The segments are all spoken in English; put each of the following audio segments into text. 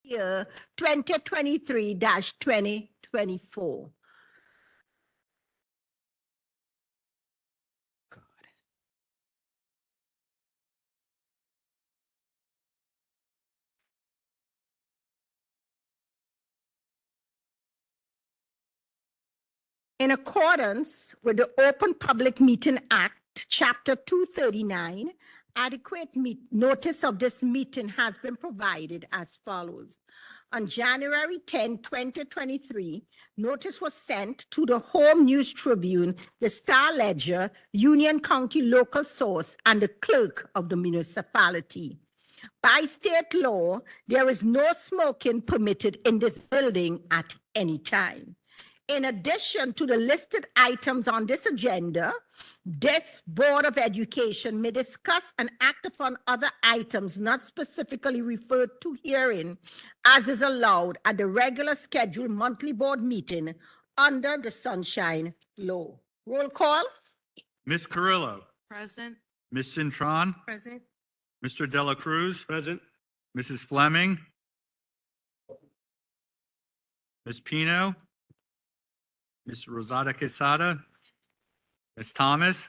year 2023-2024. In accordance with the Open Public Meeting Act, Chapter 239, adequate notice of this meeting has been provided as follows. On January 10, 2023, notice was sent to the Home News Tribune, the Star Ledger, Union County Local Source, and the clerk of the municipality. By state law, there is no smoking permitted in this building at any time. In addition to the listed items on this agenda, this Board of Education may discuss and act upon other items not specifically referred to herein, as is allowed at the regular scheduled monthly board meeting under the Sunshine Law. Roll call. Ms. Carrillo. Present. Ms. Cintron. Present. Mr. Dela Cruz. Present. Mrs. Fleming. Ms. Pino. Ms. Rosada Quesada. Ms. Thomas.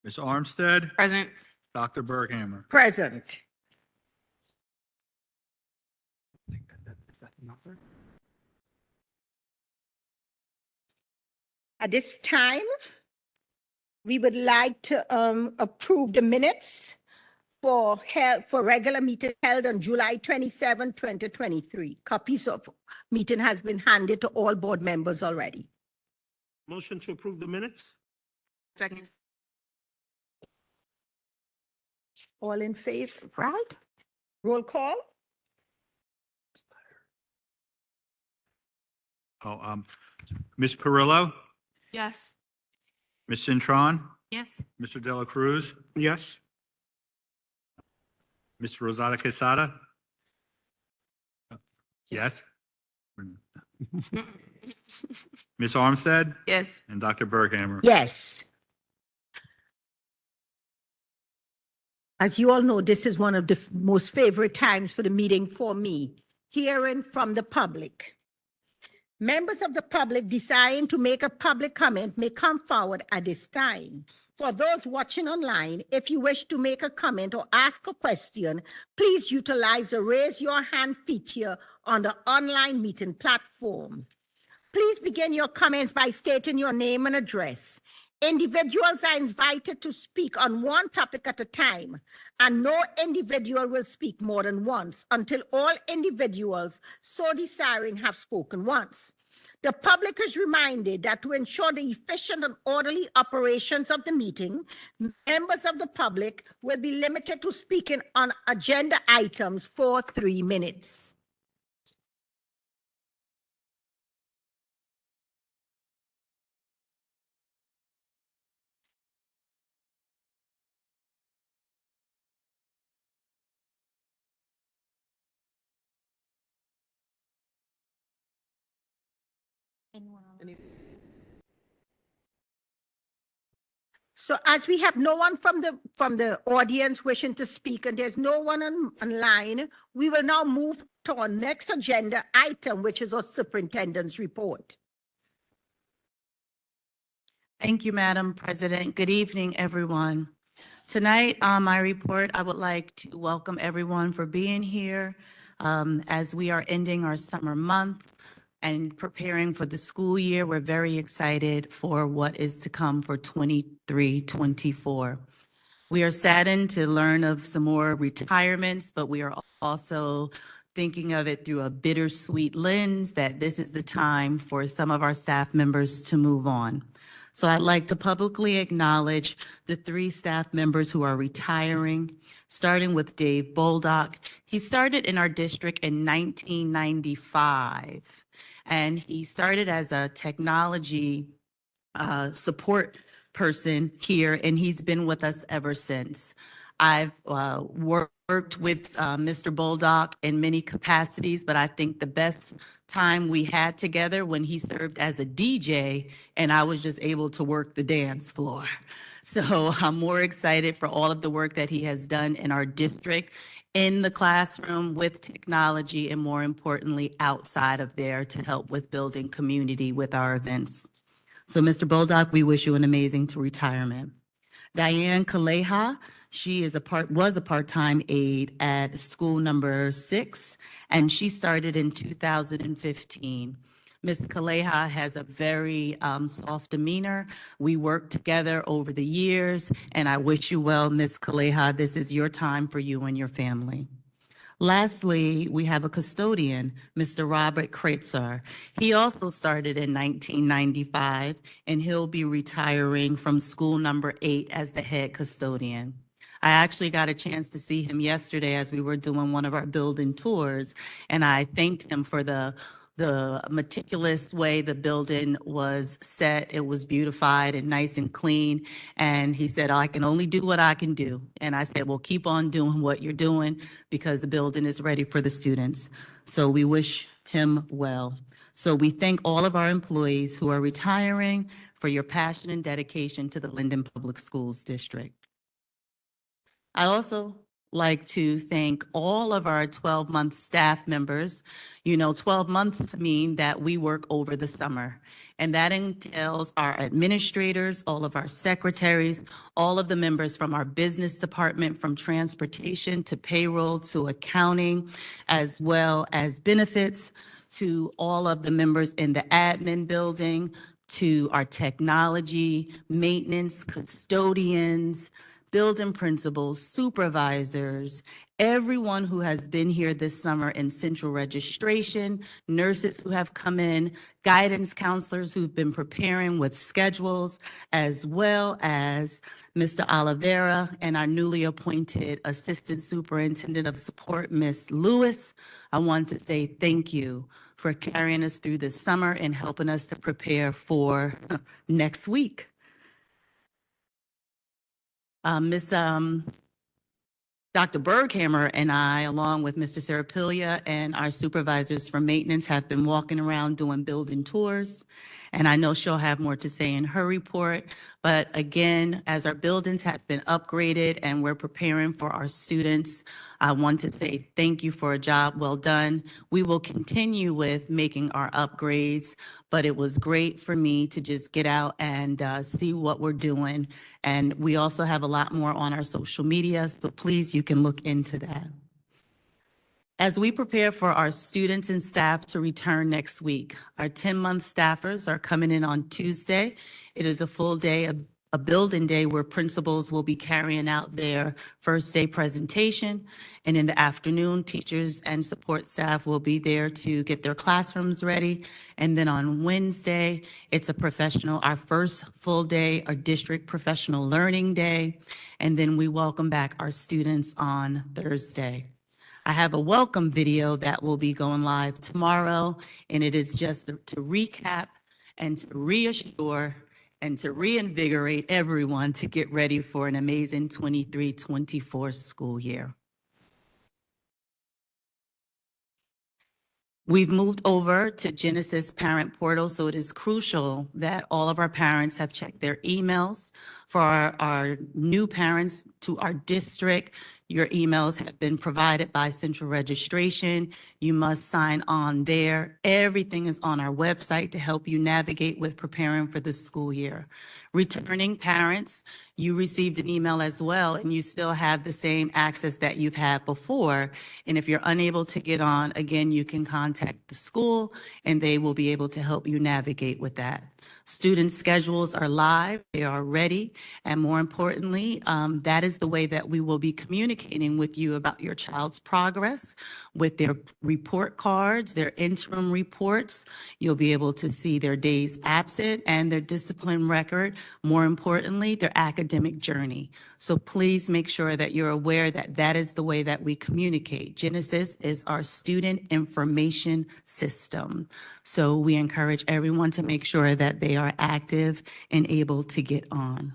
Ms. Armstead. Present. Dr. Berghammer. Present. At this time, we would like to approve the minutes for regular meeting held on July 27, 2023. Copies of meeting has been handed to all board members already. Motion to approve the minutes? Second. All in favor, right? Roll call. Ms. Carrillo. Yes. Ms. Cintron. Yes. Mr. Dela Cruz. Yes. Ms. Rosada Quesada. Yes. Ms. Armstead Yes. and Dr. Berghammer. Yes. As you all know, this is one of the most favorite times for the meeting for me, hearing from the public. Members of the public desiring to make a public comment may come forward at this time. For those watching online, if you wish to make a comment or ask a question, please utilize the raise your hand feature on the online meeting platform. Please begin your comments by stating your name and address. Individuals are invited to speak on one topic at a time, and no individual will speak more than once until all individuals so desiring have spoken once. The public is reminded that to ensure the efficient and orderly operations of the meeting, members of the public will be limited to speaking on agenda items for 3 minutes. So as we have no one from the audience wishing to speak and there's no one online, we will now move to our next agenda item, which is our superintendent's report. Thank you, Madam President. Good evening, everyone. Tonight on my report, I would like to welcome everyone for being here as we are ending our summer month and preparing for the school year. We're very excited for what is to come for 23-24. We are saddened to learn of some more retirements, but we are also thinking of it through a bittersweet lens that this is the time for some of our staff members to move on. So I'd like to publicly acknowledge the 3 staff members who are retiring, starting with Dave Boldock. He started in our district in 1995. And he started as a technology support person here, and he's been with us ever since. I've worked with Mr. Boldock in many capacities, but I think the best time we had together when he served as a DJ and I was just able to work the dance floor. So I'm more excited for all of the work that he has done in our district in the classroom with technology, and more importantly, outside of there to help with building community with our events. So, Mr. Boldock, we wish you an amazing retirement. Diane Kaleha, she was a part-time aide at school number 6, and she started in 2015. Ms. Kaleha has a very soft demeanor. We worked together over the years, and I wish you well, Ms. Kaleha. This is your time for you and your family. Lastly, we have a custodian, Mr. Robert Kreitzer. He also started in 1995, and he'll be retiring from school number 8 as the head custodian. I actually got a chance to see him yesterday as we were doing one of our building tours, and I thanked him for the meticulous way the building was set. It was beautified and nice and clean. And he said, I can only do what I can do. And I said, well, keep on doing what you're doing because the building is ready for the students. So we wish him well. So we thank all of our employees who are retiring for your passion and dedication to the Linden Public Schools District. I also like to thank all of our 12-month staff members. You know, 12 months mean that we work over the summer, and that entails our administrators, all of our secretaries, all of the members from our business department, from transportation to payroll to accounting, as well as benefits, to all of the members in the admin building, to our technology, maintenance, custodians, building principals, supervisors, everyone who has been here this summer in central registration, nurses who have come in, guidance counselors who've been preparing with schedules, as well as Mr. Oliveira and our newly appointed Assistant Superintendent of Support, Ms. Lewis. I want to say thank you for carrying us through this summer and helping us to prepare for next week. Dr. Berghammer and I, along with Mr. Serapilia and our supervisors for maintenance, have been walking around doing building tours. And I know she'll have more to say in her report. But again, as our buildings have been upgraded and we're preparing for our students, I want to say thank you for a job well done. We will continue with making our upgrades, but it was great for me to just get out and see what we're doing. And we also have a lot more on our social media, so please, you can look into that. As we prepare for our students and staff to return next week, our 10-month staffers are coming in on Tuesday. It is a full day of a building day where principals will be carrying out their first day presentation. And in the afternoon, teachers and support staff will be there to get their classrooms ready. And then on Wednesday, it's our first full day, our district professional learning day. And then we welcome back our students on Thursday. I have a welcome video that will be going live tomorrow, and it is just to recap and to reassure and to reinvigorate everyone to get ready for an amazing 23-24 school year. We've moved over to Genesis Parent Portal, so it is crucial that all of our parents have checked their emails. For our new parents to our district, your emails have been provided by Central Registration. You must sign on there. Everything is on our website to help you navigate with preparing for the school year. Returning parents, you received an email as well, and you still have the same access that you've had before. And if you're unable to get on, again, you can contact the school, and they will be able to help you navigate with that. Student schedules are live, they are ready, and more importantly, that is the way that we will be communicating with you about your child's progress with their report cards, their interim reports. You'll be able to see their days absent and their discipline record, more importantly, their academic journey. So please make sure that you're aware that that is the way that we communicate. Genesis is our student information system. So we encourage everyone to make sure that they are active and able to get on.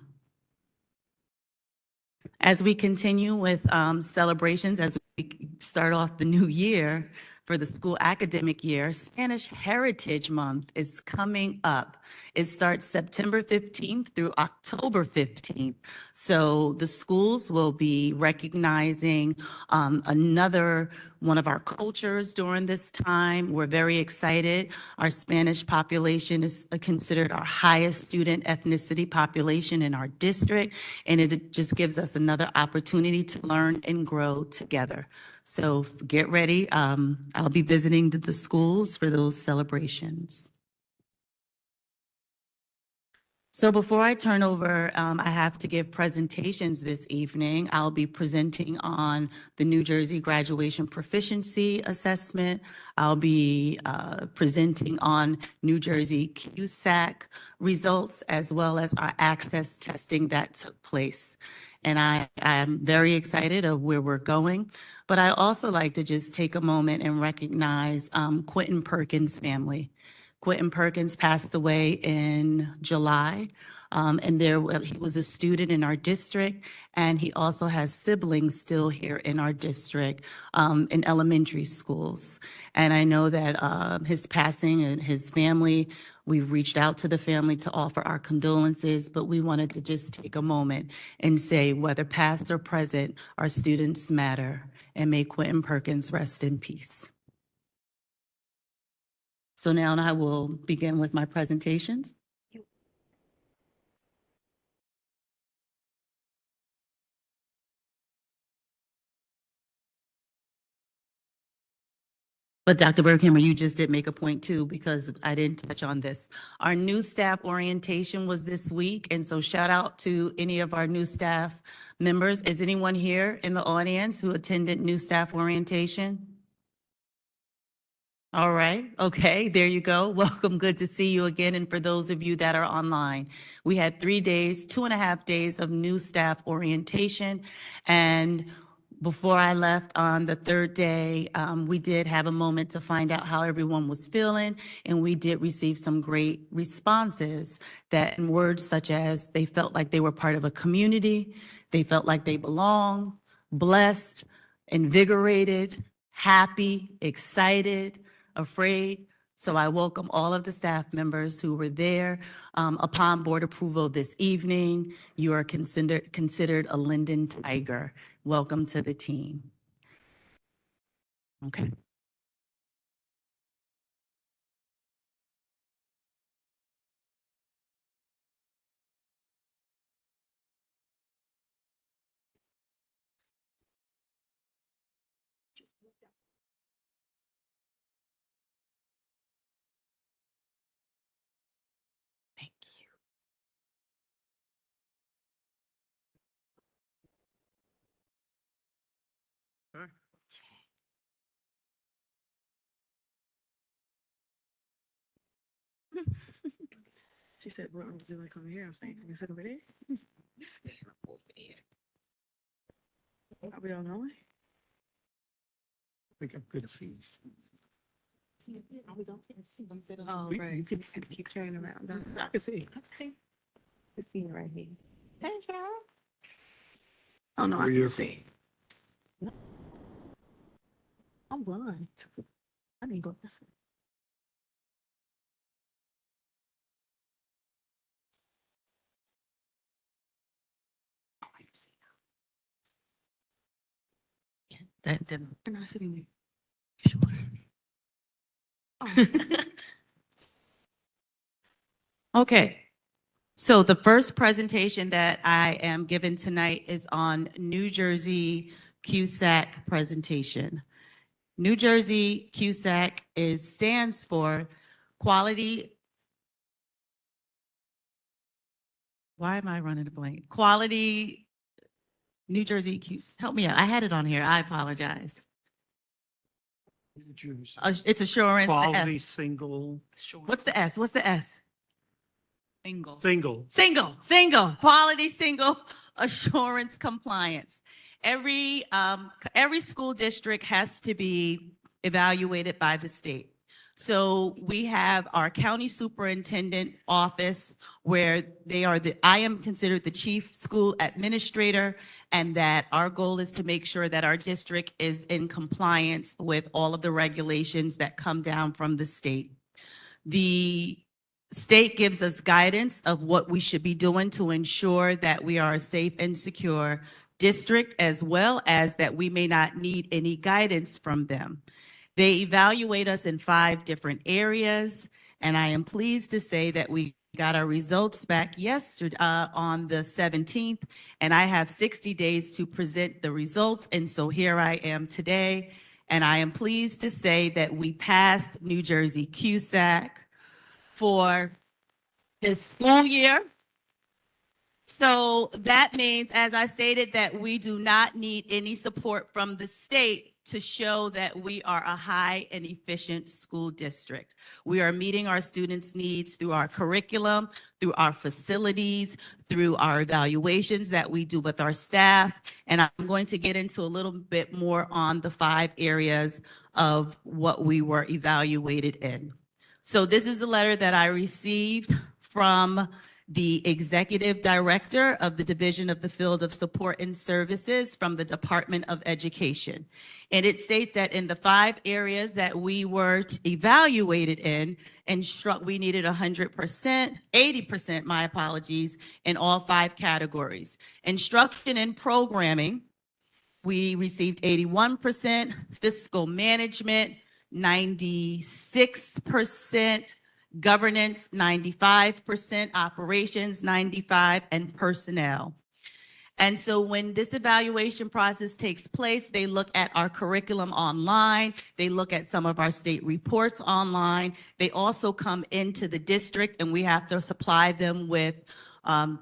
As we continue with celebrations, as we start off the new year, for the school academic year, Spanish Heritage Month is coming up. It starts September 15th through October 15th. So the schools will be recognizing another one of our cultures during this time. We're very excited. Our Spanish population is considered our highest student ethnicity population in our district, and it just gives us another opportunity to learn and grow together. So get ready. I'll be visiting the schools for those celebrations. So before I turn over, I have to give presentations this evening. I'll be presenting on the New Jersey Graduation Proficiency Assessment. I'll be presenting on New Jersey CUSAC results, as well as our access testing that took place. And I am very excited of where we're going. But I also like to just take a moment and recognize Quentin Perkins' family. Quentin Perkins passed away in July, and he was a student in our district, and he also has siblings still here in our district in elementary schools. And I know that his passing and his family, we've reached out to the family to offer our condolences, but we wanted to just take a moment and say, whether past or present, our students matter, and may Quentin Perkins rest in peace. So now I will begin with my presentations. But Dr. Berghammer, you just did make a point too, because I didn't touch on this. Our new staff orientation was this week, and so shout out to any of our new staff members. Is anyone here in the audience who attended new staff orientation? All right. Okay. There you go. Welcome. Good to see you again. And for those of you that are online, we had 3 days, 2.5 days of new staff orientation. And before I left on the third day, we did have a moment to find out how everyone was feeling. And we did receive some great responses that in words such as they felt like they were part of a community. They felt like they belong, blessed, invigorated, happy, excited, afraid. So I welcome all of the staff members who were there. Upon board approval this evening, you are considered a Linden Tiger. Welcome to the team. Okay. Thank you. Sure. She said, "What rooms do I come here?" I was like, "Can we sit over there?" Are we all going? I think I'm good seats. Oh, We- right. you can- Keep carrying around. I can see. Okay. Good seeing you right here. Hey, Cheryl. Oh, no, Who I are you? can't see. I'm blind. I need glasses. Oh, I can see. That didn't. I'm not sitting there. Sure. Oh, Okay. So the first presentation that I am given tonight is on New Jersey CUSAC presentation. New Jersey CUSAC stands for Quality. Why am I running a blank? Quality New Jersey help me out. I had it on here. I apologize. It's assurance. the Quality S. single, What's the S? What's the S? single. Single, quality single assurance compliance. Every school district has to be evaluated by the state. So we have our county superintendent office where I am considered the chief school administrator, and that our goal is to make sure that our district is in compliance with all of the regulations that come down from the state. The state gives us guidance of what we should be doing to ensure that we are a safe and secure district, as well as that we may not need any guidance from them. They evaluate us in 5 different areas, and I am pleased to say that we got our results back yesterday on the 17th, and I have 60 days to present the results, and so here I am today, and I am pleased to say that we passed New Jersey CUSAC for this school year. So that means, as I stated, that we do not need any support from the state to show that we are a high and efficient school district. We are meeting our students' needs through our curriculum, through our facilities, through our evaluations that we do with our staff. And I'm going to get into a little bit more on the 5 areas of what we were evaluated in. So this is the letter that I received from the executive director of the Division of the Field of Support and Services from the Department of Education. And it states that in the 5 areas that we were evaluated in, we needed 100%, 80%, my apologies, in all 5 categories. Instruction and programming, we received 81%, fiscal management, 96%, governance, 95%, operations, 95%, and personnel. And so when this evaluation process takes place, they look at our curriculum online, they look at some of our state reports online, they also come into the district and we have to supply them with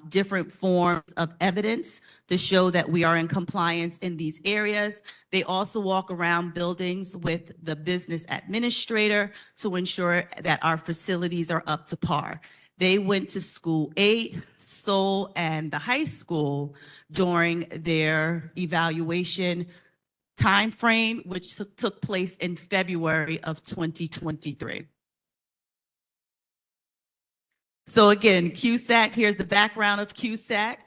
different forms of evidence to show that we are in compliance in these areas. They also walk around buildings with the business administrator to ensure that our facilities are up to par. They went to school 8, Seoul, and the high school during their evaluation timeframe, which took place in February of 2023. So again, CUSAC, here's the background of CUSAC,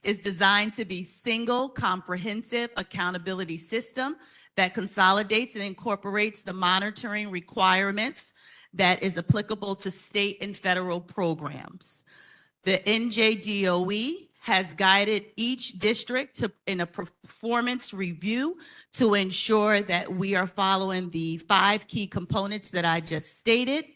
is designed to be single, comprehensive accountability system that consolidates and incorporates the monitoring requirements that is applicable to state and federal programs. The NJDOE has guided each district in a performance review to ensure that we are following the 5 key components that I just stated.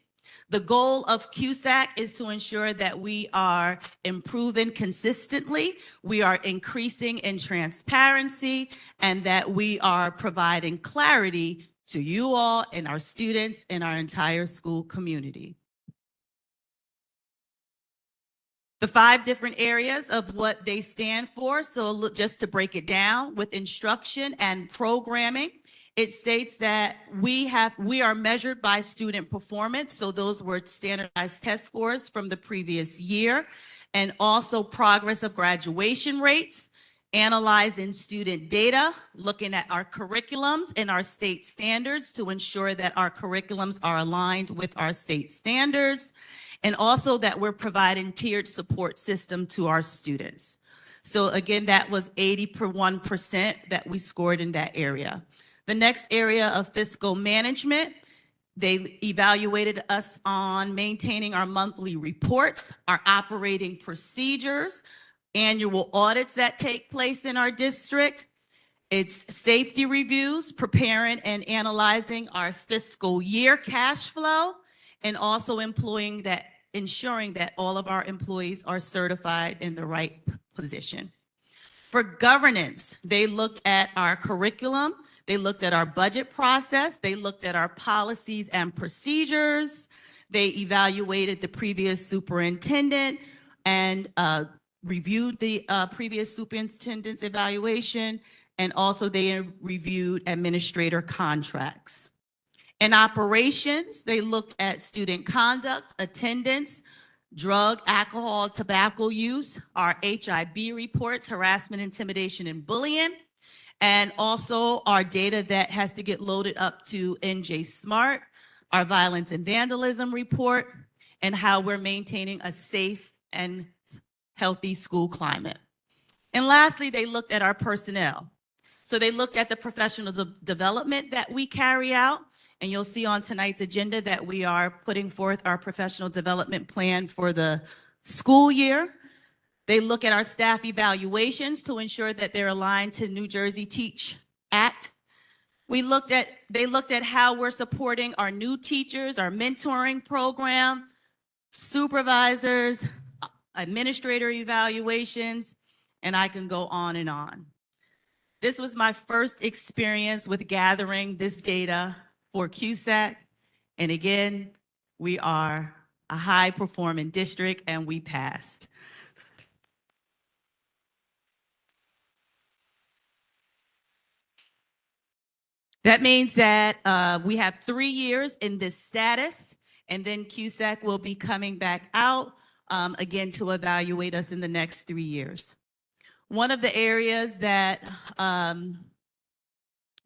The goal of CUSAC is to ensure that we are improving consistently, we are increasing in transparency, and that we are providing clarity to you all and our students and our entire school community. The 5 different areas of what they stand for, so just to break it down, with instruction and programming, it states that we are measured by student performance. So those were standardized test scores from the previous year, and also progress of graduation rates, analyzing student data, looking at our curriculums and our state standards to ensure that our curriculums are aligned with our state standards, and also that we're providing tiered support system to our students. So again, that was 81% that we scored in that area. The next area of fiscal management, they evaluated us on maintaining our monthly reports, our operating procedures, annual audits that take place in our district. It's safety reviews, preparing and analyzing our fiscal year cash flow, and also ensuring that all of our employees are certified in the right position. For governance, they looked at our curriculum, they looked at our budget process, they looked at our policies and procedures, they evaluated the previous superintendent and reviewed the previous superintendent's evaluation, and also they reviewed administrator contracts. In operations, they looked at student conduct, attendance, drug, alcohol, tobacco use, our HIB reports, harassment, intimidation, and bullying, and also our data that has to get loaded up to NJ Smart, our violence and vandalism report, and how we're maintaining a safe and healthy school climate. And lastly, they looked at our personnel. So they looked at the professional development that we carry out, and you'll see on tonight's agenda that we are putting forth our professional development plan for the school year. They look at our staff evaluations to ensure that they're aligned to New Jersey Teach Act. They looked at how we're supporting our new teachers, our mentoring program, supervisors, administrator evaluations, and I can go on and on. This was my first experience with gathering this data for CUSAC. And again, we are a high-performing district, and we passed. That means that we have 3 years in this status, and then CUSAC will be coming back out again to evaluate us in the next 3 years. One of the areas that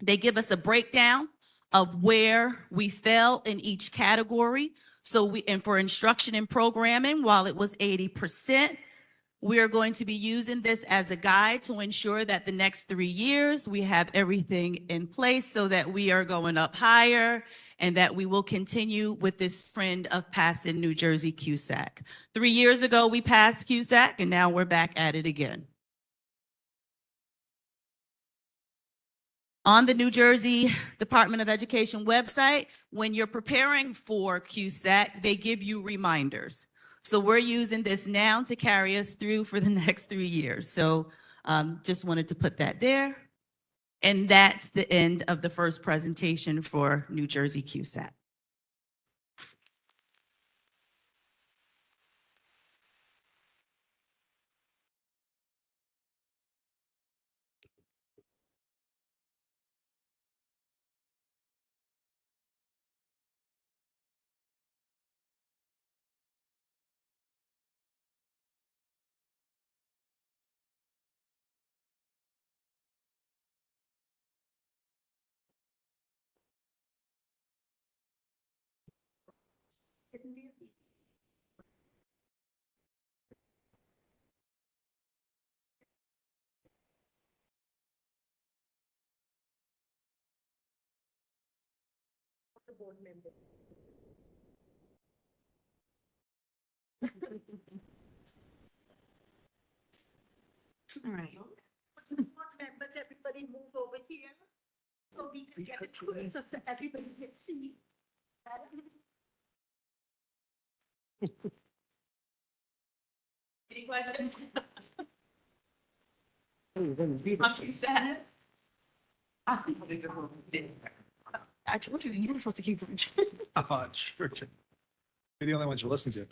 they give us a breakdown of where we fell in each category. So and for instruction and programming, while it was 80%, we are going to be using this as a guide to ensure that the next 3 years we have everything in place so that we are going up higher and that we will continue with this trend of passing New Jersey CUSAC. 3 years ago, we passed CUSAC, and now we're back at it again. On the New Jersey Department of Education website, when you're preparing for CUSAC, they give you reminders. So we're using this now to carry us through for the next 3 years. So just wanted to put that there. And that's the end of the first presentation for New Jersey CUSAC. All right. Members, everybody move over here so we can get it closer so everybody can see. Any questions? On CUSAC? I told you, you were supposed to keep them. Oh, sure. You're the only one you listen to.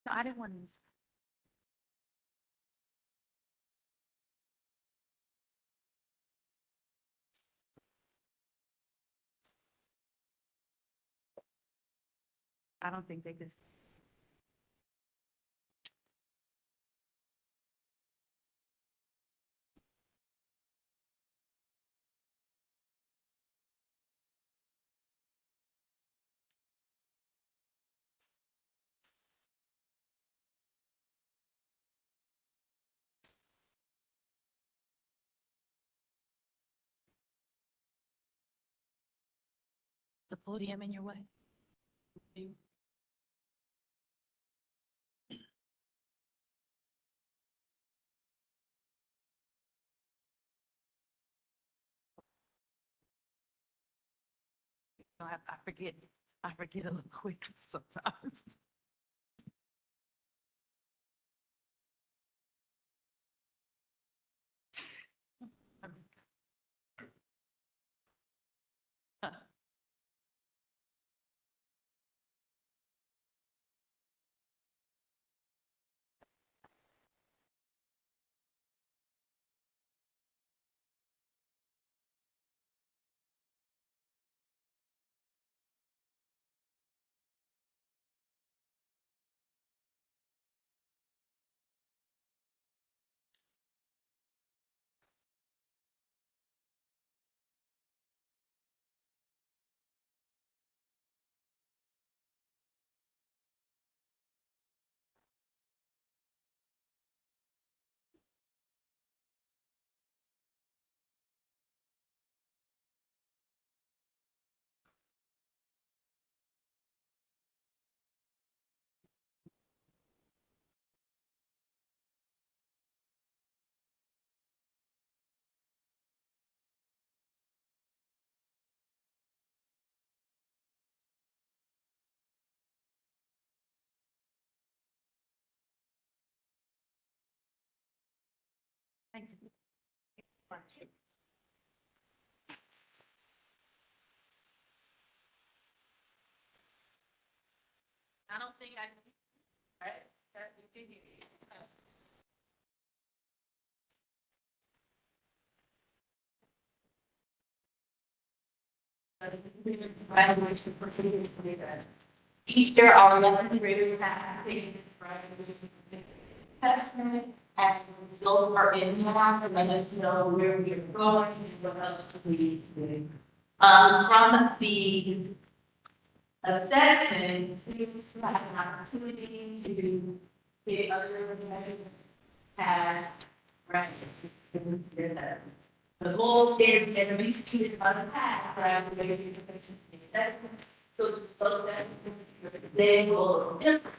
No, I didn't want to. I don't think they could. The podium in your way. I forget a little quick sometimes. Thank you. I don't think I. Right? Each year, our 11th graders have taken this graduation assessment, and those are in line to let us know where we are going and what else we need to do. From the assessment, students have an opportunity to get other measures as graduation. The goal is that every student must pass graduation assessment. So that they will differ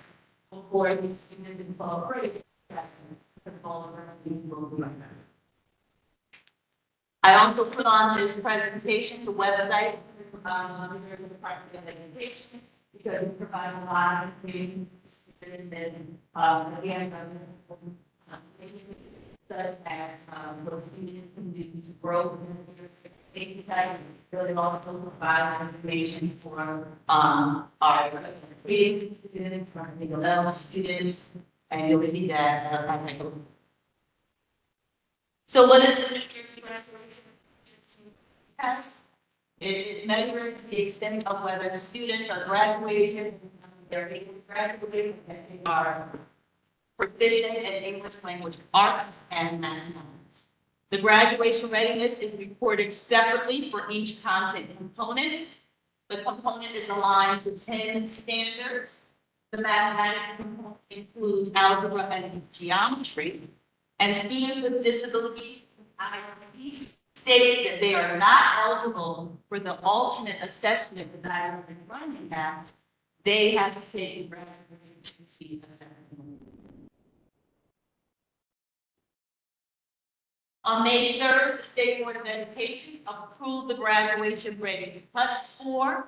before the students in 12th grade. All of our students will be like that. I also put on this presentation, the website, under the Department of Education, because we provide a lot of information to students and, again, such as, what students can do to grow in their education, really also provide information for, our creative students, for the level students, and you'll see that, as I go. So what is the New Jersey graduation test? It measures the extent of whether the students are graduating, they're able to graduate, and they are proficient in English language arts and mathematics. The graduation readiness is reported separately for each content component. The component is aligned to 10 standards. The mathematics component includes algebra and geometry. And students with disabilities states that they are not eligible for the alternate assessment that I have been running at. They have to take a graduation assessment. On May 3rd, the State Board of Education approved the graduation ready cut score,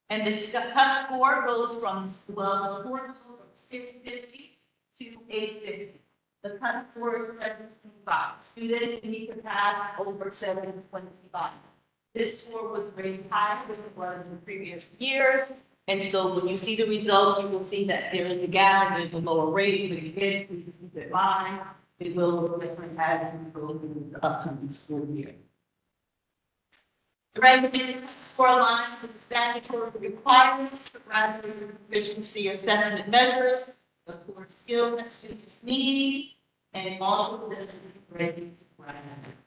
and the cut score goes from, well, the score goes from 650 to 850. The cut score is 725. Students need to pass over 725. This score was rated higher than it was in previous years, and so when you see the results, you will see that there is a gap, there's a lower rate, but again, please keep it in mind. It will look different as we go through the upcoming school year. The recommended score aligns with the statutory requirements for graduate proficiency assessment measures, the core skills that students need, and also the ready to graduate.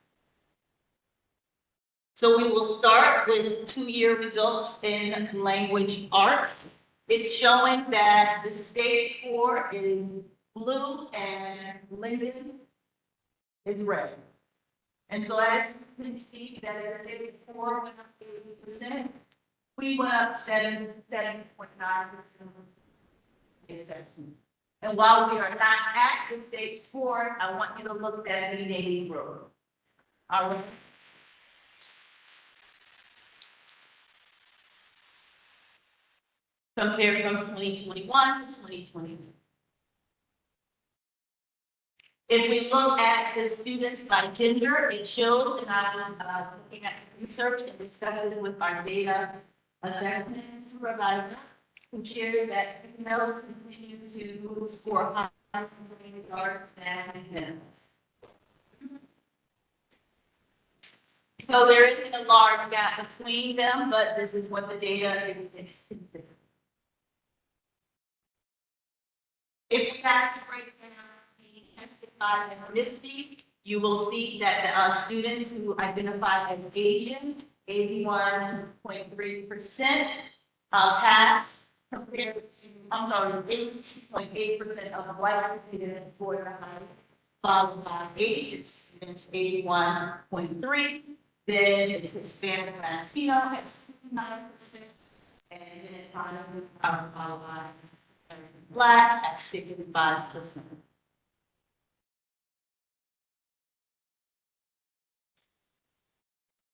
So we will start with 2-year results in language arts. It's showing that the state score is blue and Linden is red. And so as you can see that the state score went up 80%, we went up 7.9%. And while we are not at the state score, I want you to look at the native growth. All right. compared from 2021 to 2022. If we look at the students by gender, it shows, and I was looking at the research and discussed this with our data assessment supervisor, who shared that females continue to score high in regards and men. So there isn't a large gap between them, but this is what the data is. If we have to break down the ethnic by ethnicity, you will see that students who identify as Asian, 81.3% pass compared to, I'm sorry, 82.8% of white students scored the highest, followed by Asian students, 81.3%. Then it's Hispanic Latino at 69%, and then finally, followed by Black at 65%.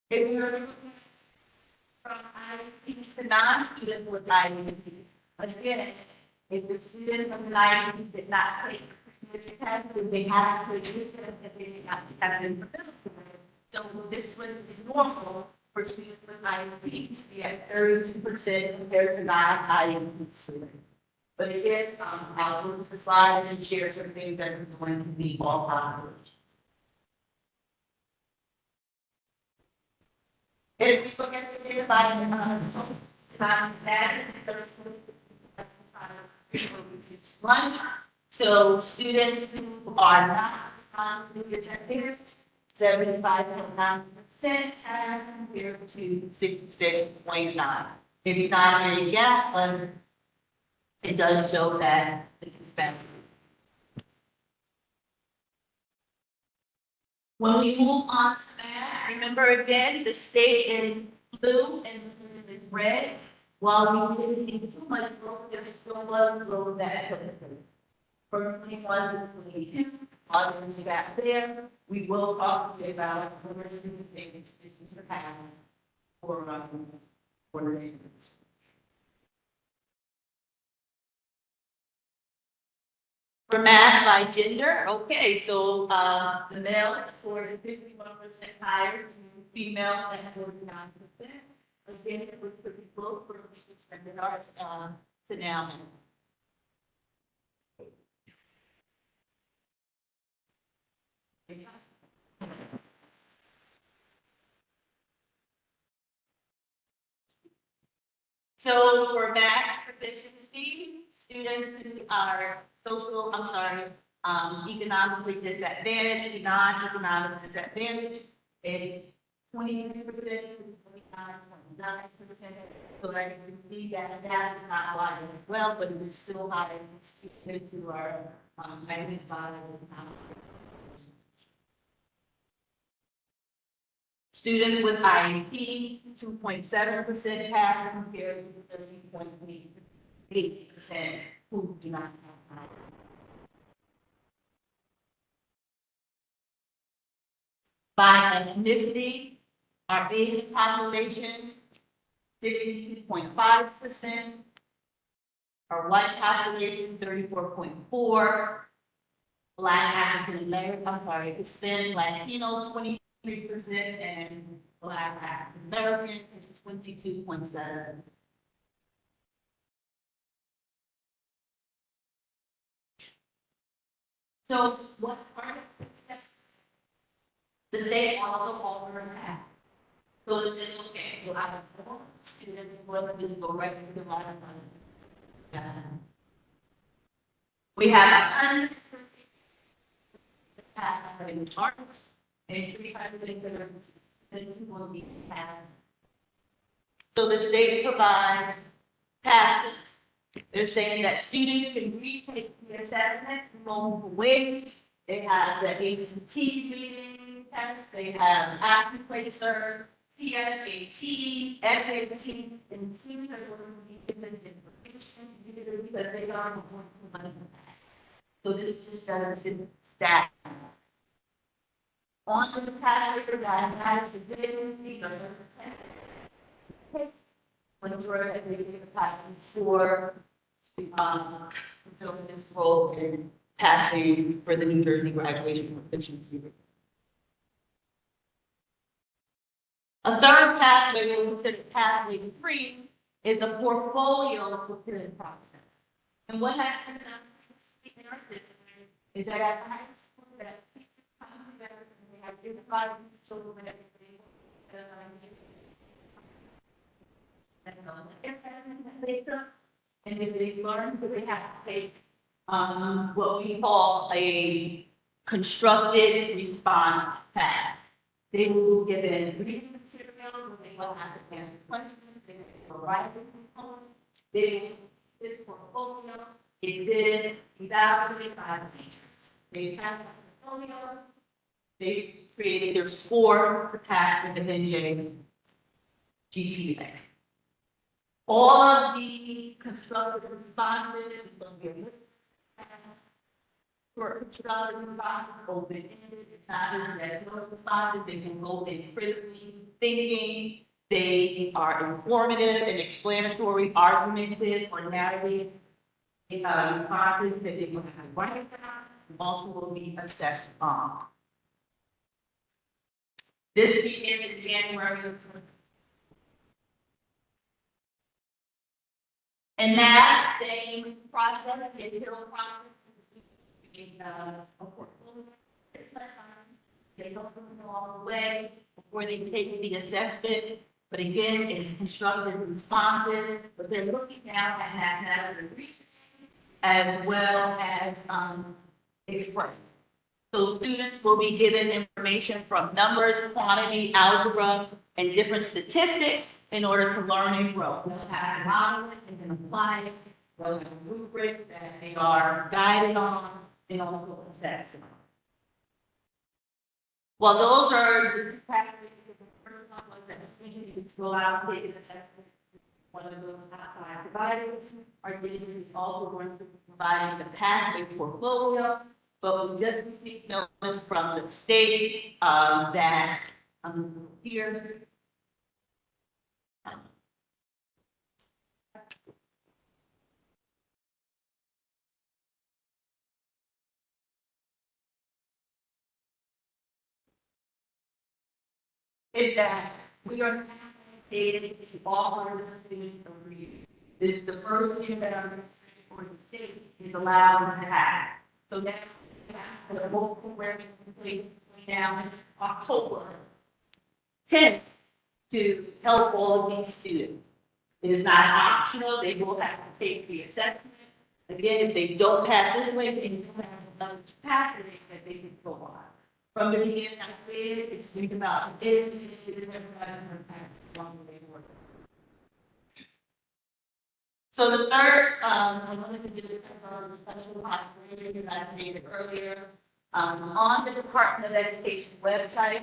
If we were looking from IEP to non-students with IEP, again, if the students from IEP did not take this test, then they have to take this test if they did not have been fulfilled. So this one is normal for students with IEP to be at 32% compared to non-IEP students. But again, I'll move the slide and share some things that are going to be all population. If we look at the data by lunch, so students who are not rejected, 75.9% as compared to 66.9%. It's not a big gap, but it does show that it's expensive. When we move on to that, remember again, the state is blue and is red. While we didn't see too much growth, there still was growth that took place. From 21 to 22, while there's a gap there, we will talk to you about the rest of the things to have for the neighbors. For math by gender, okay, so the male scored 51% higher, female at 49%. Again, it was pretty close for the arts to now. So for math proficiency, students who are economically disadvantaged, non-economic disadvantaged, is 23% to 29.9%. So that you can see that that is not high as well, but it is still high in students who are identified as students with IEP, 2.7% pass compared to 30.8% who do not have IEP. By ethnicity, our Asian population, 62.5%. Our white population, 34.4%. Black African American, Hispanic Latino, 23%, and Black African American is 22.7%. So what part of this? The state also offers that. So it's just okay. So I have four students who just go right to the last one. We have 100 paths in arts and 300 will be paths. So the state provides paths. They're saying that students can retake the assessment multiple ways. They have the ACT reading test, they have Applicator, PSAT, SAT, and students are going to be given information because they are going to money. So this just does that. On the pathway that has the when we're at the passing for, fulfilling this role in passing for the New Jersey graduation proficiency. A third pathway we consider pathway 3 is a portfolio fulfillment process. And what happens in our system is that at high school, that come together and they have identified children that they and then they learn that they have to take what we call a constructed response path. They will be given reading materials, they will have to answer questions, they will write components, they will this portfolio is then evaluated by the teachers. They pass the portfolio, they created their score to pass with the NJ GPA. All of the constructive responses is going to be a list for constructive responses, open-ended, it's not just that responses, they can go in critically thinking, they are informative and explanatory, argumentative, or narrative responses that they will have to write about, also will be assessed on. This begins in January of 2020. And that same process, the appeal process, is a portfolio. They help them along the way before they take the assessment. But again, it's constructive responses, but they're looking now at mathematical reasoning as well as expression. So students will be given information from numbers, quantity, algebra, and different statistics in order to learn and grow. They'll have to model it and then apply it. They'll have a rubric that they are guided on and also assessed on. Well, those are the practices. The first one was that you can go out and take an assessment. One of those outside providers. Our district is also going to provide the pathway portfolio. But we just received notice from the state that here. Is that we are data to all our students over year. This is the first year that our for the state is allowed to have. So now we have the local programming in place now in October 10th to help all of these students. It is not optional, they will have to take the assessment. Again, if they don't pass this way, they don't have another pathway that they can go on. From the beginning, I said, it's think about it, so the third, I wanted to just cover the special population that I stated earlier. On the Department of Education website,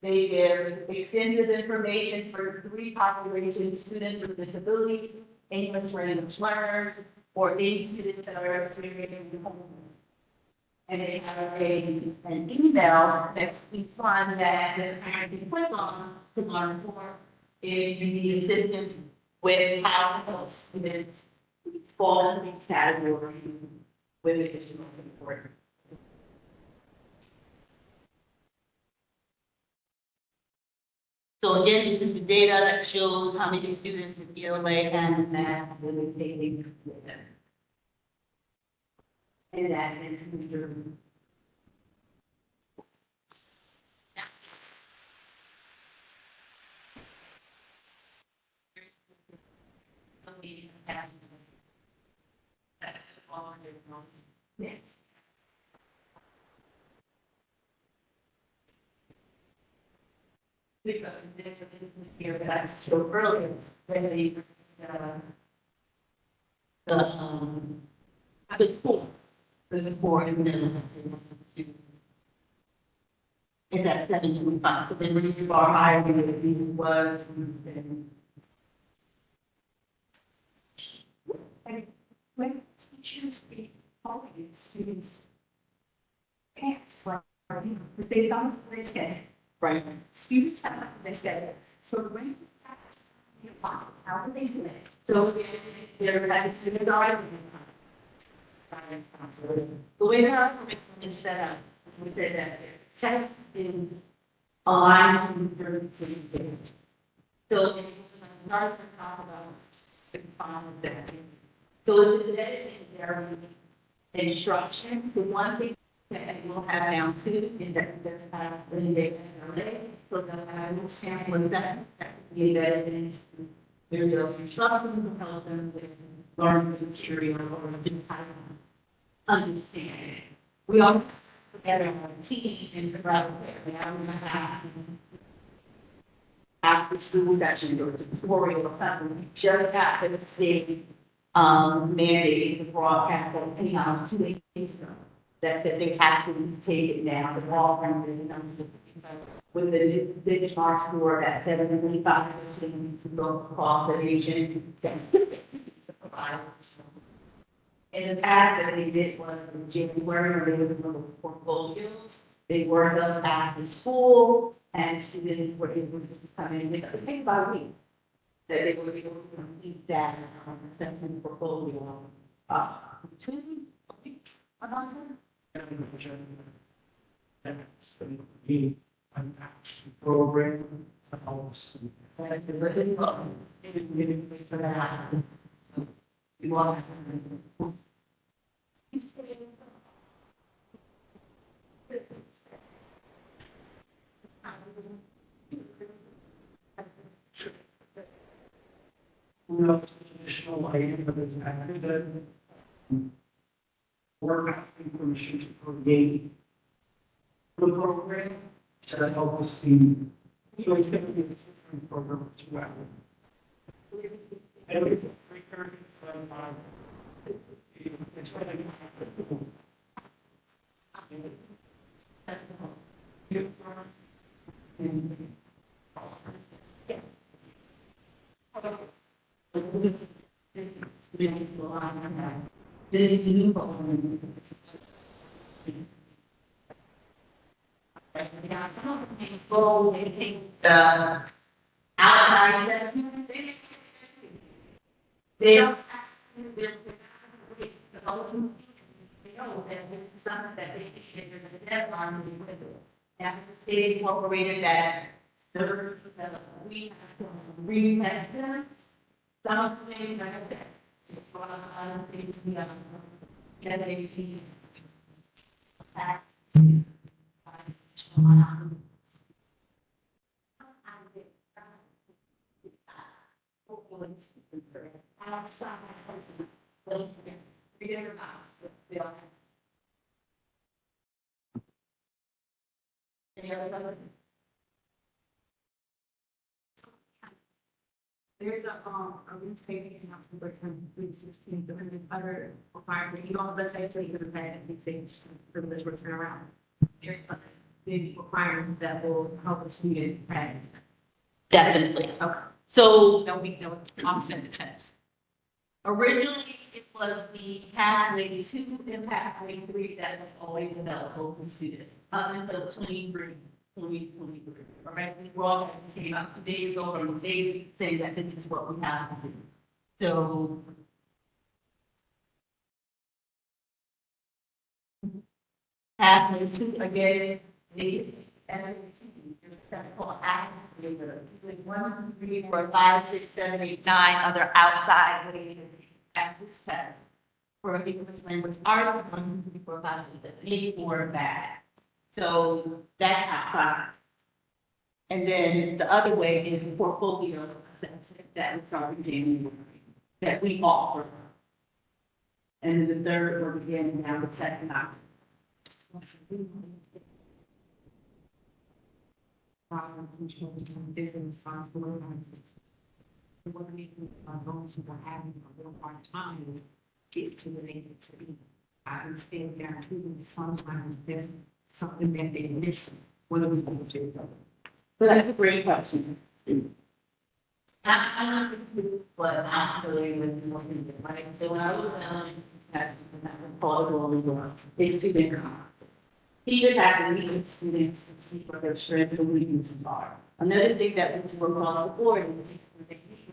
they give extensive information for 3 populations: students with disabilities, English language learners, or any students that are experiencing homelessness. And they have an email that we find that the parent can click on to learn more if you need assistance with how to help students fall in each category with additional support. So again, this is the data that shows how many students in ELA and math will be taking with them. And that is New Jersey. Yes. Because this is here that I showed earlier, when the school, and then it's at 725. So then when you are higher, these was when teachers be calling students parents, like, if they don't, they say, right. students have they say, so when How do they do it? So they're like kindergarten. The way our curriculum is set up, we say that test is aligned to the 33 days. So it's not to talk about the final that. So it's embedded in their instruction. The one thing that we'll have now too is that there's when they so they'll have a sample of that be embedded in their instruction to help them with learning material or just how to understand it. We also together on a team and figure out we have after school session or tutorial or something, just got the state mandated the broadcast or anyhow 2 days ago that they have to take it now. The ball from with the benchmark score at 75% to go across the nation. And the fact that they did was in January, they were doing portfolios. They worked up after school, and students were able to come in. They take about a week that they were able to complete that assessment portfolio. 2 weeks, Be an action program to help us. You all No additional item that is added that we're asking permission to create the program to help us see. So it's going to be a different program as well. And it's 3:30 it's really they don't they incorporated that we retest something like that. Can they see? There's a retaking number from 316, and there's other requirements, you know, let's say you have had these things for this return around. There's big requirements that will help a student pass. Definitely. Okay. So they'll offset the test. Originally, it was the pathway 2 and pathway 3 that was always available for students, up until 2023. All right, we're all came up 2 days ago from the day saying that this is what we have to do. So. Pathway 2 again, the critical active with 1, 2, 3, 4, 5, 6, 7, 8, 9 other outside ways at this test. For a English language arts, 1, 2, 3, 4, 5, 6, 7, 8, 4 bad. So that's outside. And then the other way is portfolio assessment that we start in January, that we offer. And then the third one again, now the second option. Different responsibilities. What are those who are having a real hard time get to where they need to be? I understand guaranteeing sometimes there's something that they're missing. What are we going to do? But that's a great question. I'm not but I'm really with working with, right? So when I was at it's too big. Teachers have to meet with students to see what their strengths and weaknesses are. Another thing that we work on the board is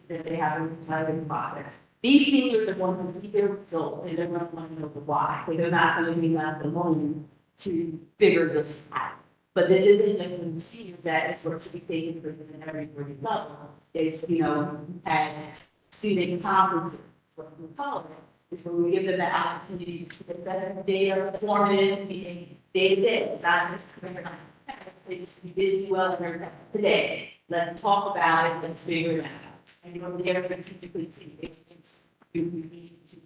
that they have in the process. These seniors are going to be their results, and they're going to want to know the why. So they're not going to be left alone to figure this out. But this isn't just in the seniors that is sort of to be taken for in every grade level. It's, you know, at student conferences, what we call it, is when we give them the opportunity to get better data, formative, meaning day-to-day, not just career. We did well in our today. Let's talk about it, let's figure it out. And you know, they're typically it's you need to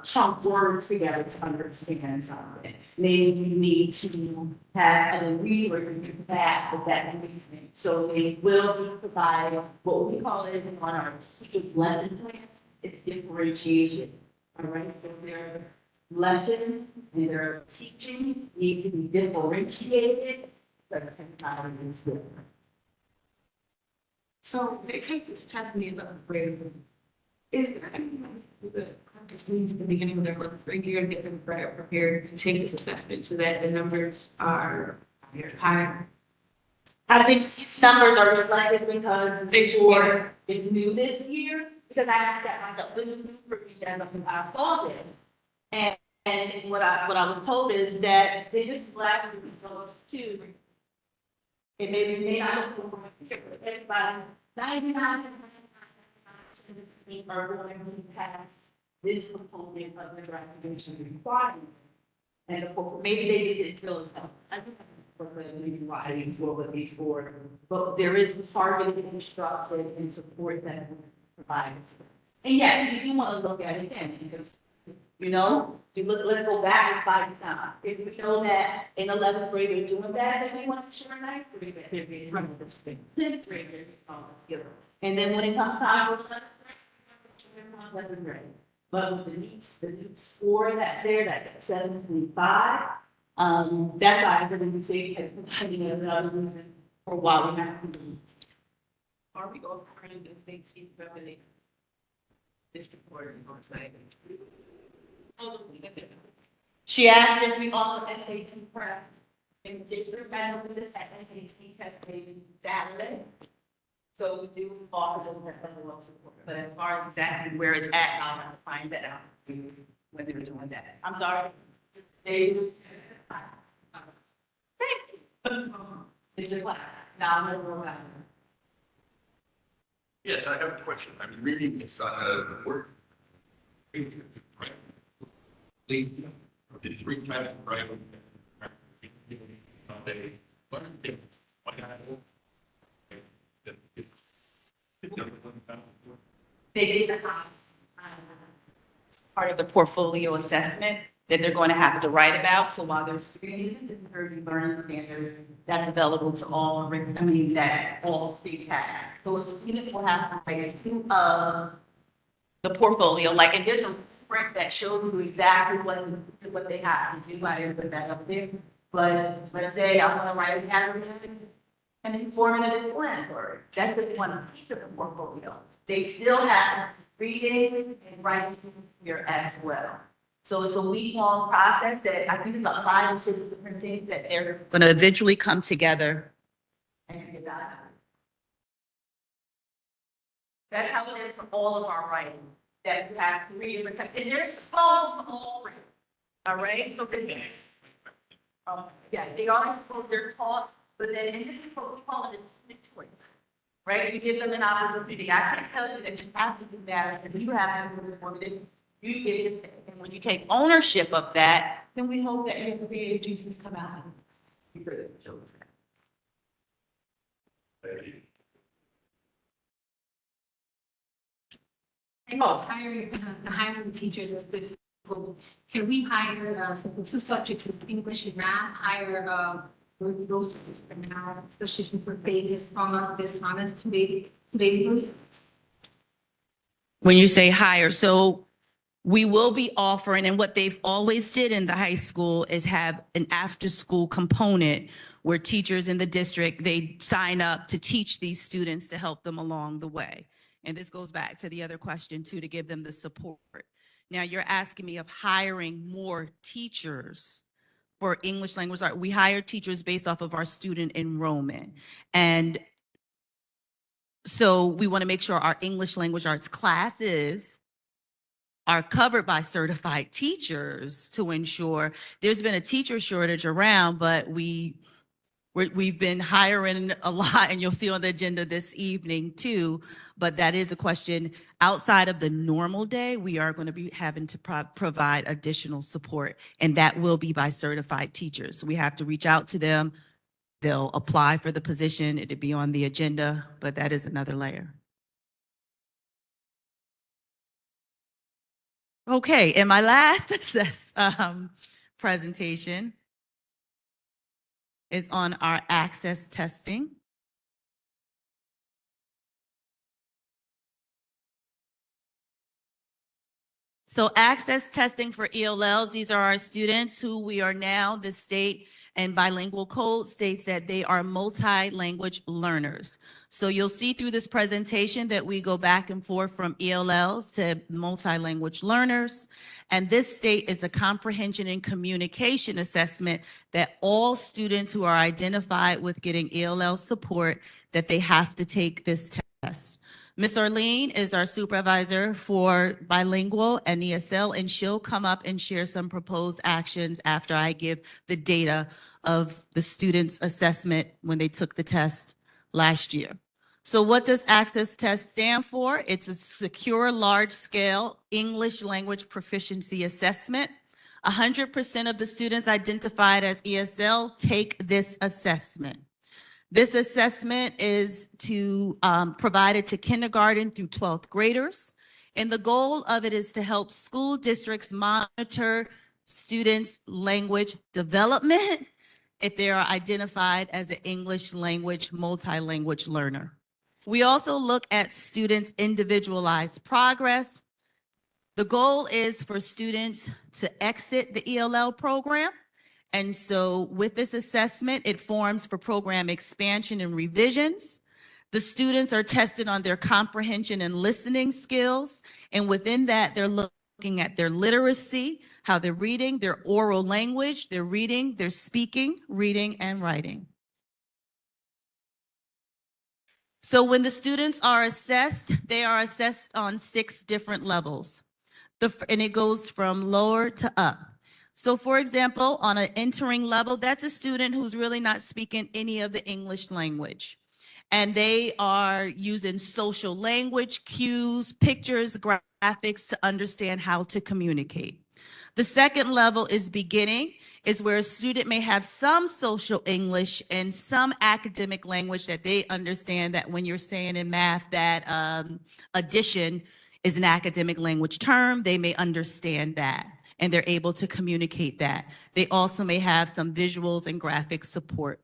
chunk words together to understand something. Maybe you need to have a reader back with that reasoning. So they will be providing what we call it on our secret lesson plan. It's differentiation. All right, so their lessons and their teaching need to be differentiated. So they take this test in the 11th grade. Is there anything the needs at the beginning of their 11th grade year to get them prepared to take this assessment so that the numbers are higher? I think these numbers are reflected because it's new this year, because I asked that myself, this is new for me, and I saw this. And what I was told is that this is last year's results too. It may not look like here, but everybody, 99% are going to pass this component of the graduation requirement. And of course, maybe they didn't feel it. I think that's the reason why I didn't what these for. But there is targeted instruction and support that we provide. And yes, you do want to look at it again, because, you know, let's go back and find time. If we know that in 11th grade they're doing that, then we want to share 9th grade that they're being run with this thing. 10th grade, and then when it comes time for 11th grade, but with the new score that's there, that's 7.5, that's why I really think that another reason for why we have to do. Are we offering the state seat revenue? District board is on site. She asked if we offer SAT prep in district medical, this SAT test made Saturday. So we do offer them that level of support, but as far as exactly where it's at, I'll have to find that out when they're doing that. I'm sorry. Thank you. It's your class. Now I'm gonna go back. Yes, I have a question. I'm reading this word. Right. Please, the 3 times right. They did part of the portfolio assessment that they're going to have to write about. So while they're using the Jersey Learning Standards, that's available to all, that all states have. So a student will have to write the portfolio, like, and there's a spread that shows you exactly what they have to do. I didn't put that up there. But let's say I want to write a category and informative explanatory. That's just one piece of the portfolio. They still have reading and writing here as well. So it's a week-long process that I think it's about 5 or 6 different things that they're going to eventually come together and get that. That's how it is for all of our writing. That you have 3 different types, and they're exposed to all 3. All right? So yeah, they are exposed, they're taught, but then in this is what we call it a choice. Right? You give them an opportunity. I can't tell you that you have to do that, and you have to do it. You get it, and when you take ownership of that, then we hope that your creative juices come out. Hiring teachers is difficult. Can we hire the 2 subjects, English and math, hire those for now, especially since we're paying this honest today's group? When you say hire, so we will be offering, and what they've always did in the high school is have an after-school component where teachers in the district, they sign up to teach these students to help them along the way. And this goes back to the other question too, to give them the support. Now you're asking me of hiring more teachers for English language art. We hire teachers based off of our student enrollment. And So we want to make sure our English language arts classes are covered by certified teachers to ensure there's been a teacher shortage around, but we've been hiring a lot, and you'll see on the agenda this evening too. But that is a question outside of the normal day. We are going to be having to provide additional support, and that will be by certified teachers. So we have to reach out to them. They'll apply for the position. It'll be on the agenda, but that is another layer. Okay, and my last presentation is on our access testing. So access testing for ELLs, these are our students who we are now, the state and bilingual code states that they are multi-language learners. So you'll see through this presentation that we go back and forth from ELLs to multi-language learners. And this state is a comprehension and communication assessment that all students who are identified with getting ELL support, that they have to take this test. Ms. Arlene is our supervisor for bilingual and ESL, and she'll come up and share some proposed actions after I give the data of the students' assessment when they took the test last year. So what does Access Test stand for? It's a secure, large-scale English language proficiency assessment. 100% of the students identified as ESL take this assessment. This assessment is provided to kindergarten through 12th graders. And the goal of it is to help school districts monitor students' language development if they are identified as an English language multi-language learner. We also look at students' individualized progress. The goal is for students to exit the ELL program. And so with this assessment, it forms for program expansion and revisions. The students are tested on their comprehension and listening skills. And within that, they're looking at their literacy, how they're reading, their oral language, their reading, their speaking, reading, and writing. So when the students are assessed, they are assessed on 6 different levels. And it goes from lower to up. So for example, on an entering level, that's a student who's really not speaking any of the English language. And they are using social language, cues, pictures, graphics to understand how to communicate. The second level is beginning, is where a student may have some social English and some academic language that they understand that when you're saying in math that addition is an academic language term, they may understand that, and they're able to communicate that. They also may have some visuals and graphic support.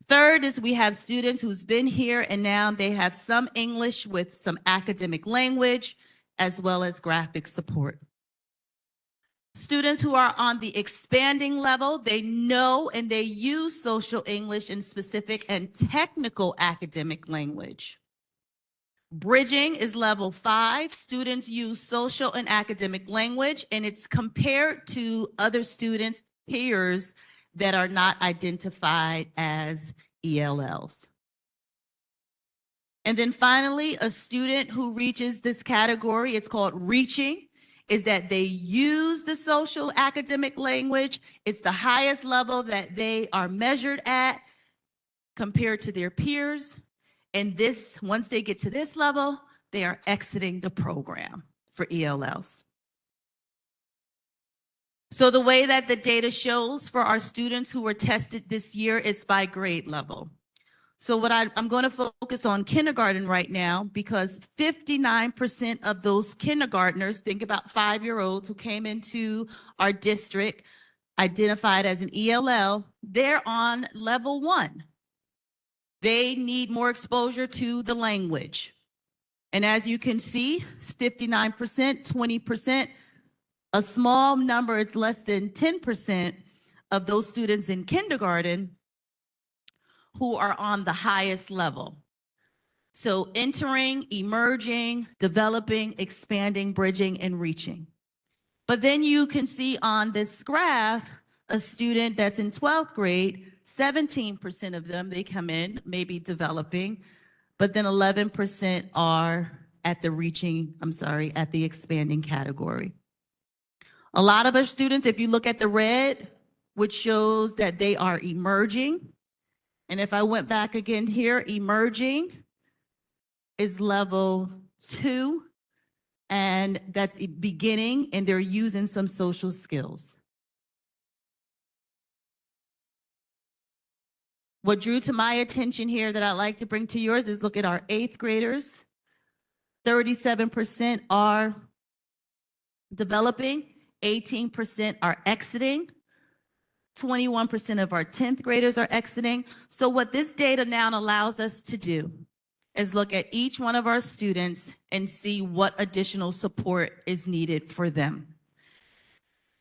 Third is we have students who's been here and now they have some English with some academic language as well as graphic support. Students who are on the expanding level, they know and they use social English and specific and technical academic language. Bridging is level 5. Students use social and academic language, and it's compared to other students, peers that are not identified as ELLs. And then finally, a student who reaches this category, it's called reaching, is that they use the social academic language. It's the highest level that they are measured at compared to their peers. And this, once they get to this level, they are exiting the program for ELLs. So the way that the data shows for our students who were tested this year, it's by grade level. So what I'm going to focus on kindergarten right now, because 59% of those kindergartners, think about 5-year-olds who came into our district, identified as an ELL, they're on level 1. They need more exposure to the language. And as you can see, 59%, 20%, a small number, it's less than 10% of those students in kindergarten who are on the highest level. So entering, emerging, developing, expanding, bridging, and reaching. But then you can see on this graph, a student that's in 12th grade, 17% of them, they come in, maybe developing, but then 11% are at the expanding category. A lot of our students, if you look at the red, which shows that they are emerging, and if I went back again here, emerging is level 2, and that's beginning, and they're using some social skills. What drew to my attention here that I'd like to bring to yours is look at our 8th graders. 37% are developing, 18% are exiting, 21% of our 10th graders are exiting. So what this data now allows us to do is look at each one of our students and see what additional support is needed for them.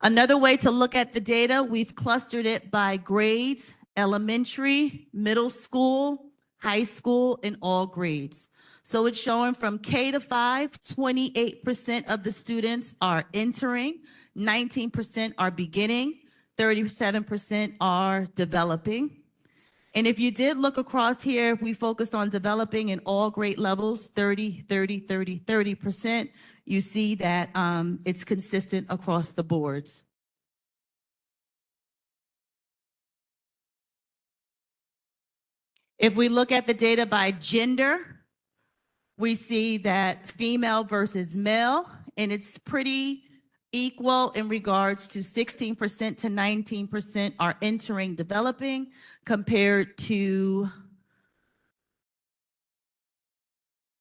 Another way to look at the data, we've clustered it by grades, elementary, middle school, high school, and all grades. So it's showing from K to 5, 28% of the students are entering, 19% are beginning, 37% are developing. And if you did look across here, if we focused on developing in all grade levels, 30%, you see that it's consistent across the boards. If we look at the data by gender, we see that female versus male, and it's pretty equal in regards to 16% to 19% are entering developing compared to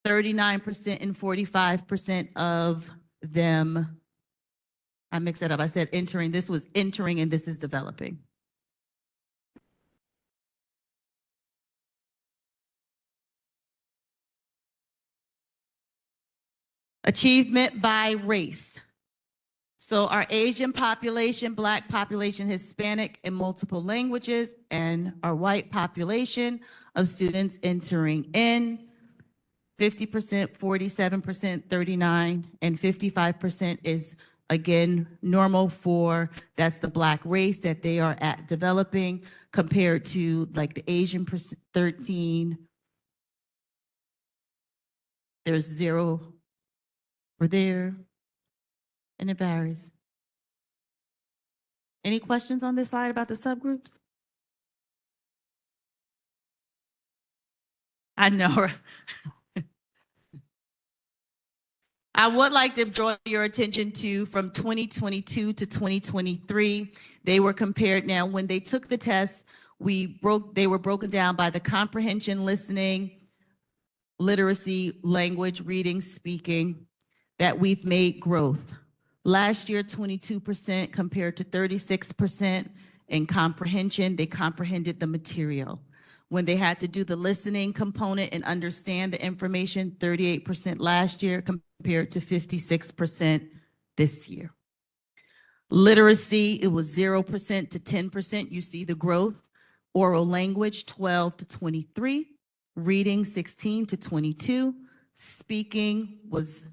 39% and 45% of them. I mixed that up. I said entering. This was entering and this is developing. Achievement by race. So our Asian population, Black population, Hispanic, and multiple languages, and our white population of students entering in 50%, 47%, 39%, and 55% is, again, normal for, that's the Black race that they are at developing compared to like the Asian 13, there's 0 for there, and it varies. Any questions on this slide about the subgroups? I know. I would like to draw your attention to from 2022 to 2023, they were compared. Now, when they took the test, they were broken down by the comprehension, listening, literacy, language, reading, speaking, that we've made growth. Last year, 22% compared to 36% in comprehension. They comprehended the material. When they had to do the listening component and understand the information, 38% last year compared to 56% this year. Literacy, it was 0% to 10%. You see the growth. Oral language, 12 to 23. Reading, 16 to 22. Speaking was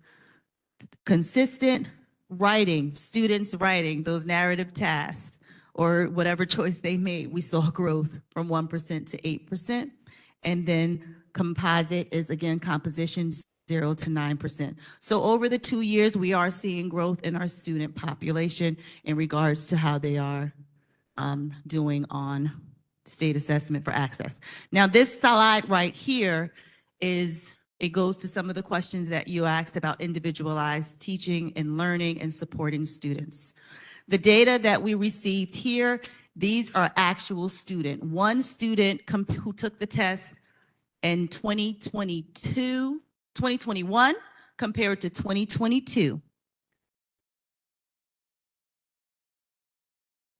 consistent. Writing, students writing, those narrative tasks, or whatever choice they made, we saw growth from 1% to 8%. And then composite is, again, composition, 0 to 9%. So over the 2 years, we are seeing growth in our student population in regards to how they are doing on state assessment for access. Now, this slide right here it goes to some of the questions that you asked about individualized teaching and learning and supporting students. The data that we received here, these are actual student. One student who took the test in 2021 compared to 2022.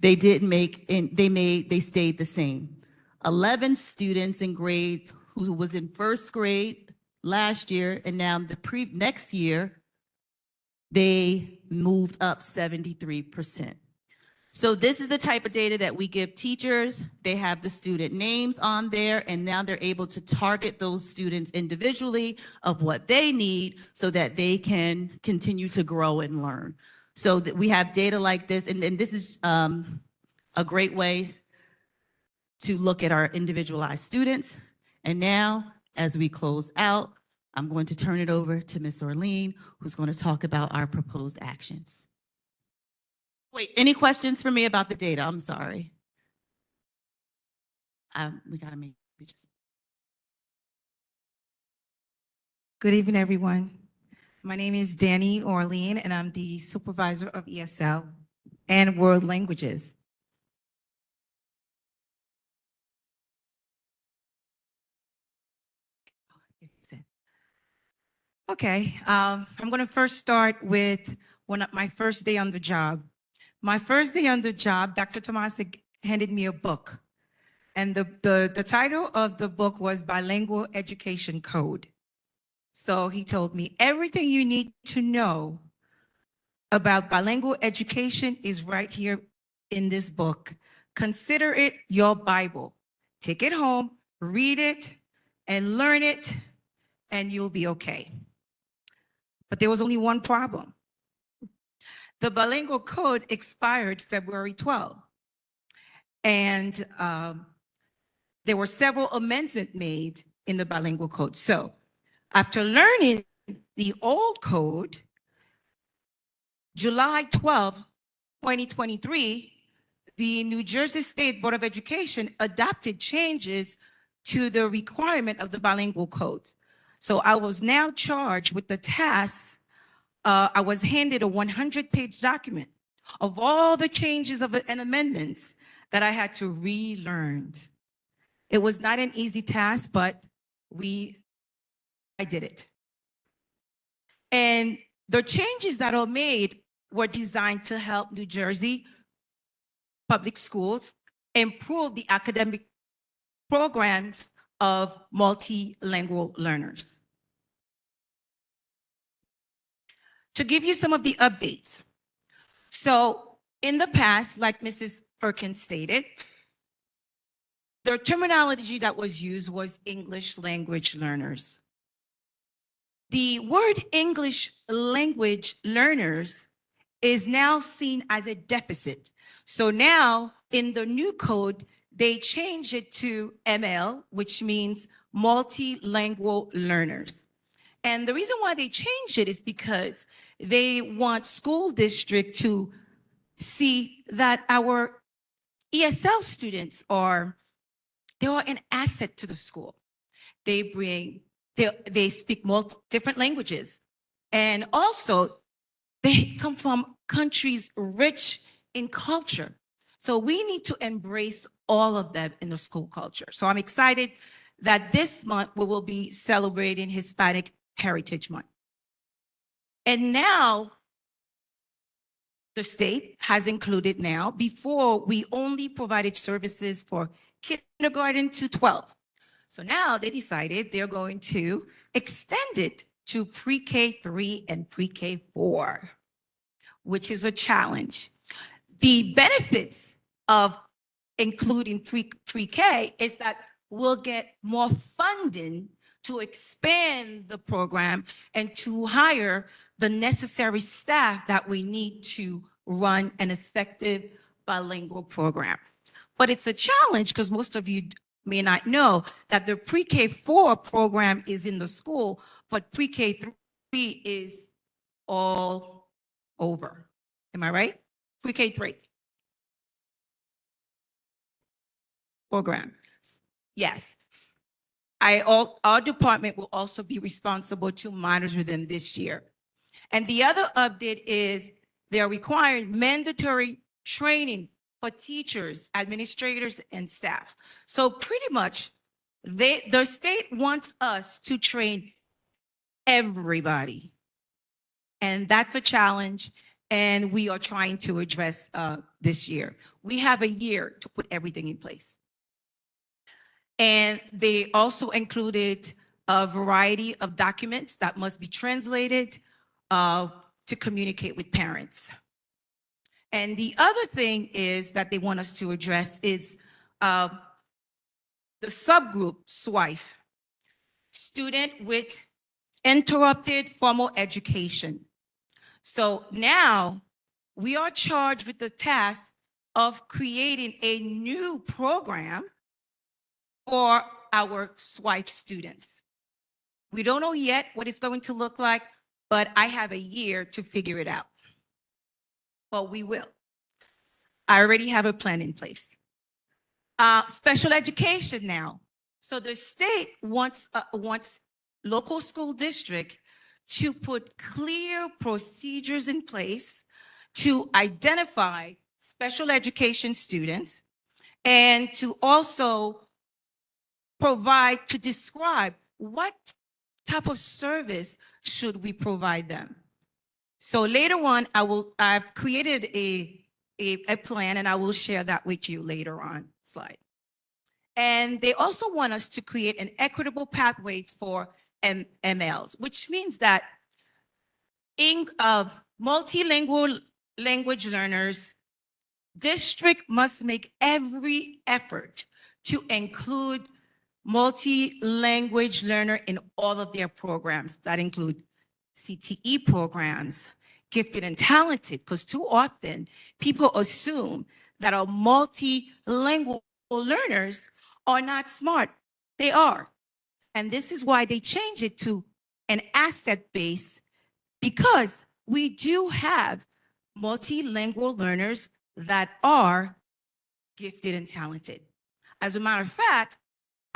They didn't make, they stayed the same. 11 students in grades who was in first grade last year, and now the next year, they moved up 73%. So this is the type of data that we give teachers. They have the student names on there, and now they're able to target those students individually of what they need so that they can continue to grow and learn. So that we have data like this, and this is a great way to look at our individualized students. And now as we close out, I'm going to turn it over to Ms. Orlean, who's going to talk about our proposed actions. Wait, any questions for me about the data? I'm sorry. We got to make just. Good evening, everyone. My name is Danny Orlean, and I'm the supervisor of ESL and World Languages. Okay, I'm going to first start with my first day on the job. My first day on the job, Dr. Tomas handed me a book, and the title of the book was Bilingual Education Code. So he told me everything you need to know about bilingual education is right here in this book. Consider it your Bible. Take it home, read it, and learn it, and you'll be okay. But there was only one problem. The bilingual code expired February 12, and there were several amendments made in the bilingual code. So after learning the old code, July 12, 2023, the New Jersey State Board of Education adopted changes to the requirement of the bilingual code. So I was now charged with the task. I was handed a 100-page document of all the changes and amendments that I had to relearn. It was not an easy task, but I did it. And the changes that are made were designed to help New Jersey public schools improve the academic programs of multilingual learners. To give you some of the updates. So in the past, like Mrs. Perkins stated, the terminology that was used was English language learners. The word English language learners is now seen as a deficit. So now in the new code, they change it to ML, which means multilingual learners. And the reason why they changed it is because they want school district to see that our ESL students they are an asset to the school. They speak different languages. And also they come from countries rich in culture. So we need to embrace all of them in the school culture. So I'm excited that this month we will be celebrating Hispanic Heritage Month. And now the state has included now, before we only provided services for kindergarten to 12. So now they decided they're going to extend it to pre-K 3 and pre-K 4, which is a challenge. The benefits of including pre-K is that we'll get more funding to expand the program and to hire the necessary staff that we need to run an effective bilingual program. But it's a challenge because most of you may not know that the pre-K 4 program is in the school, but pre-K 3 is all over. Am I right? Pre-K 3 program. Yes. Our department will also be responsible to monitor them this year. And the other update is they're requiring mandatory training for teachers, administrators, and staff. So pretty much, the state wants us to train everybody. And that's a challenge, and we are trying to address this year. We have a year to put everything in place. And they also included a variety of documents that must be translated to communicate with parents. And the other thing is that they want us to address is the subgroup SWIFE, student with interrupted formal education. So now we are charged with the task of creating a new program for our SWIFE students. We don't know yet what it's going to look like, but I have a year to figure it out. But we will. I already have a plan in place. Special education now. So the state wants local school district to put clear procedures in place to identify special education students and to also provide, to describe what type of service should we provide them. So later on, I've created a plan and I will share that with you later on slide. And they also want us to create an equitable pathways for MLs, which means that multilingual language learners, district must make every effort to include multi-language learner in all of their programs. That include CTE programs, gifted and talented, because too often people assume that our multilingual learners are not smart. They are. And this is why they change it to an asset base, because we do have multilingual learners that are gifted and talented. As a matter of fact,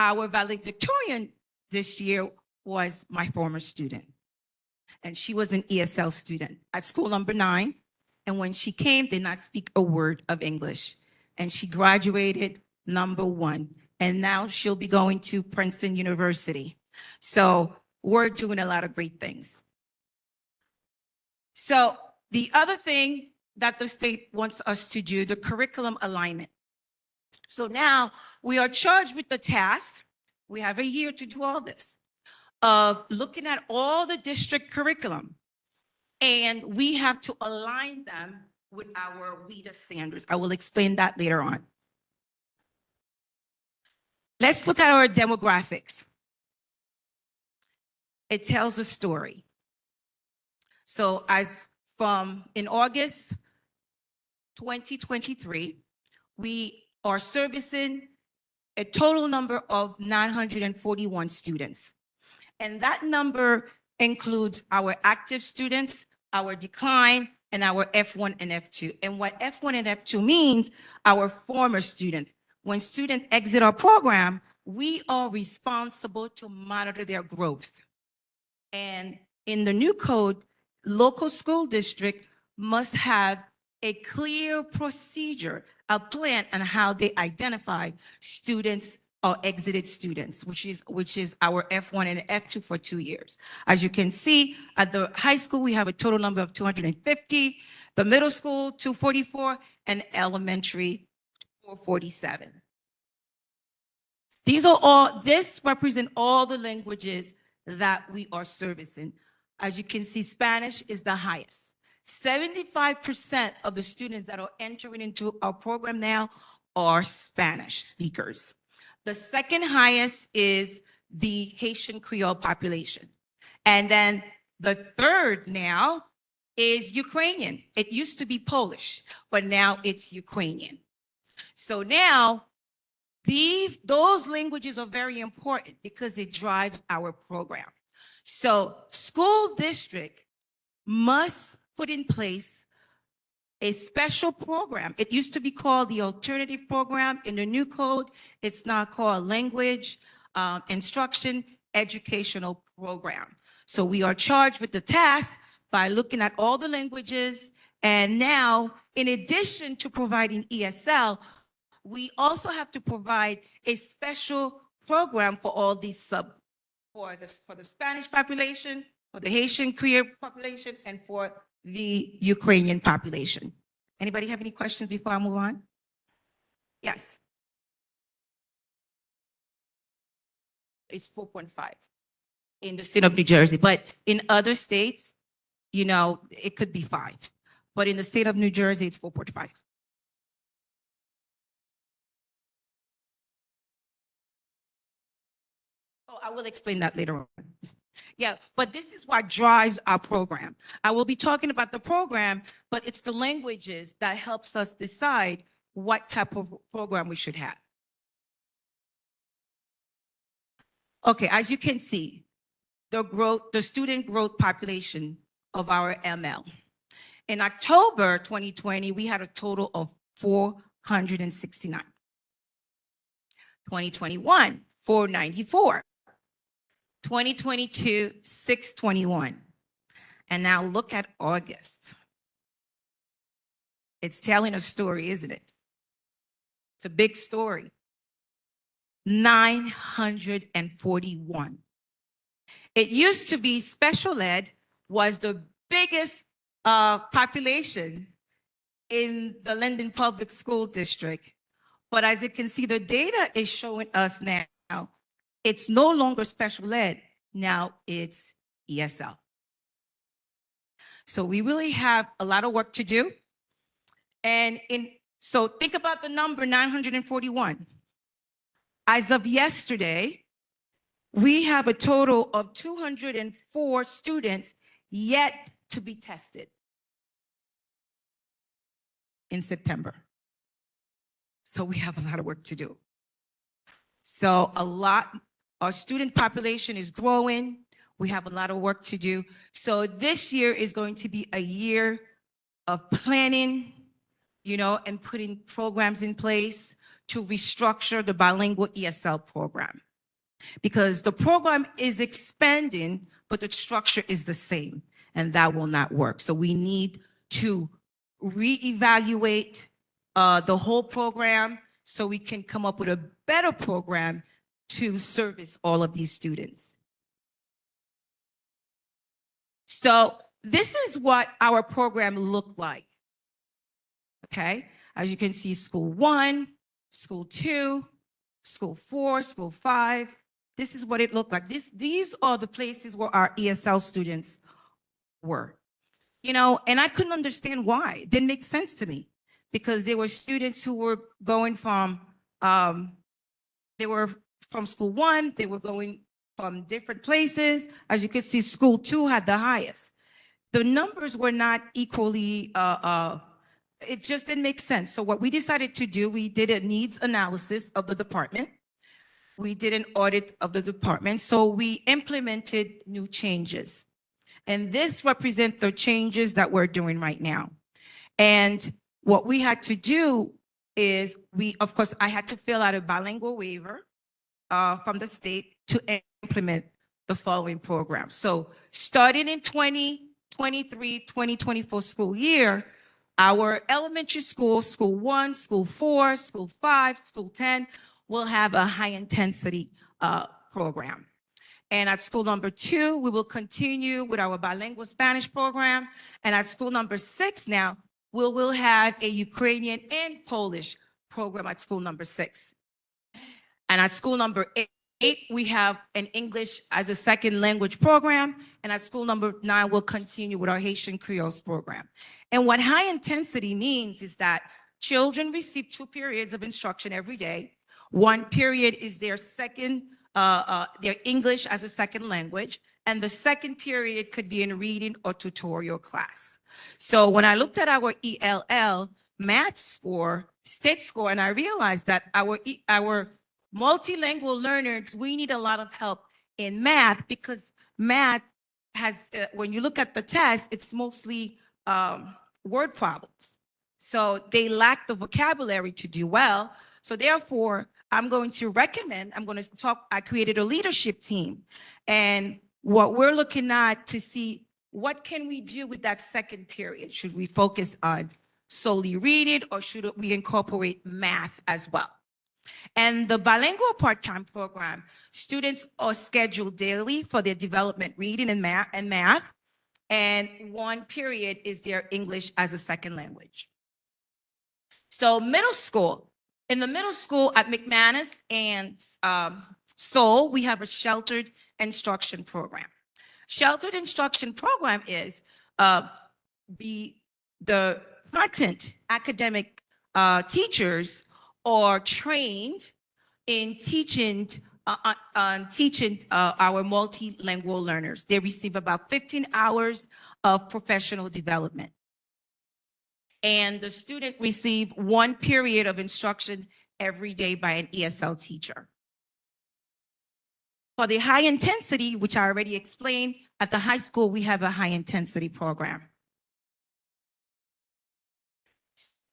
our valedictorian this year was my former student. And she was an ESL student at school number 9. And when she came, did not speak a word of English. And she graduated number 1. And now she'll be going to Princeton University. So we're doing a lot of great things. So the other thing that the state wants us to do, the curriculum alignment. So now we are charged with the task, we have a year to do all this, of looking at all the district curriculum. And we have to align them with our WIDA standards. I will explain that later on. Let's look at our demographics. It tells a story. So as from in August 2023, we are servicing a total number of 941 students. And that number includes our active students, our decline, and our F1 and F2. And what F1 and F2 means, our former students. When students exit our program, we are responsible to monitor their growth. And in the new code, local school district must have a clear procedure, a plan on how they identify students or exited students, which is our F1 and F2 for 2 years. As you can see, at the high school, we have a total number of 250, the middle school, 244, and elementary, 447. This represents all the languages that we are servicing. As you can see, Spanish is the highest. 75% of the students that are entering into our program now are Spanish speakers. The second highest is the Haitian Creole population. And then the third now is Ukrainian. It used to be Polish, but now it's Ukrainian. So now those languages are very important because it drives our program. So school district must put in place a special program. It used to be called the alternative program. In the new code, it's now called language instruction educational program. So we are charged with the task by looking at all the languages. And now, in addition to providing ESL, we also have to provide a special program for all these for the Spanish population, for the Haitian Creole population, and for the Ukrainian population. Anybody have any questions before I move on? Yes. It's 4.5 in the state of New Jersey, but in other states, you know, it could be 5. But in the state of New Jersey, it's 4.5. Oh, I will explain that later on. Yeah, but this is what drives our program. I will be talking about the program, but it's the languages that helps us decide what type of program we should have. Okay, as you can see, the student growth population of our ML. In October 2020, we had a total of 469. 2021, 494. 2022, 621. And now look at August. It's telling a story, isn't it? It's a big story. 941. It used to be special ed was the biggest population in the Linden Public School District. But as you can see, the data is showing us now, it's no longer special ed. Now it's ESL. So we really have a lot of work to do. And so think about the number 941. As of yesterday, we have a total of 204 students yet to be tested in September. So we have a lot of work to do. So our student population is growing. We have a lot of work to do. So this year is going to be a year of planning, and putting programs in place to restructure the bilingual ESL program. Because the program is expanding, but the structure is the same, and that will not work. So we need to reevaluate the whole program so we can come up with a better program to service all of these students. So this is what our program looked like. Okay, as you can see, school 1, school 2, school 4, school 5. This is what it looked like. These are the places where our ESL students were. And I couldn't understand why. It didn't make sense to me because there were students who were going from, they were from school 1, they were going from different places. As you can see, school 2 had the highest. The numbers were not equally, it just didn't make sense. So what we decided to do, we did a needs analysis of the department. We did an audit of the department. So we implemented new changes. And this represents the changes that we're doing right now. And what we had to do is of course, I had to fill out a bilingual waiver from the state to implement the following programs. So starting in 2023-2024 school year, our elementary school, school 1, school 4, school 5, school 10, will have a high intensity program. And at school number 2, we will continue with our bilingual Spanish program. And at school number 6 now, we will have a Ukrainian and Polish program at school number 6. And at school number 8, we have an English as a second language program. And at school number 9, we'll continue with our Haitian Creoles program. And what high intensity means is that children receive 2 periods of instruction every day. 1 period is their their English as a second language, and the second period could be in reading or tutorial class. So when I looked at our ELL math score, state score, and I realized that our multilingual learners, we need a lot of help in math because math has, when you look at the test, it's mostly word problems. So they lack the vocabulary to do well. So therefore, I created a leadership team. And what we're looking at to see what can we do with that second period? Should we focus on solely reading or should we incorporate math as well? And the bilingual part-time program, students are scheduled daily for their development reading and math, and 1 period is their English as a second language. So middle school, in the middle school at McManus and Seoul, we have a sheltered instruction program. Sheltered instruction program is the content academic teachers are trained in teaching our multilingual learners. They receive about 15 hours of professional development. And the student receive 1 period of instruction every day by an ESL teacher. For the high intensity, which I already explained, at the high school, we have a high intensity program.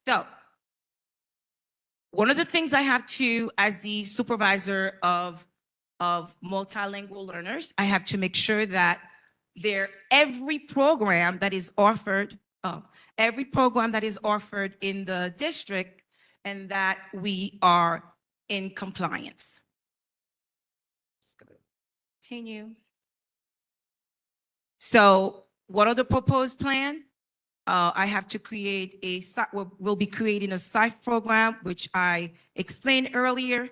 So one of the things I have to, as the supervisor of multilingual learners, I have to make sure that every program that is offered in the district, and that we are in compliance. Just gonna continue. So what are the proposed plan? I have to create we'll be creating a SIFE program, which I explained earlier,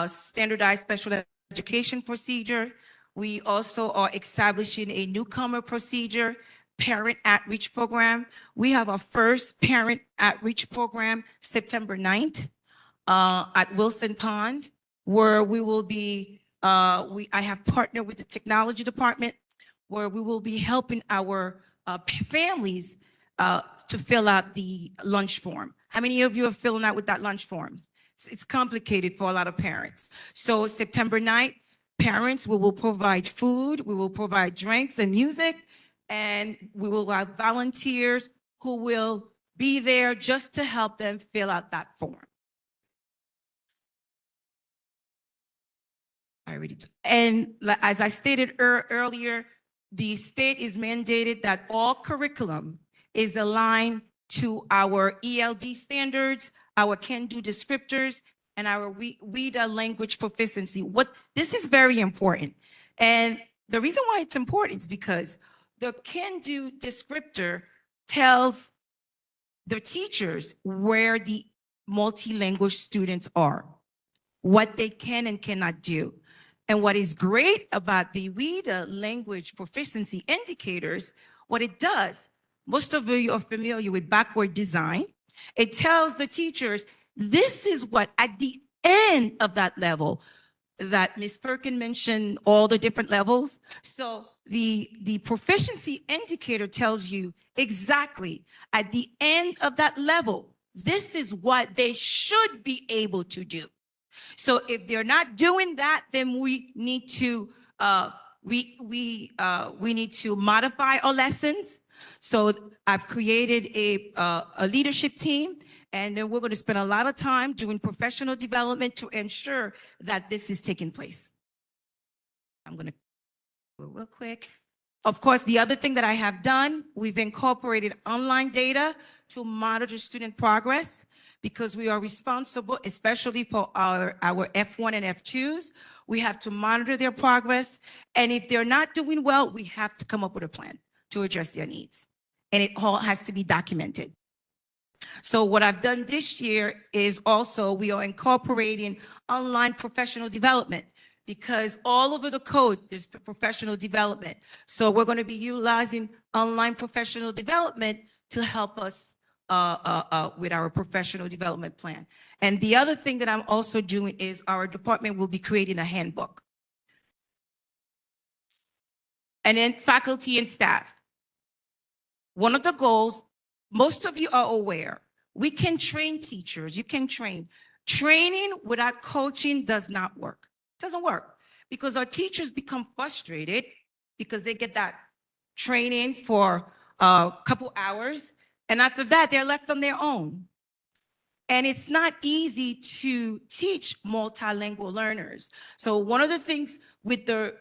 standardized special education procedure. We also are establishing a newcomer procedure, parent outreach program. We have our first parent outreach program September 9th at Wilson Pond, where we will be, I have partnered with the technology department, where we will be helping our families to fill out the lunch form. How many of you are filling out with that lunch form? It's complicated for a lot of parents. So September 9th, parents, we will provide food, we will provide drinks and music, and we will have volunteers who will be there just to help them fill out that form. And as I stated earlier, the state is mandated that all curriculum is aligned to our ELD standards, our can-do descriptors, and our reader language proficiency. This is very important. And the reason why it's important is because the can-do descriptor tells the teachers where the multilingual students are, what they can and cannot do. And what is great about the reader language proficiency indicators, what it does, most of you are familiar with backward design. It tells the teachers, this is what at the end of that level, that Ms. Perkin mentioned all the different levels. So the proficiency indicator tells you exactly at the end of that level, this is what they should be able to do. So if they're not doing that, then we need to modify our lessons. So I've created a leadership team, and then we're going to spend a lot of time doing professional development to ensure that this is taking place. I'm going to go real quick. Of course, the other thing that I have done, we've incorporated online data to monitor student progress, because we are responsible, especially for our F1 and F2s. We have to monitor their progress. And if they're not doing well, we have to come up with a plan to address their needs. And it all has to be documented. So what I've done this year is also we are incorporating online professional development, because all over the code, there's professional development. So we're going to be utilizing online professional development to help us with our professional development plan. And the other thing that I'm also doing is our department will be creating a handbook. And then faculty and staff. One of the goals, most of you are aware, we can train teachers, you can train. Training without coaching does not work. It doesn't work, because our teachers become frustrated because they get that training for a couple hours, and after that, they're left on their own. And it's not easy to teach multilingual learners. So one of the things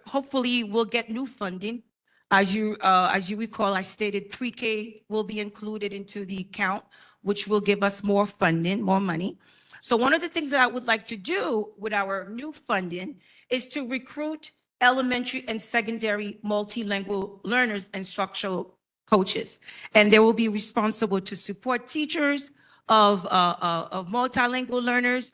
hopefully we'll get new funding. As you recall, I stated pre-K will be included into the account, which will give us more funding, more money. So one of the things that I would like to do with our new funding is to recruit elementary and secondary multilingual learners and structural coaches. And they will be responsible to support teachers of multilingual learners.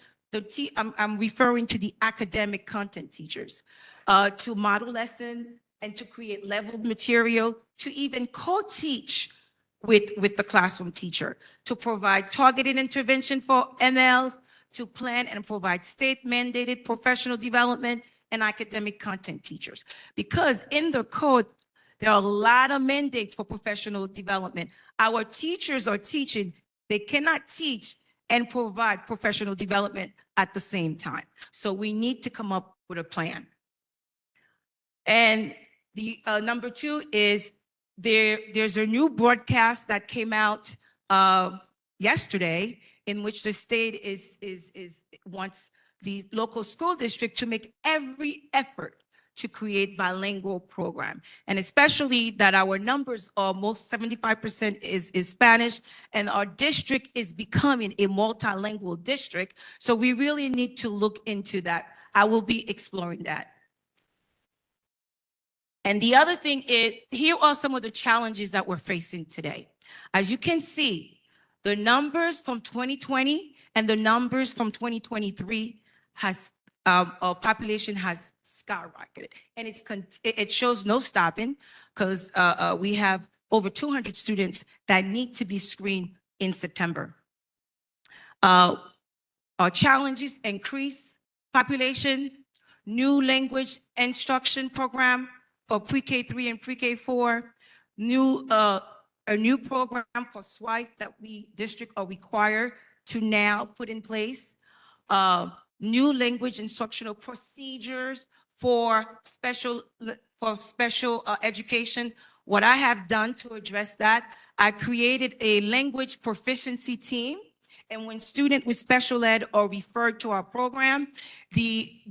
I'm referring to the academic content teachers, to model lesson and to create leveled material, to even co-teach with the classroom teacher, to provide targeted intervention for MLs, to plan and provide state-mandated professional development and academic content teachers. Because in the code, there are a lot of mandates for professional development. Our teachers are teaching. They cannot teach and provide professional development at the same time. So we need to come up with a plan. And the number two is there's a new broadcast that came out yesterday in which the state wants the local school district to make every effort to create bilingual program. And especially that our numbers are most 75% is Spanish, and our district is becoming a multilingual district. So we really need to look into that. I will be exploring that. And the other thing is, here are some of the challenges that we're facing today. As you can see, the numbers from 2020 and the numbers from 2023 our population has skyrocketed, and it shows no stopping because we have over 200 students that need to be screened in September. Our challenges increase population, new language instruction program for pre-K 3 and pre-K 4, a new program for SWIFE that we district are required to now put in place. New language instructional procedures for special education. What I have done to address that, I created a language proficiency team. And when students with special ed are referred to our program, the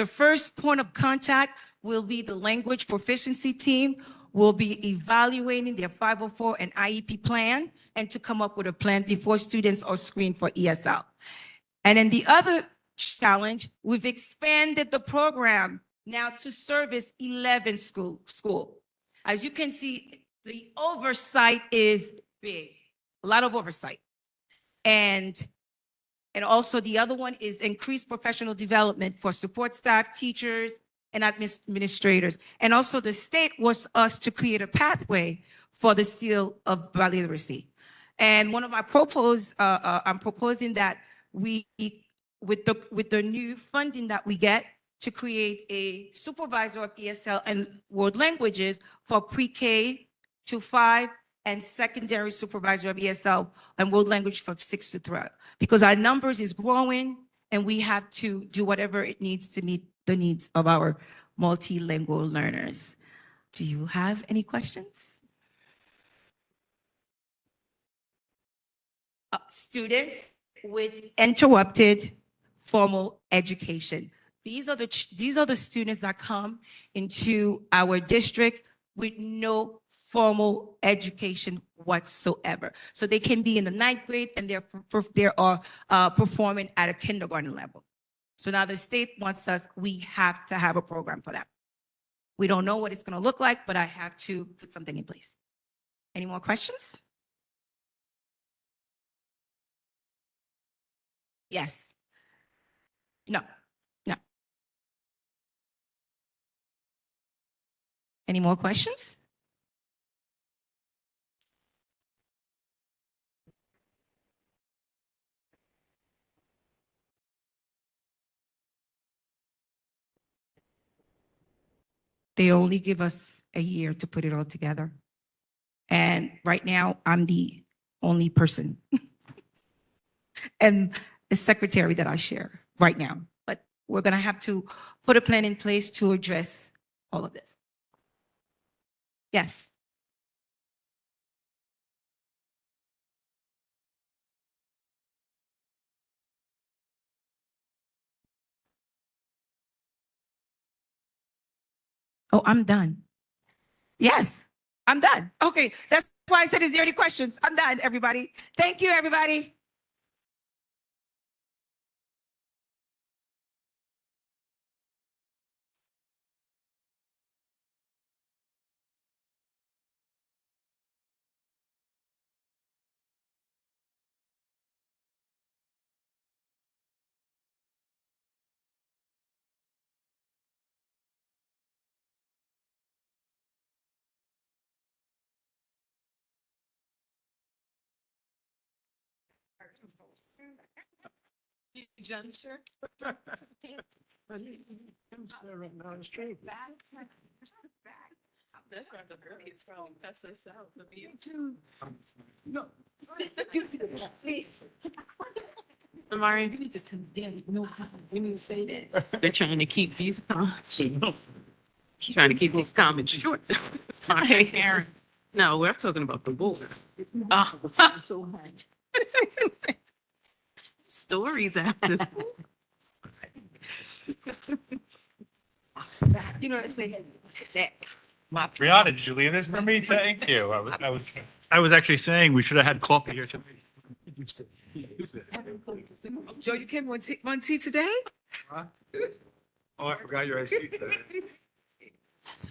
first point of contact will be the language proficiency team, will be evaluating their 504 and IEP plan and to come up with a plan before students are screened for ESL. And then the other challenge, we've expanded the program now to service 11 school. As you can see, the oversight is big, a lot of oversight. And also the other one is increased professional development for support staff, teachers, and administrators. And also the state wants us to create a pathway for the seal of biliteracy. And one of my I'm proposing that we, with the new funding that we get, to create a supervisor of ESL and world languages for pre-K to 5 and secondary supervisor of ESL and world language from 6 to 12, because our numbers is growing and we have to do whatever it needs to meet the needs of our multilingual learners. Do you have any questions? Students with interrupted formal education. These are the students that come into our district with no formal education whatsoever. So they can be in the 9th grade and they are performing at a kindergarten level. So now the state wants us, we have to have a program for that. We don't know what it's going to look like, but I have to put something in place. Any more questions? Yes. No. No. Any more questions? They only give us a year to put it all together. And right now, I'm the only person and the secretary that I share right now. But we're going to have to put a plan in place to address all of this. Yes. Oh, I'm done. Yes, I'm done. Okay, that's why I said, is there any questions? I'm done, everybody. Thank you, everybody. Juncture. It's true. That's where the it's from. That's the south of you too. No. Please. Amari, you need to tell them, no, we need to say that. They're trying to keep these. Trying to keep these comments short. Sorry, Karen. No, we're talking about the board. So much. Stories after. You know what I'm saying? Brianna, did you leave this for me? Thank you. I was actually saying we should have had coffee here tonight. Joe, you came on tea today? Oh, I forgot your IC today.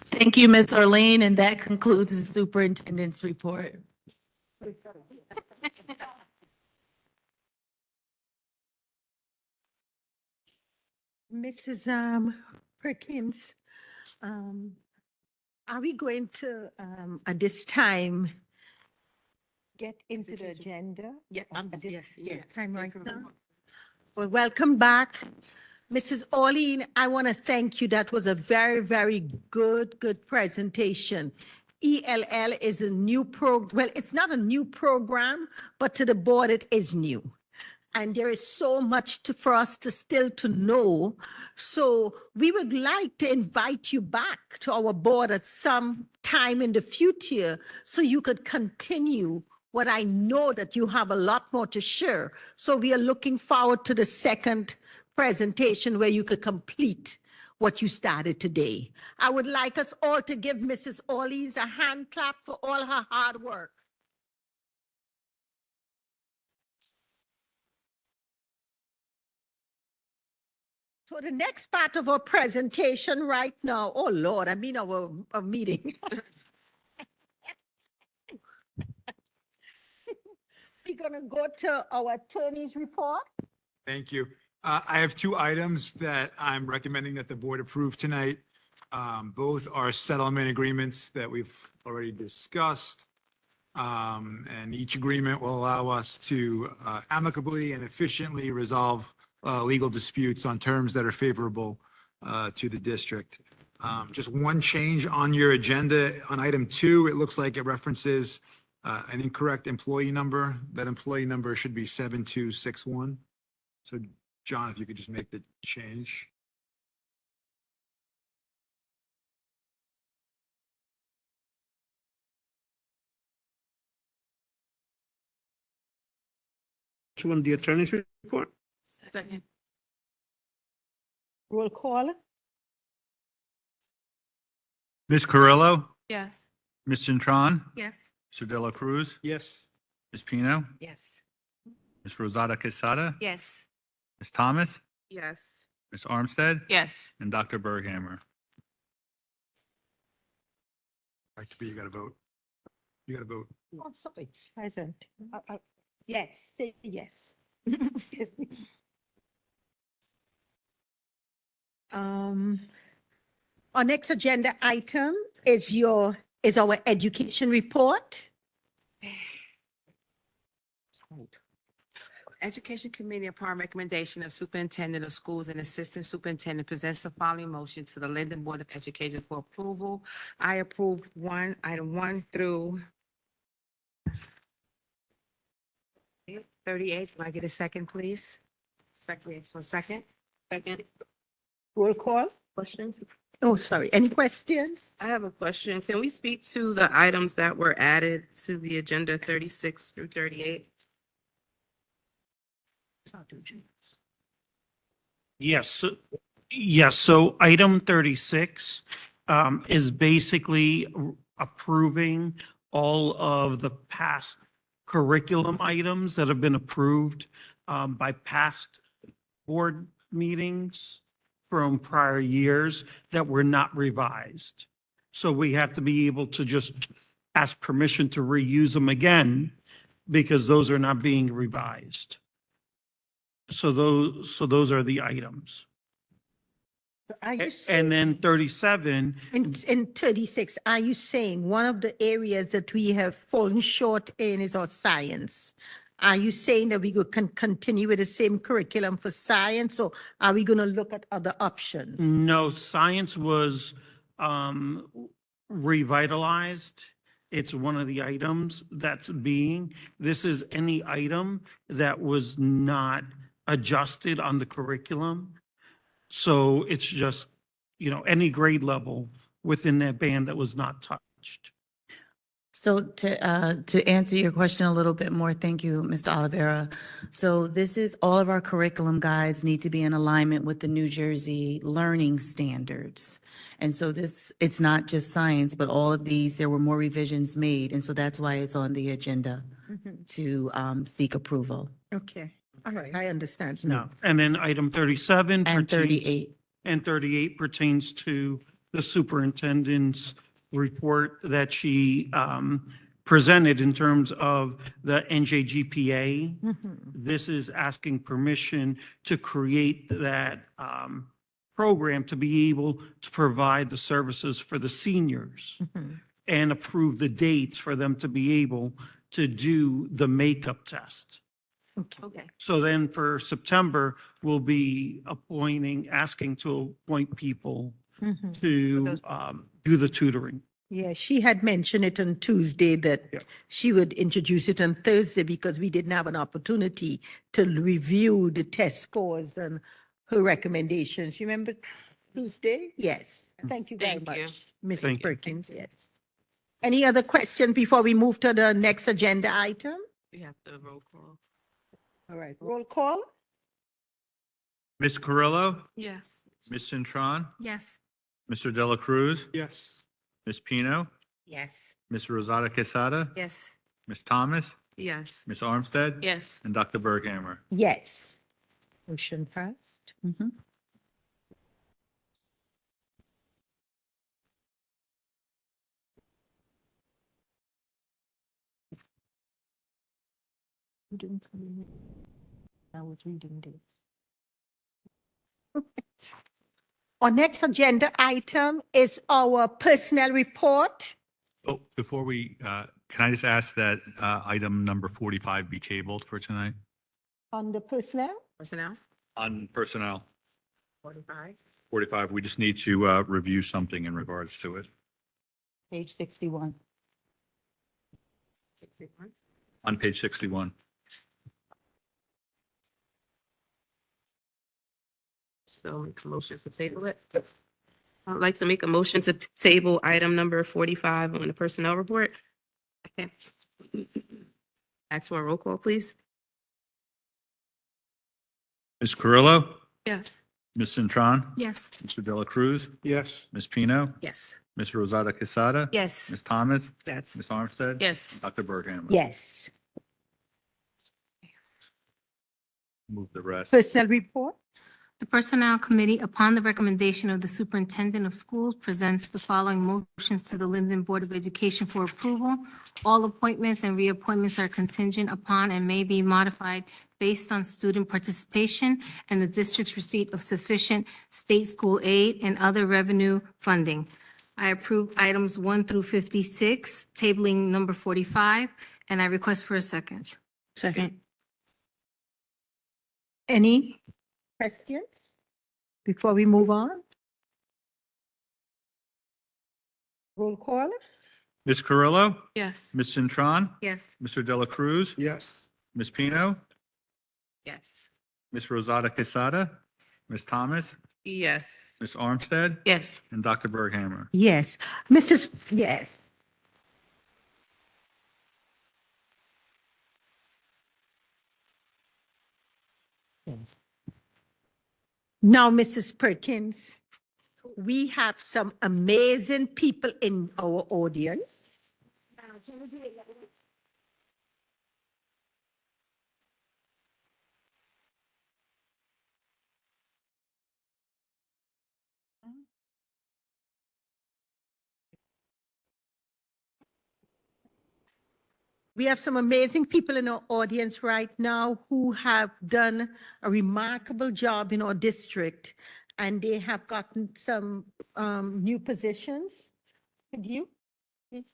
Thank you, Ms. Arlene, and that concludes the superintendent's report. Mrs. Perkins, are we going to, at this time, get into the agenda? Yeah, Time right now? Well, welcome back. Mrs. Orlean, I want to thank you. That was a very, very good presentation. ELL is a new well, it's not a new program, but to the board, it is new. And there is so much for us to still to know. So we would like to invite you back to our board at some time in the future so you could continue what I know that you have a lot more to share. So we are looking forward to the second presentation where you could complete what you started today. I would like us all to give Mrs. Orleans a hand clap for all her hard work. So the next part of our presentation right now, oh Lord, I mean our meeting. We're gonna go to our attorney's report. Thank you. I have two items that I'm recommending that the board approve tonight. Both are settlement agreements that we've already discussed. And each agreement will allow us to amicably and efficiently resolve legal disputes on terms that are favorable to the district. Just one change on your agenda. On item 2, it looks like it references an incorrect employee number. That employee number should be 7261. So John, if you could just make the change. Which one, the attorney's report? Second. Roll call. Ms. Carrillo, Yes. Ms. Cintron, Yes. Mr. De La Cruz, Yes. Ms. Pino, Yes. Ms. Rosada Quesada, Yes. Ms. Thomas, Yes. Ms. Armstead, Yes. and Dr. Berghammer. Right to be, you got to vote. You got to vote. Oh, sorry, present. Yes, say yes. Our next agenda item is our education report. Education Committee, upon recommendation of Superintendent of Schools and Assistant Superintendent, presents the following motion to the Linden Board of Education for approval. I approve item 1 through 38. Can I get a second, please? Second. Roll call. Questions? Oh, sorry. Any questions? I have a question. Can we speak to the items that were added to the agenda 36 through 38? Yes. So item 36 is basically approving all of the past curriculum items that have been approved by past board meetings from prior years that were not revised. So we have to be able to just ask permission to reuse them again because those are not being revised. So those are the items. Are you And then 37, in 36, are you saying one of the areas that we have fallen short in is our science? Are you saying that we can continue with the same curriculum for science, or are we going to look at other options? no, science was revitalized. It's one of the items that's this is any item that was not adjusted on the curriculum. So it's just, any grade level within that band that was not touched. So to answer your question a little bit more, thank you, Mr. Oliveira. So this is, all of our curriculum guides need to be in alignment with the New Jersey learning standards. And so this, it's not just science, but all of these, there were more revisions made. And so that's why it's on the agenda to seek approval. Okay, all right, I understand now. And then item 37. And pertains- 38. And 38 pertains to the superintendent's report that she presented in terms of the NJGPA. This is asking permission to create that program to be able to provide the services for the seniors and approve the dates for them to be able to do the makeup test. Okay. So then for September, we'll be asking to appoint people to do the tutoring. Yeah, she had mentioned it on Tuesday that Yeah. she would introduce it on Thursday because we didn't have an opportunity to review the test scores and her recommendations. You remember Tuesday? Yes. Thank you very Thank you. much, Mrs. Thank you. Perkins. Yes. Any other questions before we move to the next agenda item? We have the roll call. All right, roll call? Ms. Carrillo, Yes. Ms. Cintron, Yes. Mr. Dela Cruz, Yes. Ms. Pino, Yes. Ms. Rosada Quesada, Yes. Ms. Thomas, Yes. Ms. Armstead, Yes. and Dr. Berghammer. Yes. Motion passed. You didn't come in. I was reading this. Our next agenda item is our personnel report. Oh, before we, can I just ask that item number 45 be tabled for tonight? On the personnel? Personnel? On personnel. 45? 45, we just need to review something in regards to it. Page 61. 61? On page 61. So make a motion to table it. I'd like to make a motion to table item number 45 on the personnel report. Okay. Ask for a roll call, please. Ms. Carrillo, Yes. Ms. Cintron, Yes. Mr. Dela Cruz, Yes. Ms. Pino, Yes. Ms. Rosada Quesada, Yes. Ms. Thomas, Yes. Ms. Armstead, Yes. Dr. Berghammer. Yes. Move the rest. Personnel report? The Personnel Committee, upon the recommendation of the Superintendent of Schools, presents the following motions to the Linden Board of Education for approval. All appointments and reappointments are contingent upon and may be modified based on student participation and the district's receipt of sufficient state school aid and other revenue funding. I approve items 1 through 56, tabling number 45, and I request for a second. Second. Any questions before we move on? Roll call? Ms. Carrillo, Yes. Ms. Cintron, Yes. Mr. Dela Cruz, Yes. Ms. Pino, Yes. Ms. Rosada Quesada, Ms. Thomas, Yes. Ms. Armstead, Yes. and Dr. Berghammer. Yes. Yes. Now, Mrs. Perkins, we have some amazing people in our audience. We have some amazing people in our audience right now who have done a remarkable job in our district, and they have gotten some new positions. Could you? please?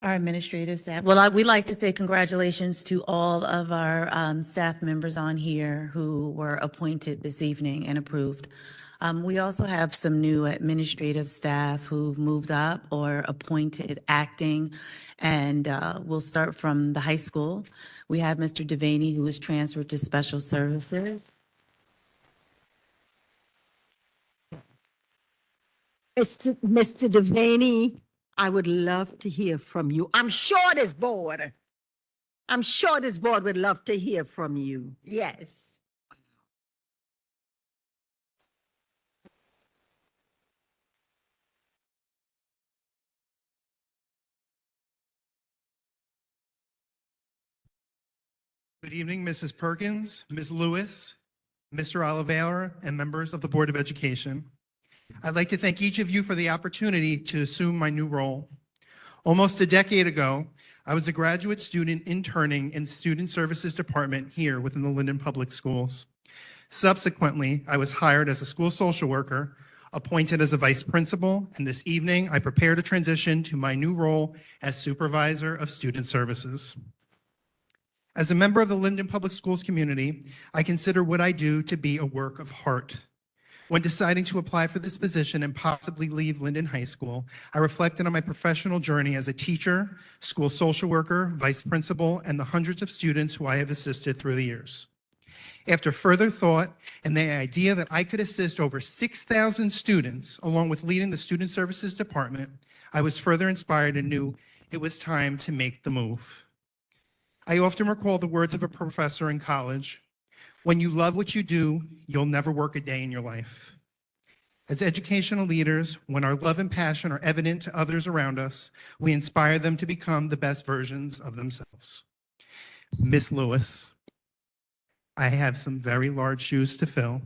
Our administrative staff. Well, we'd like to say congratulations to all of our staff members on here who were appointed this evening and approved. We also have some new administrative staff who've moved up or appointed acting, and we'll start from the high school. We have Mr. Devaney, who was transferred to special services. Mr. Devaney, I would love to hear from you. I'm sure this board would love to hear from you. Yes. Good evening, Mrs. Perkins, Ms. Lewis, Mr. Oliveira, and members of the Board of Education. I'd like to thank each of you for the opportunity to assume my new role. Almost a decade ago, I was a graduate student interning in the Student Services Department here within the Linden Public Schools. Subsequently, I was hired as a school social worker, appointed as a vice principal, and this evening I prepare to transition to my new role as supervisor of student services. As a member of the Linden Public Schools community, I consider what I do to be a work of heart. When deciding to apply for this position and possibly leave Linden High School, I reflected on my professional journey as a teacher, school social worker, vice principal, and the hundreds of students who I have assisted through the years. After further thought and the idea that I could assist over 6,000 students along with leading the Student Services Department, I was further inspired and knew it was time to make the move. I often recall the words of a professor in college, "When you love what you do, you'll never work a day in your life." As educational leaders, when our love and passion are evident to others around us, we inspire them to become the best versions of themselves. Miss Lewis, I have some very large shoes to fill.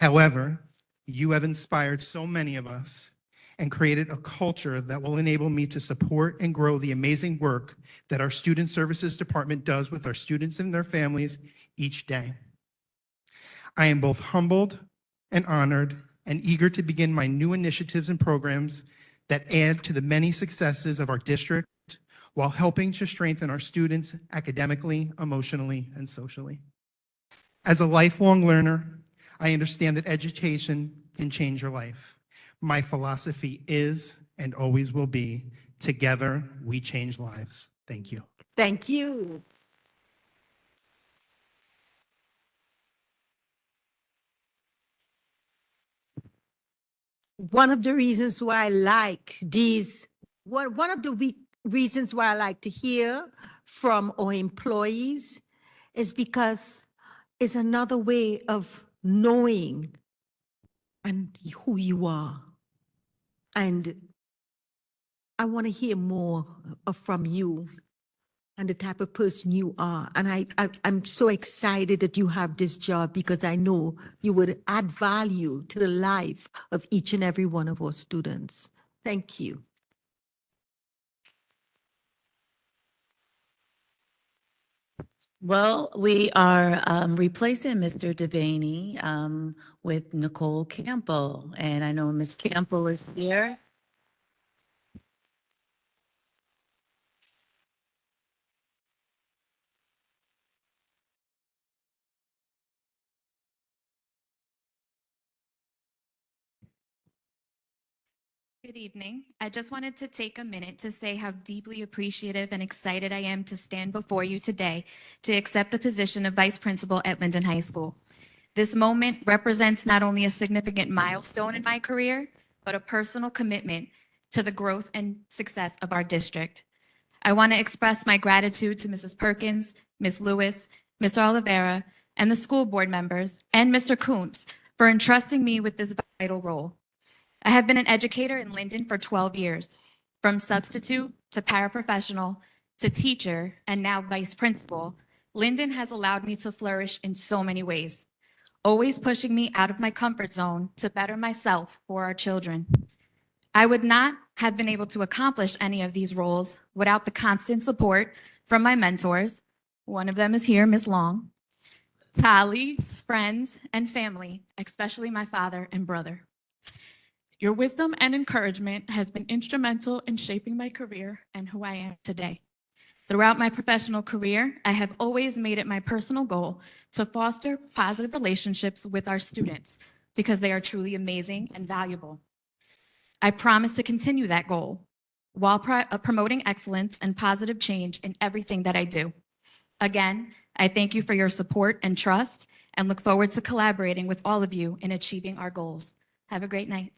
However, you have inspired so many of us and created a culture that will enable me to support and grow the amazing work that our Student Services Department does with our students and their families each day. I am both humbled and honored and eager to begin my new initiatives and programs that add to the many successes of our district while helping to strengthen our students academically, emotionally, and socially. As a lifelong learner, I understand that education can change your life. My philosophy is and always will be, together we change lives. Thank you. Thank you. One of the reasons why I like one of the reasons why I like to hear from our employees is because it's another way of knowing and who you are. And I want to hear more from you and the type of person you are. And I'm so excited that you have this job because I know you would add value to the life of each and every one of our students. Thank you. Well, we are replacing Mr. Devaney with Nicole Campbell, and I know Ms. Campbell is here. Good evening. I just wanted to take a minute to say how deeply appreciative and excited I am to stand before you today to accept the position of Vice Principal at Linden High School. This moment represents not only a significant milestone in my career, but a personal commitment to the growth and success of our district. I want to express my gratitude to Mrs. Perkins, Ms. Lewis, Mr. Oliveira, and the school board members, and Mr. Kuntz for entrusting me with this vital role. I have been an educator in Linden for 12 years, from substitute to paraprofessional to teacher and now vice principal. Linden has allowed me to flourish in so many ways, always pushing me out of my comfort zone to better myself for our children. I would not have been able to accomplish any of these roles without the constant support from my mentors. One of them is here, Ms. Long, colleagues, friends, and family, especially my father and brother. Your wisdom and encouragement has been instrumental in shaping my career and who I am today. Throughout my professional career, I have always made it my personal goal to foster positive relationships with our students because they are truly amazing and valuable. I promise to continue that goal while promoting excellence and positive change in everything that I do. Again, I thank you for your support and trust and look forward to collaborating with all of you in achieving our goals. Have a great night.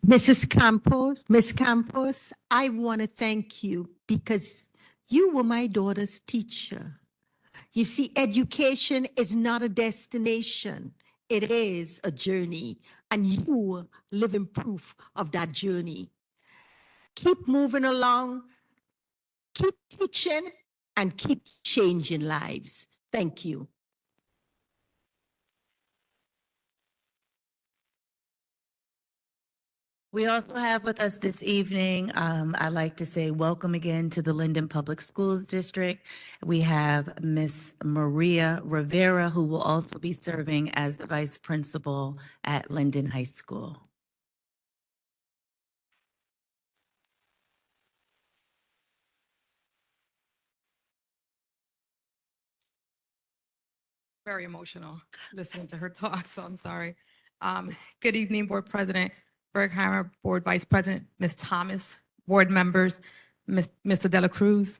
Miss Campos, I want to thank you because you were my daughter's teacher. You see, education is not a destination. It is a journey, and you are living proof of that journey. Keep moving along, keep teaching, and keep changing lives. Thank you. We also have with us this evening, I'd like to say welcome again to the Linden Public Schools District. We have Miss Maria Rivera, who will also be serving as the vice principal at Linden High School. Very emotional listening to her talk, so I'm sorry. Good evening, Board President Bergheimer, Board Vice President, Ms. Thomas, Board members, Mr. Dela Cruz,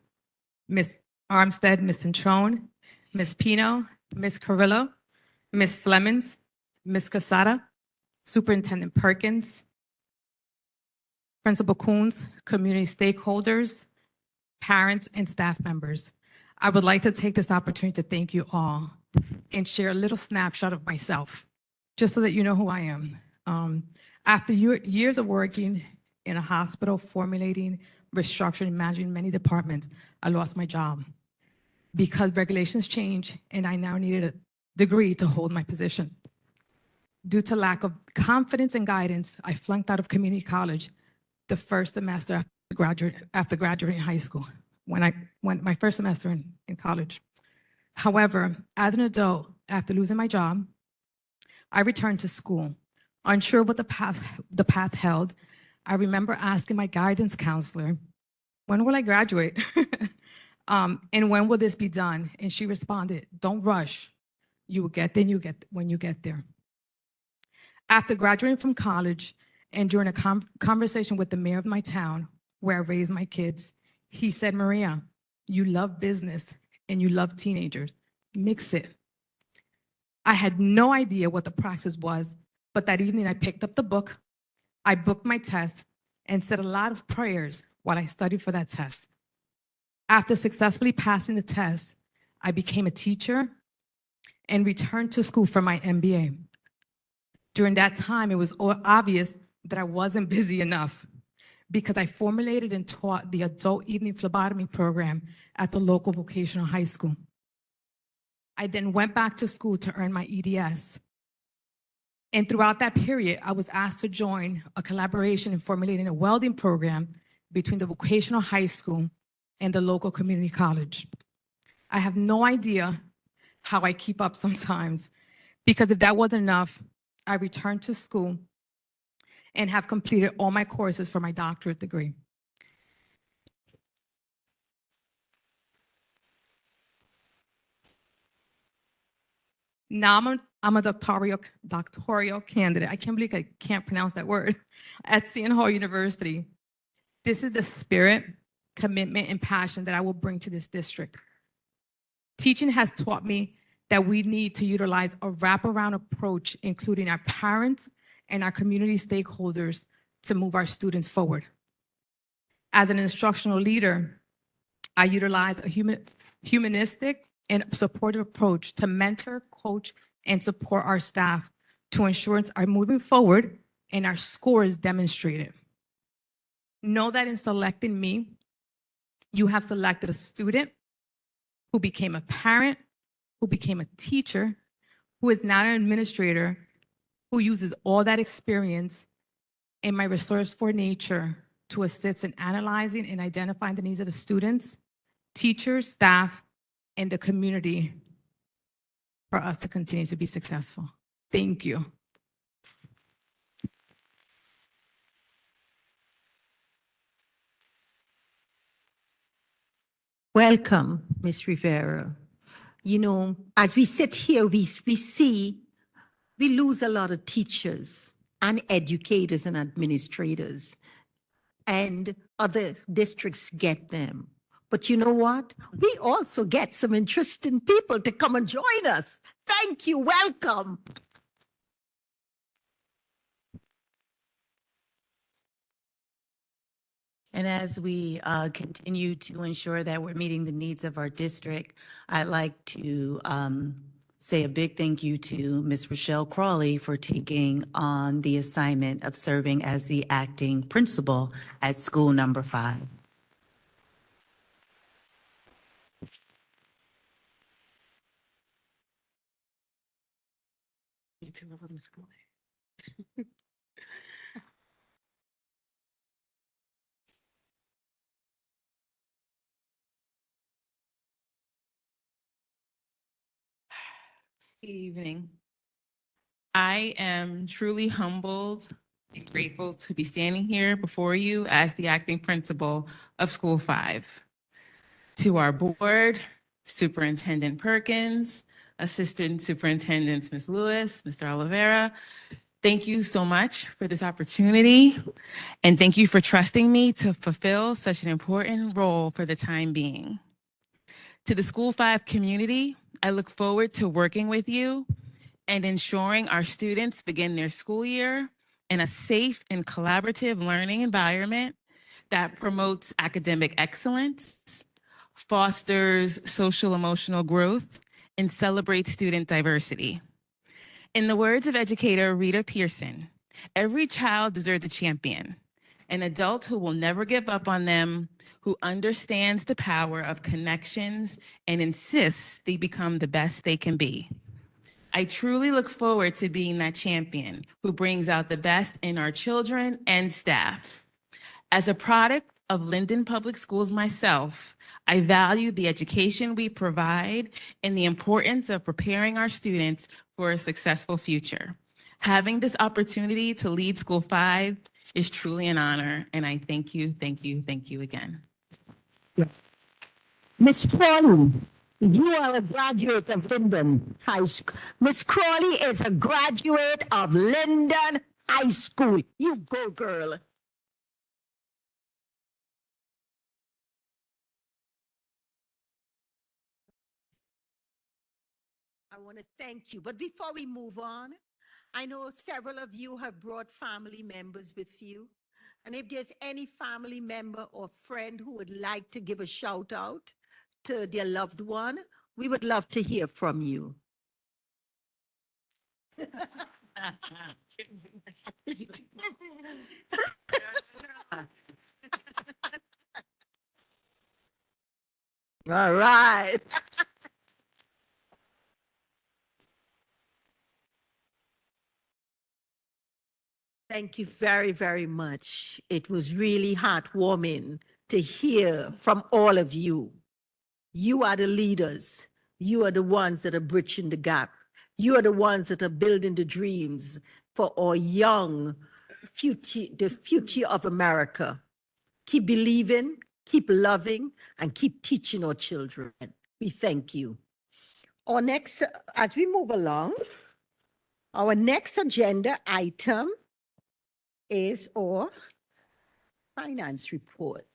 Ms. Armstead, Ms. Centrone, Ms. Pino, Ms. Carrillo, Ms. Flemings, Ms. Casada, Superintendent Perkins, Principal Coons, community stakeholders, parents, and staff members. I would like to take this opportunity to thank you all and share a little snapshot of myself, just so that you know who I am. After years of working in a hospital, formulating, restructuring, managing many departments, I lost my job because regulations changed and I now needed a degree to hold my position. Due to lack of confidence and guidance, I flunked out of community college the first semester after graduating high school, when I went my first semester in college. However, as an adult, after losing my job, I returned to school. Unsure what the path held, I remember asking my guidance counselor, when will I graduate? And when will this be done? And she responded, don't rush. You will get there when you get there. After graduating from college and during a conversation with the mayor of my town, where I raised my kids, he said, Maria, you love business and you love teenagers. Mix it. I had no idea what the praxis was, but that evening I picked up the book, I booked my test, and said a lot of prayers while I studied for that test. After successfully passing the test, I became a teacher and returned to school for my MBA. During that time, it was obvious that I wasn't busy enough because I formulated and taught the adult evening phlebotomy program at the local vocational high school. I then went back to school to earn my EDS. And throughout that period, I was asked to join a collaboration in formulating a welding program between the vocational high school and the local community college. I have no idea how I keep up sometimes, because if that wasn't enough, I returned to school and have completed all my courses for my doctorate degree. Now I'm a doctoral candidate. I can't believe I can't pronounce that word at Seton Hall University. This is the spirit, commitment, and passion that I will bring to this district. Teaching has taught me that we need to utilize a wraparound approach, including our parents and our community stakeholders, to move our students forward. As an instructional leader, I utilize a humanistic and supportive approach to mentor, coach, and support our staff to ensure are moving forward and our scores demonstrated. Know that in selecting me, you have selected a student who became a parent, who became a teacher, who is now an administrator, who uses all that experience in my resourceful nature to assist in analyzing and identifying the needs of the students, teachers, staff, and the community for us to continue to be successful. Thank you. Welcome, Ms. Rivera. You know, as we sit here, we see we lose a lot of teachers and educators and administrators, and other districts get them. But you know what? We also get some interesting people to come and join us. Thank you. Welcome. And as we continue to ensure that we're meeting the needs of our district, I'd like to say a big thank you to Ms. Rochelle Crawley for taking on the assignment of serving as the acting principal at school number 5. Evening. I am truly humbled and grateful to be standing here before you as the acting principal of School 5. To our board, Superintendent Perkins, Assistant Superintendents Ms. Lewis, Mr. Oliveira, thank you so much for this opportunity, and thank you for trusting me to fulfill such an important role for the time being. To the School 5 community, I look forward to working with you and ensuring our students begin their school year in a safe and collaborative learning environment that promotes academic excellence, fosters social emotional growth, and celebrates student diversity. In the words of educator Rita Pearson, every child deserves a champion, an adult who will never give up on them, who understands the power of connections and insists they become the best they can be. I truly look forward to being that champion who brings out the best in our children and staff. As a product of Linden Public Schools myself, I value the education we provide and the importance of preparing our students for a successful future. Having this opportunity to lead School 5 is truly an honor, and I thank you, thank you, thank you again. Miss Crawley, you are a graduate of Linden High School. Miss Crawley is a graduate of Linden High School. You go, girl. I want to thank you. But before we move on, I know several of you have brought family members with you. And if there's any family member or friend who would like to give a shout out to their loved one, we would love to hear from you. All right. Thank you very, very much. It was really heartwarming to hear from all of you. You are the leaders. You are the ones that are bridging the gap. You are the ones that are building the dreams for our young future, the future of America. Keep believing, keep loving, and keep teaching our children. We thank you. Our next, as we move along, our next agenda item is our finance report.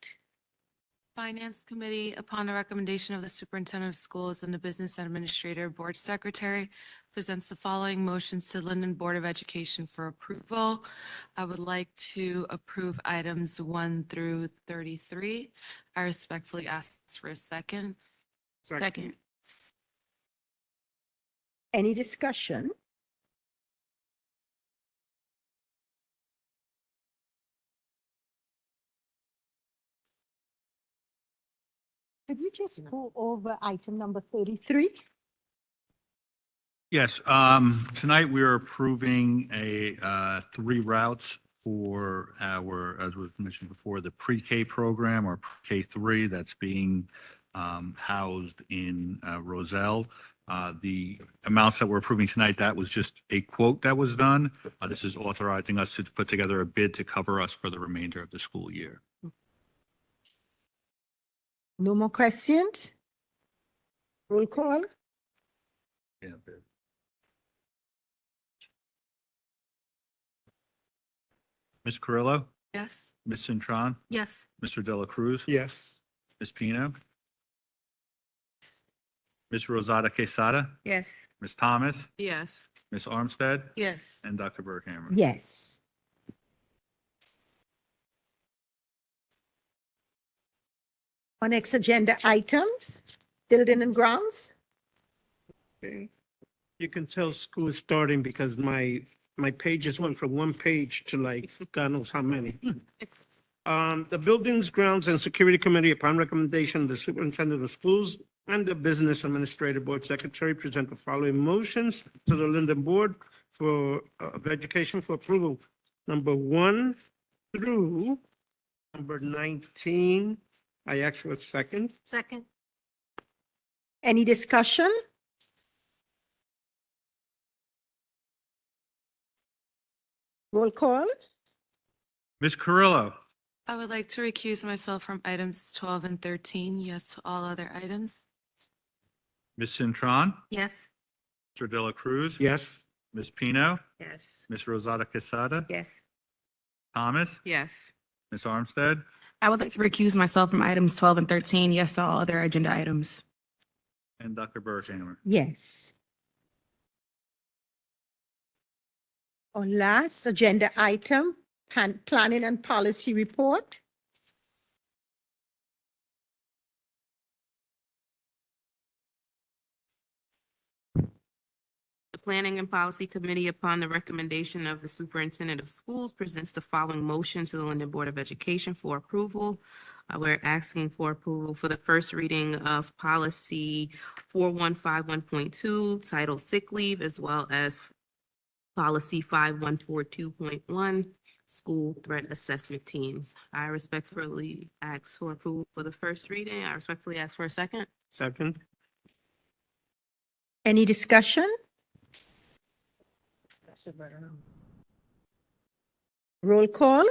Finance Committee, upon the recommendation of the Superintendent of Schools and the Business Administrator Board Secretary, presents the following motions to Linden Board of Education for approval. I would like to approve items 1 through 33. I respectfully ask for a second. Second. Any discussion? Could you just go over item number 33? Yes, tonight we are approving 3 routes for our, as was mentioned before, the pre-K program or K3 that's being housed in Roselle. The amounts that we're approving tonight, that was just a quote that was done. This is authorizing us to put together a bid to cover us for the remainder of the school year. No more questions? Roll call? Yeah. Ms. Carrillo? Yes. Ms. Cintron? Yes. Mr. Dela Cruz? Yes. Ms. Pino? Ms. Rosada Quesada? Yes. Ms. Thomas? Yes. Ms. Armstead? Yes. And Dr. Burkhammer. Yes. Our next agenda items, building and grounds. Okay. You can tell school is starting because my pages went from one page to like God knows how many. The Buildings, Grounds, and Security Committee, upon recommendation of the Superintendent of Schools and the Business Administrative Board Secretary, present the following motions to the Linden Board of Education for approval. Number 1 through number 19. I ask for a second. Second. Any discussion? Roll call. Ms. Carrillo? I would like to recuse myself from items 12 and 13. Yes to all other items. Ms. Cintron? Yes. Mr. De La Cruz? Yes. Ms. Pino? Yes. Ms. Rosada Quesada? Yes. Thomas? Yes. Ms. Armstead? I would like to recuse myself from items 12 and 13. Yes to all other agenda items. And Dr. Burkhammer. Yes. Our last agenda item, planning and policy report. The Planning and Policy Committee, upon the recommendation of the Superintendent of Schools, presents the following motion to the Linden Board of Education for approval. We're asking for approval for the first reading of policy 4151.2, titled sick leave, as well as policy 5142.1, school threat assessment teams. I respectfully ask for approval for the first reading. I respectfully ask for a second. Second. Any discussion? Roll call.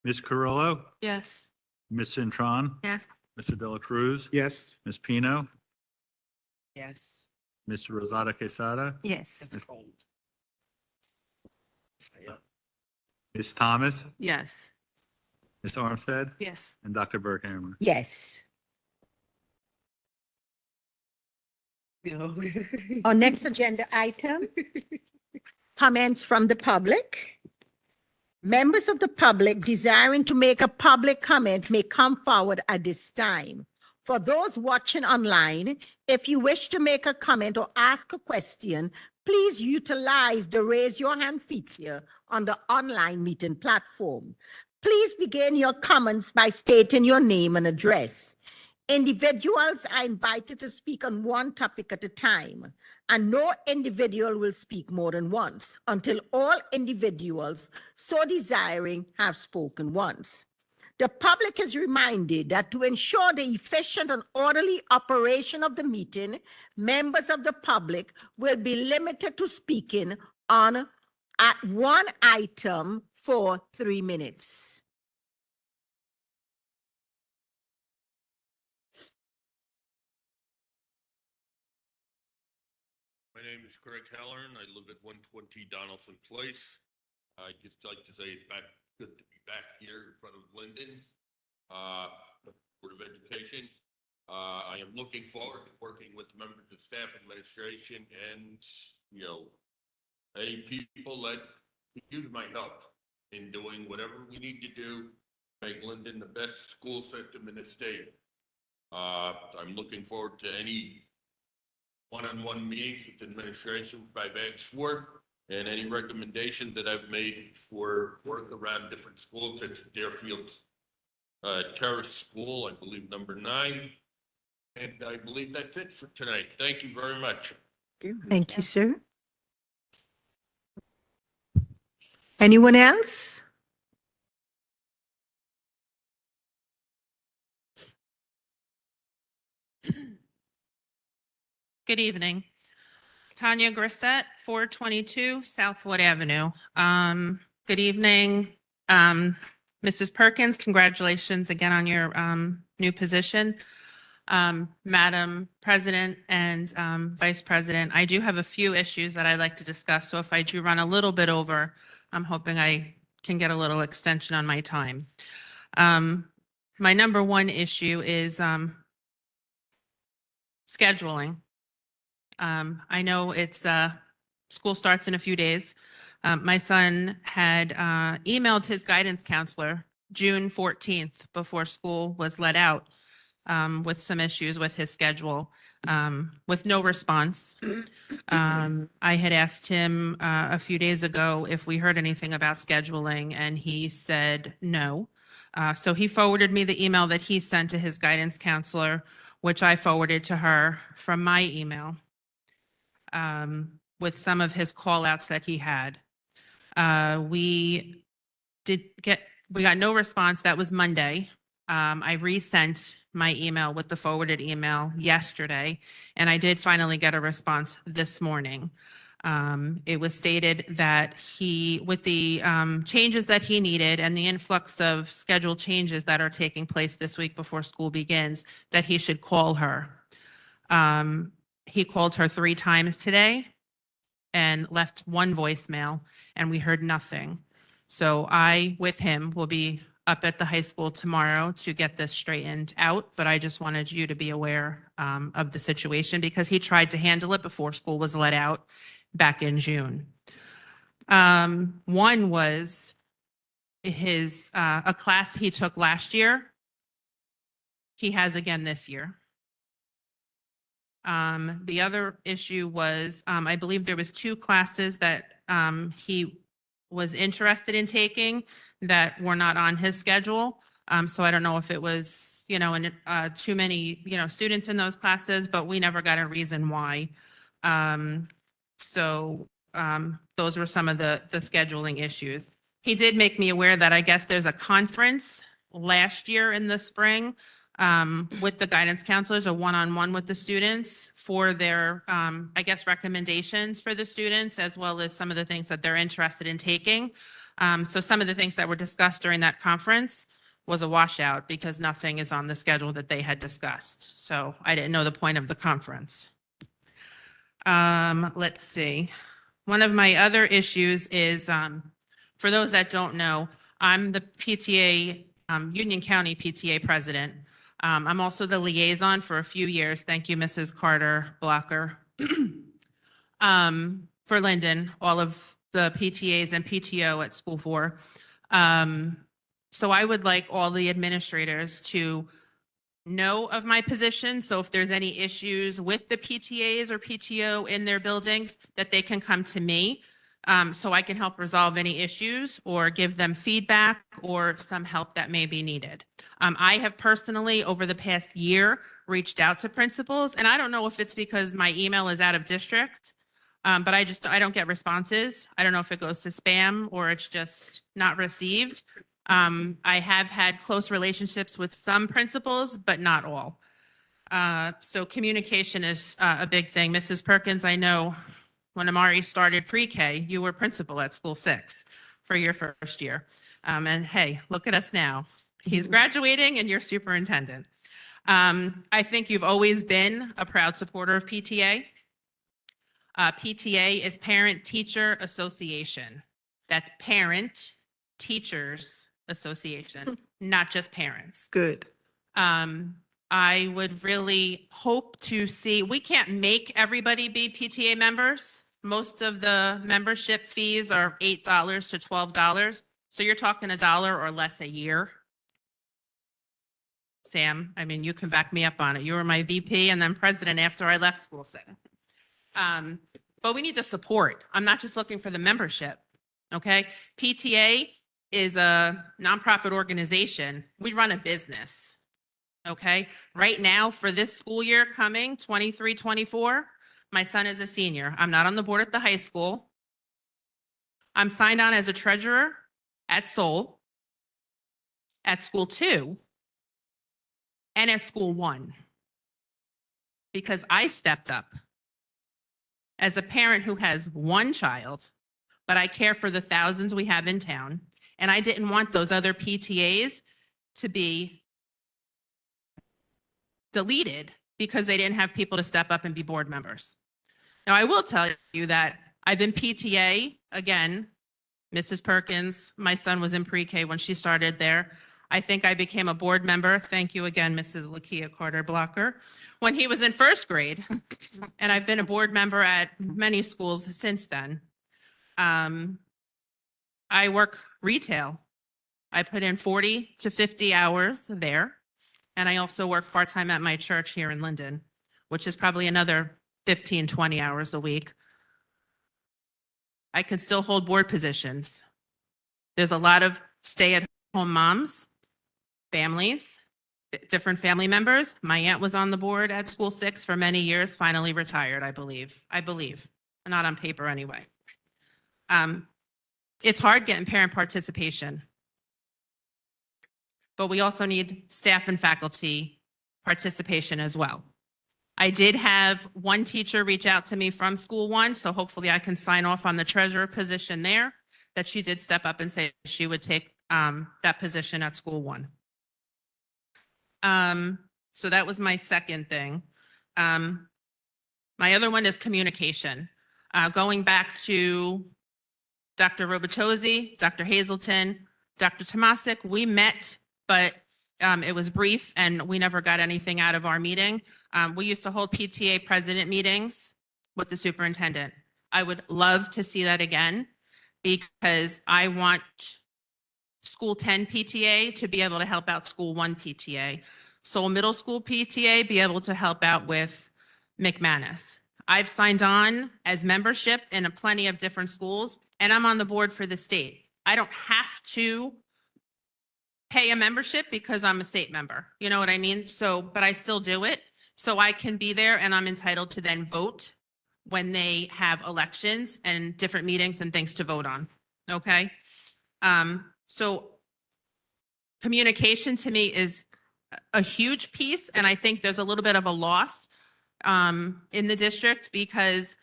Ms. Carrillo? Yes. Ms. Cintron? Yes. Mr. De La Cruz? Yes. Ms. Pino? Yes. Ms. Rosada Quesada? Yes. Ms. Thomas? Yes. Ms. Armstead? Yes. And Dr. Burkhammer. Yes. No. Our next agenda item, comments from the public. Members of the public desiring to make a public comment may come forward at this time. For those watching online, if you wish to make a comment or ask a question, please utilize the raise your hand feature on the online meeting platform. Please begin your comments by stating your name and address. Individuals are invited to speak on one topic at a time, and no individual will speak more than once until all individuals so desiring have spoken once. The public is reminded that to ensure the efficient and orderly operation of the meeting, members of the public will be limited to speaking at one item for 3 minutes. My name is Craig Halloran. I live at 120 Donaldson Place. I'd just like to say it's good to be back here in front of Linden, Board of Education. I am looking forward to working with members of staff, administration, and, any people that could use my help in doing whatever we need to do to make Linden the best school system in the state. I'm looking forward to any one-on-one meetings with administration I've asked for, and any recommendation that I've made for work around different schools, such as Deerfield's Terrace School, I believe number 9. And I believe that's it for tonight. Thank you very much. Thank you, sir. Anyone else? Good evening. Tanya Grisette, 422 Southwood Avenue. Good evening, Mrs. Perkins. Congratulations again on your new position. Madam President and Vice President, I do have a few issues that I'd like to discuss. So if I do run a little bit over, I'm hoping I can get a little extension on my time. my number one issue is scheduling. I know it's school starts in a few days. My son had emailed his guidance counselor June 14th before school was let out with some issues with his schedule, with no response. I had asked him a few days ago if we heard anything about scheduling, and he said no. So he forwarded me the email that he sent to his guidance counselor, which I forwarded to her from my email, with some of his call outs that he had. We got no response. That was Monday. I resent my email with the forwarded email yesterday, and I did finally get a response this morning. It was stated that with the changes that he needed and the influx of schedule changes that are taking place this week before school begins, that he should call her. He called her 3 times today and left 1 voicemail, and we heard nothing. So I, with him, will be up at the high school tomorrow to get this straightened out, but I just wanted you to be aware of the situation because he tried to handle it before school was let out back in June. One was a class he took last year, he has again this year. The other issue was, I believe there was 2 classes that he was interested in taking that were not on his schedule. So I don't know if it was, too many, students in those classes, but we never got a reason why. So those were some of the scheduling issues. He did make me aware that I guess there's a conference last year in the spring with the guidance counselors, a one-on-one with the students for their, I guess, recommendations for the students, as well as some of the things that they're interested in taking. So some of the things that were discussed during that conference was a washout because nothing is on the schedule that they had discussed. So I didn't know the point of the conference. Let's see. One of my other issues is, for those that don't know, I'm the PTA, Union County PTA president. I'm also the liaison for a few years. Thank you, Mrs. Carter Blocker. For Linden, all of the PTAs and PTO at School 4. So I would like all the administrators to know of my position. So if there's any issues with the PTAs or PTO in their buildings, that they can come to me. So I can help resolve any issues or give them feedback or some help that may be needed. I have personally, over the past year, reached out to principals, and I don't know if it's because my email is out of district, but I don't get responses. I don't know if it goes to spam or it's just not received. I have had close relationships with some principals, but not all. So communication is a big thing. Mrs. Perkins, I know when Amari started pre-K, you were principal at School 6 for your first year. And hey, look at us now. He's graduating and you're superintendent. I think you've always been a proud supporter of PTA. PTA is Parent Teacher Association. That's Parent Teachers Association, not just parents. Good. I would really hope to see, we can't make everybody be PTA members. Most of the membership fees are $8 to $12. So you're talking $1 or less a year. Sam, I mean, you can back me up on it. You were my VP and then president after I left School 7. But we need the support. I'm not just looking for the membership, okay? PTA is a nonprofit organization. We run a business, okay? Right now, for this school year coming, 23-24, my son is a senior. I'm not on the board at the high school. I'm signed on as a treasurer at Seoul, at School 2, and at School 1, because I stepped up as a parent who has one child, but I care for the thousands we have in town, and I didn't want those other PTAs to be deleted because they didn't have people to step up and be board members. Now, I will tell you that I've been PTA, again, Mrs. Perkins, my son was in pre-K when she started there. I think I became a board member. Thank you again, Mrs. Lakia Carter Blocker, when he was in first grade. And I've been a board member at many schools since then. I work retail. I put in 40 to 50 hours there. And I also work part-time at my church here in Linden, which is probably another 15, 20 hours a week. I could still hold board positions. There's a lot of stay-at-home moms, families, different family members. My aunt was on the board at School 6 for many years, finally retired, I believe. Not on paper anyway. It's hard getting parent participation, but we also need staff and faculty participation as well. I did have one teacher reach out to me from School 1, so hopefully I can sign off on the treasurer position there, that she did step up and say she would take that position at School 1. So that was my second thing. My other one is communication. Going back to Dr. Robotosi, Dr. Hazelton, Dr. Tomasic, we met, but it was brief and we never got anything out of our meeting. We used to hold PTA president meetings with the superintendent. I would love to see that again because I want School 10 PTA to be able to help out School 1 PTA. So middle school PTA be able to help out with McManus. I've signed on as membership in plenty of different schools, and I'm on the board for the state. I don't have to pay a membership because I'm a state member. You know what I mean? So, but I still do it. So I can be there and I'm entitled to then vote when they have elections and different meetings and things to vote on. Okay? So communication to me is a huge piece, and I think there's a little bit of a loss in the district because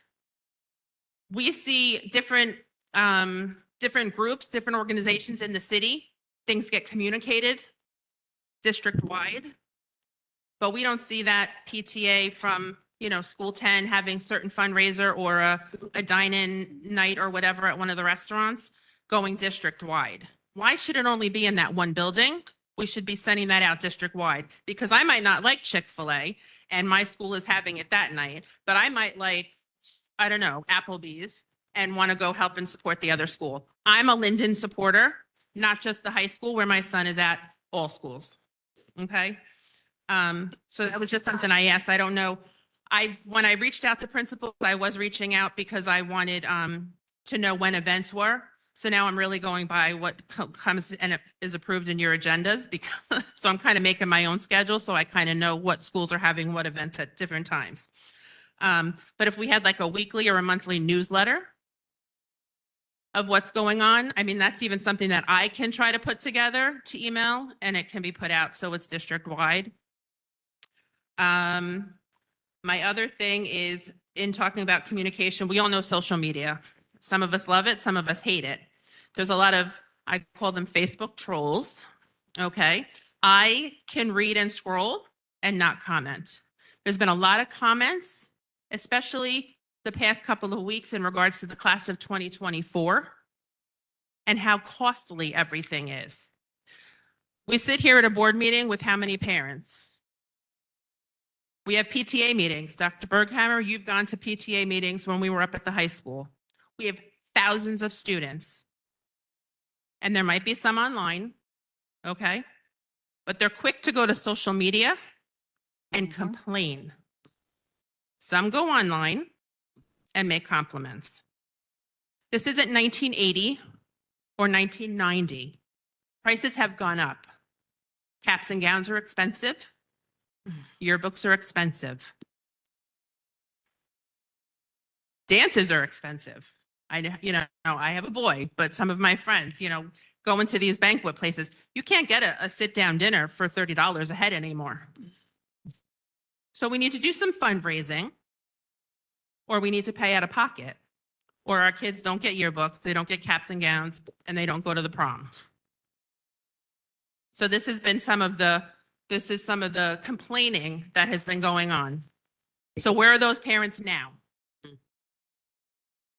we see different groups, different organizations in the city. Things get communicated district-wide, but we don't see that PTA from, School 10 having certain fundraiser or a dine-in night or whatever at one of the restaurants going district-wide. Why should it only be in that one building? We should be sending that out district-wide because I might not like Chick-fil-A and my school is having it that night, but I might like, I don't know, Applebee's and want to go help and support the other school. I'm a Linden supporter, not just the high school where my son is at, all schools. Okay. So that was just something I asked. I don't know. When I reached out to principals, I was reaching out because I wanted to know when events were. So now I'm really going by what comes and is approved in your agendas because so I'm kind of making my own schedule. So I kind of know what schools are having what events at different times. But if we had like a weekly or a monthly newsletter of what's going on, I mean, that's even something that I can try to put together to email and it can be put out so it's district wide. My other thing is in talking about communication, we all know social media. Some of us love it, some of us hate it. There's a lot of, I call them Facebook trolls, okay? I can read and scroll and not comment. There's been a lot of comments, especially the past couple of weeks in regards to the class of 2024 and how costly everything is. We sit here at a board meeting with how many parents? We have PTA meetings. Dr. Berghammer, you've gone to PTA meetings when we were up at the high school. We have thousands of students. And there might be some online, okay? But they're quick to go to social media and complain. Some go online and make compliments. This isn't 1980 or 1990. Prices have gone up. Caps and gowns are expensive. Yearbooks are expensive. Dances are expensive. I have a boy, but some of my friends, go into these banquet places. You can't get a sit-down dinner for $30 a head anymore. So we need to do some fundraising, or we need to pay out of pocket, or our kids don't get yearbooks, they don't get caps and gowns, and they don't go to the prom. So this has been some of the complaining that has been going on. So where are those parents now?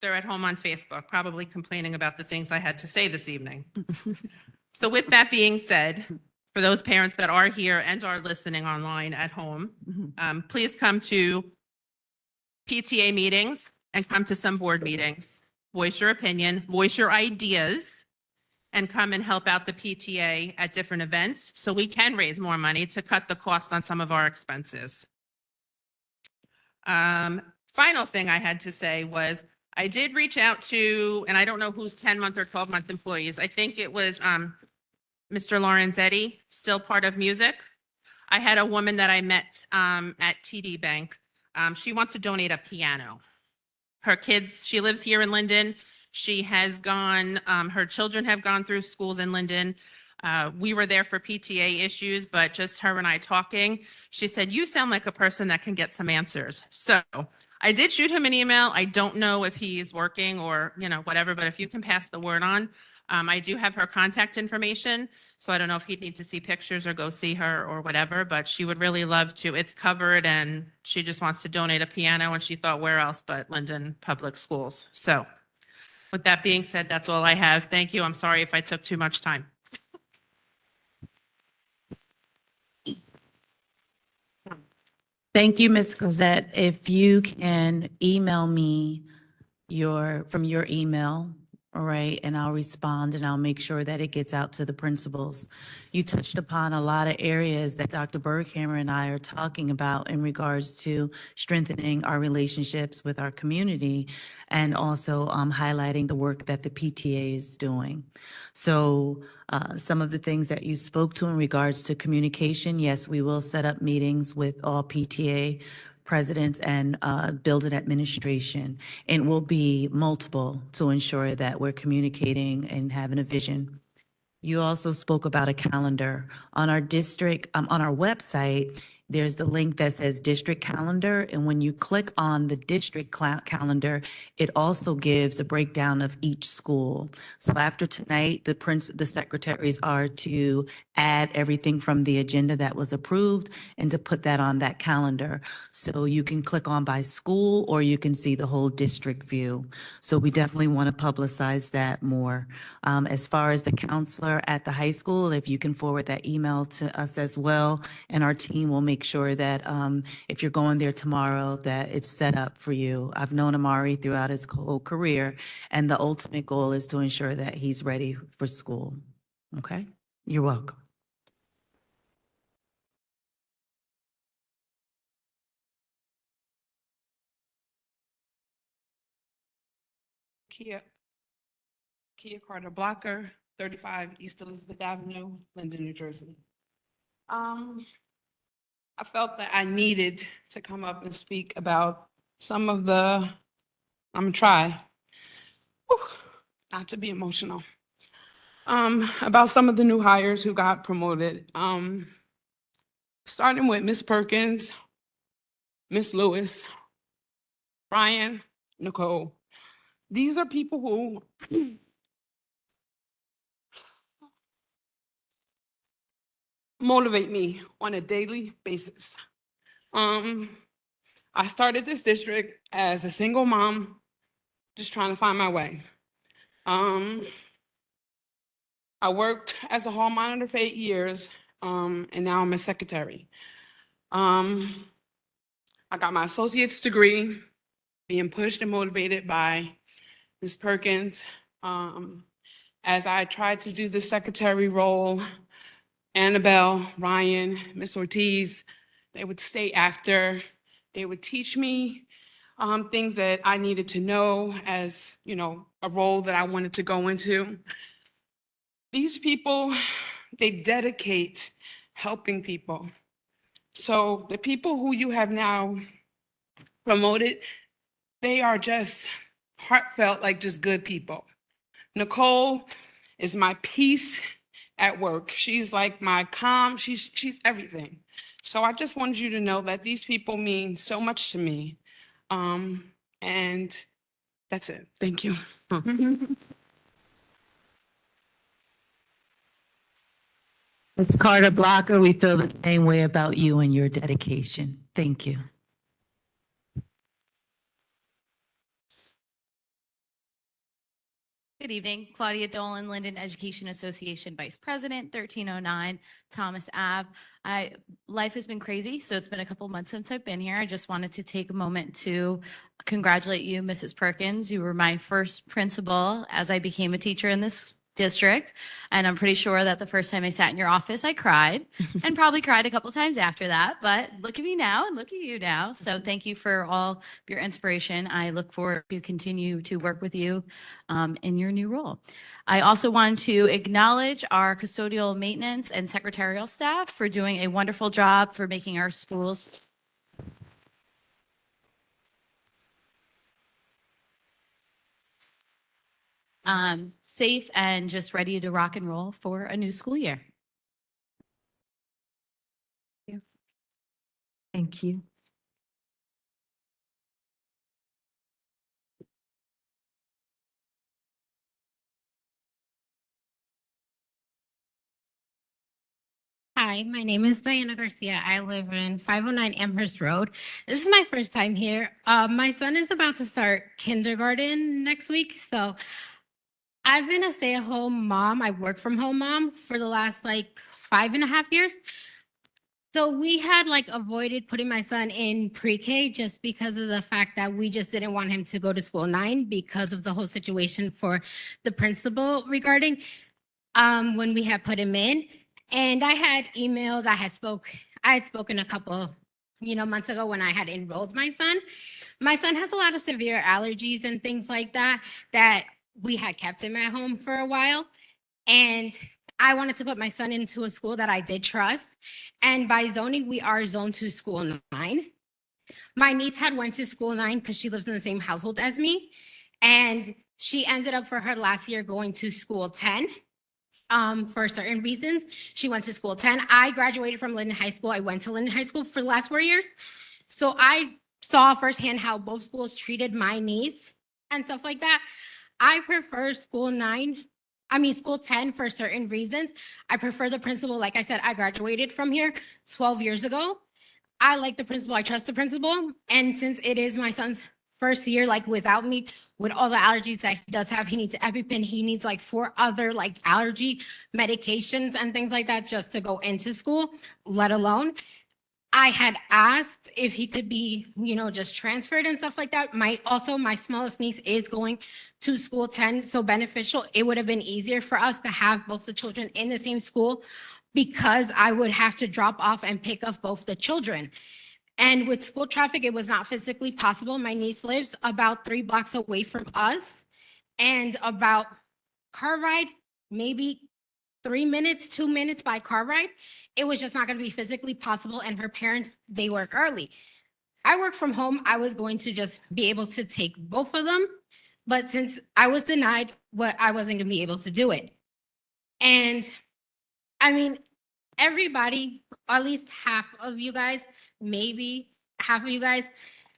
They're at home on Facebook, probably complaining about the things I had to say this evening. So with that being said, for those parents that are here and are listening online at home, please come to PTA meetings and come to some board meetings. Voice your opinion, voice your ideas, and come and help out the PTA at different events so we can raise more money to cut the cost on some of our expenses. Final thing I had to say was I did reach out to, and I don't know who's 10-month or 12-month employees. I think it was Mr. Lorenzetti, still part of music. I had a woman that I met at TD Bank. She wants to donate a piano. Her kids, she lives here in Linden. She has gone, her children have gone through schools in Linden. We were there for PTA issues, but just her and I talking, she said, you sound like a person that can get some answers. So I did shoot him an email. I don't know if he's working or, whatever, but if you can pass the word on. I do have her contact information, so I don't know if he'd need to see pictures or go see her or whatever, but she would really love to. It's covered, and she just wants to donate a piano, and she thought, where else but Linden Public Schools. So with that being said, that's all I have. Thank you. I'm sorry if I took too much time. Thank you, Ms. Cosette. If you can email me from your email, all right, and I'll respond and I'll make sure that it gets out to the principals. You touched upon a lot of areas that Dr. Berghammer and I are talking about in regards to strengthening our relationships with our community and also highlighting the work that the PTA is doing. So some of the things that you spoke to in regards to communication, yes, we will set up meetings with all PTA presidents and building administration. It will be multiple to ensure that we're communicating and having a vision. You also spoke about a calendar. On our district, on our website, there's the link that says district calendar. And when you click on the district calendar, it also gives a breakdown of each school. So after tonight, the secretaries are to add everything from the agenda that was approved and to put that on that calendar. So you can click on by school or you can see the whole district view. So we definitely want to publicize that more. As far as the counselor at the high school, if you can forward that email to us as well, and our team will make sure that if you're going there tomorrow, that it's set up for you. I've known Amari throughout his whole career, and the ultimate goal is to ensure that he's ready for school. Okay? You're welcome. Kia Carter Blocker, 35 East Elizabeth Avenue, Linden, New Jersey. I felt that I needed to come up and speak about some of I'm gonna try, not to be emotional, about some of the new hires who got promoted. Starting with Miss Perkins, Miss Lewis, Brian, Nicole. These are people who motivate me on a daily basis. I started this district as a single mom, just trying to find my way. I worked as a hall monitor for 8 years, and now I'm a secretary. I got my associate's degree, being pushed and motivated by Ms. Perkins. As I tried to do the secretary role, Annabelle, Ryan, Miss Ortiz, they would stay after. They would teach me things that I needed to know as, a role that I wanted to go into. These people, they dedicate helping people. So the people who you have now promoted, they are just heartfelt, like just good people. Nicole is my peace at work. She's like my calm, she's everything. So I just wanted you to know that these people mean so much to me. And that's it. Thank you. Ms. Carter Blocker, we feel the same way about you and your dedication. Thank you. Good evening, Claudia Dolan, Linden Education Association Vice President, 1309 Thomas Ave. Life has been crazy, so it's been a couple months since I've been here. I just wanted to take a moment to congratulate you, Mrs. Perkins. You were my first principal as I became a teacher in this district, and I'm pretty sure that the first time I sat in your office, I cried and probably cried a couple times after that, but look at me now and look at you now. So thank you for all your inspiration. I look forward to continue to work with you in your new role. I also want to acknowledge our custodial maintenance and secretarial staff for doing a wonderful job for making our schools safe and just ready to rock and roll for a new school year. Thank you. Hi, my name is Diana Garcia. I live in 509 Amherst Road. This is my first time here. My son is about to start kindergarten next week, so I've been a stay-at-home mom. I work from home mom for the last like 5.5 years. So we had like avoided putting my son in pre-K just because of the fact that we just didn't want him to go to school 9 because of the whole situation for the principal regarding when we had put him in. And I had emailed, I had spoken a couple, months ago when I had enrolled my son. My son has a lot of severe allergies and things like that, that we had kept him at home for a while. And I wanted to put my son into a school that I did trust. And by zoning, we are zoned to school 9. My niece had went to school 9 because she lives in the same household as me. And she ended up for her last year going to school 10. For certain reasons, she went to school 10. I graduated from Linden High School. I went to Linden High School for the last 4 years. So I saw firsthand how both schools treated my niece and stuff like that. I prefer school 10 for certain reasons. I prefer the principal. Like I said, I graduated from here 12 years ago. I like the principal. I trust the principal. And since it is my son's first year, like without me, with all the allergies that he does have, he needs EpiPen, he needs like 4 other like allergy medications and things like that just to go into school, let alone. I had asked if he could be, just transferred and stuff like that. My smallest niece is going to school 10, so beneficial. It would have been easier for us to have both the children in the same school because I would have to drop off and pick up both the children. And with school traffic, it was not physically possible. My niece lives about 3 blocks away from us, and about car ride, maybe 3 minutes, 2 minutes by car ride. It was just not going to be physically possible. And her parents, they work early. I work from home. I was going to just be able to take both of them. But since I was denied, I wasn't going to be able to do it. And I mean, everybody, at least half of you guys, maybe half of you guys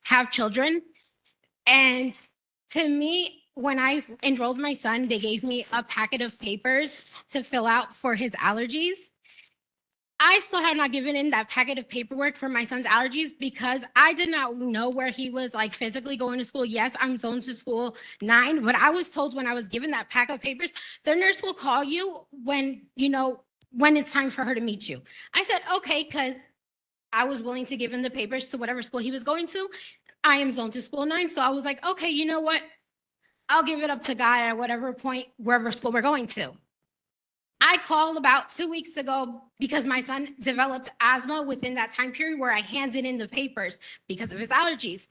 have children. And to me, when I enrolled my son, they gave me a packet of papers to fill out for his allergies. I still have not given in that packet of paperwork for my son's allergies because I did not know where he was like physically going to school. Yes, I'm zoned to school 9, but I was told when I was given that pack of papers, the nurse will call you when it's time for her to meet you. I said, okay, because I was willing to give him the papers to whatever school he was going to. I am zoned to school 9. So I was like, okay, you know what? I'll give it up to God at whatever point, wherever school we're going to. I called about 2 weeks ago because my son developed asthma within that time period where I handed in the papers because of his allergies.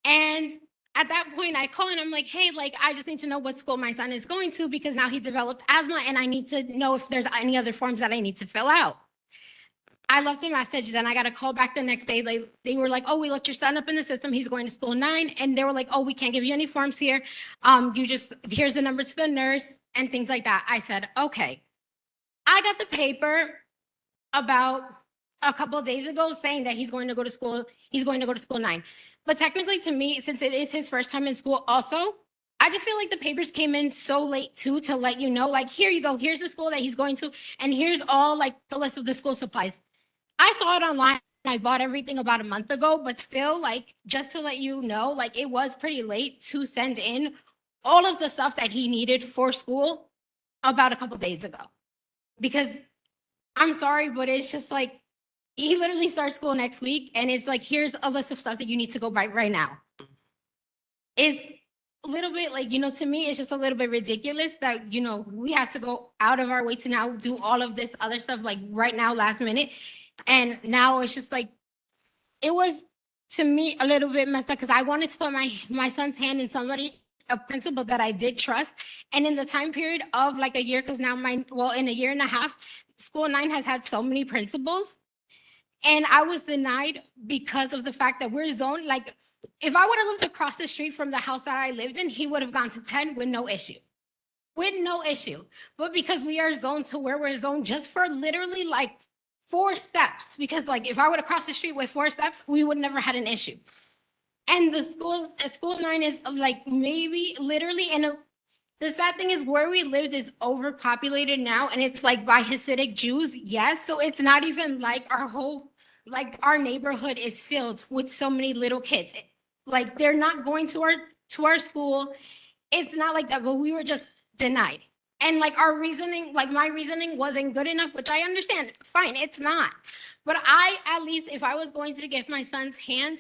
And at that point I call and I'm like, hey, I just need to know what school my son is going to because now he developed asthma and I need to know if there's any other forms that I need to fill out. I left a message, then I got a call back the next day. They were like, oh, we looked your son up in the system. He's going to school 9. And they were like, oh, we can't give you any forms here. Here's the number to the nurse and things like that. I said, okay. I got the paper about a couple of days ago saying that he's going to go to school 9. But technically to me, since it is his first time in school also, I just feel like the papers came in so late too to let you know, like, here you go, here's the school that he's going to, and here's all like the list of the school supplies. I saw it online. I bought everything about a month ago, but still, like, just to let you know, like, it was pretty late to send in all of the stuff that he needed for school about a couple days ago. Because I'm sorry, but it's just like, he literally starts school next week and it's like, here's a list of stuff that you need to go by right now. It's a little bit like, to me, it's just a little bit ridiculous that, we have to go out of our way to now do all of this other stuff, like right now, last minute. And now it's just like, it was to me a little bit messed up because I wanted to put my son's hand in a principal that I did trust. And in the time period of like a year, because now in a year and a half, School 9 has had so many principals. And I was denied because of the fact that we're zoned, like, if I would have lived across the street from the house that I lived in, he would have gone to 10 with no issue. With no issue. But because we are zoned to where we're zoned just for literally like 4 steps, because like if I would have crossed the street with 4 steps, we would never had an issue. And the school 9 is like maybe literally, and the sad thing is where we lived is overpopulated now, and it's like by Hasidic Jews, yes. So it's not even like our neighborhood is filled with so many little kids. Like they're not going to our school. It's not like that, but we were just denied. And like our reasoning, like my reasoning wasn't good enough, which I understand. Fine, it's not. But at least if I was going to give my son's hands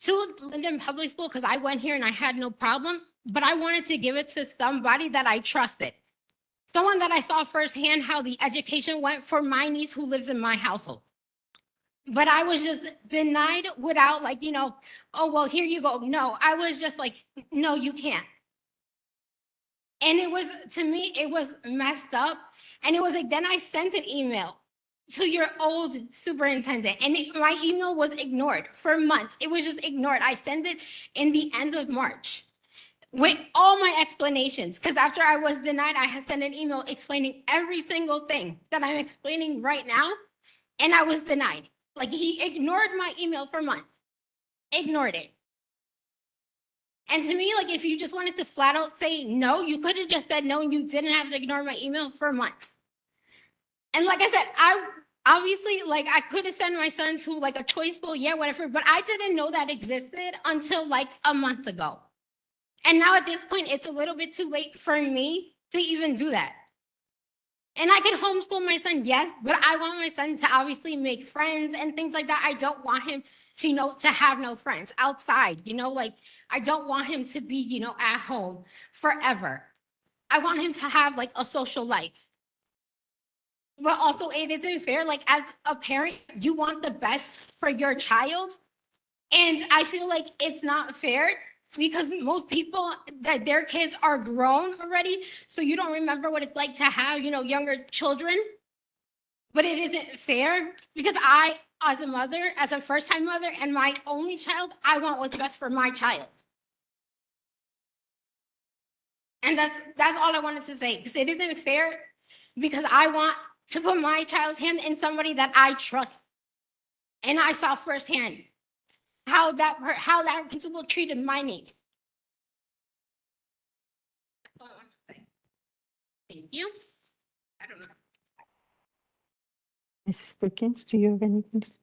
to Linden Public School, because I went here and I had no problem, but I wanted to give it to somebody that I trusted. Someone that I saw firsthand how the education went for my niece who lives in my household. But I was just denied without like, oh, well, here you go. No, I was just like, no, you can't. And it was, to me, it was messed up. And it was like, then I sent an email to your old superintendent and my email was ignored for months. It was just ignored. I sent it in the end of March with all my explanations. Because after I was denied, I had sent an email explaining every single thing that I'm explaining right now. And I was denied. Like he ignored my email for months, ignored it. And to me, like if you just wanted to flat out say no, you could have just said no and you didn't have to ignore my email for months. And like I said, I obviously, like I could have sent my son to like a choice school, yeah, whatever, but I didn't know that existed until like a month ago. And now at this point, it's a little bit too late for me to even do that. And I can homeschool my son, yes, but I want my son to obviously make friends and things like that. I don't want him to, to have no friends outside, like I don't want him to be, at home forever. I want him to have like a social life. But also it isn't fair, like as a parent, you want the best for your child. And I feel like it's not fair because most people that their kids are grown already. So you don't remember what it's like to have, younger children. But it isn't fair because I, as a mother, as a first-time mother and my only child, I want what's best for my child. And that's all I wanted to say, because it isn't fair because I want to put my child's hand in somebody that I trust. And I saw firsthand how that principal treated my niece. That's all I want to say. Thank you. I don't know. Mrs. Perkins, do you have anything to say?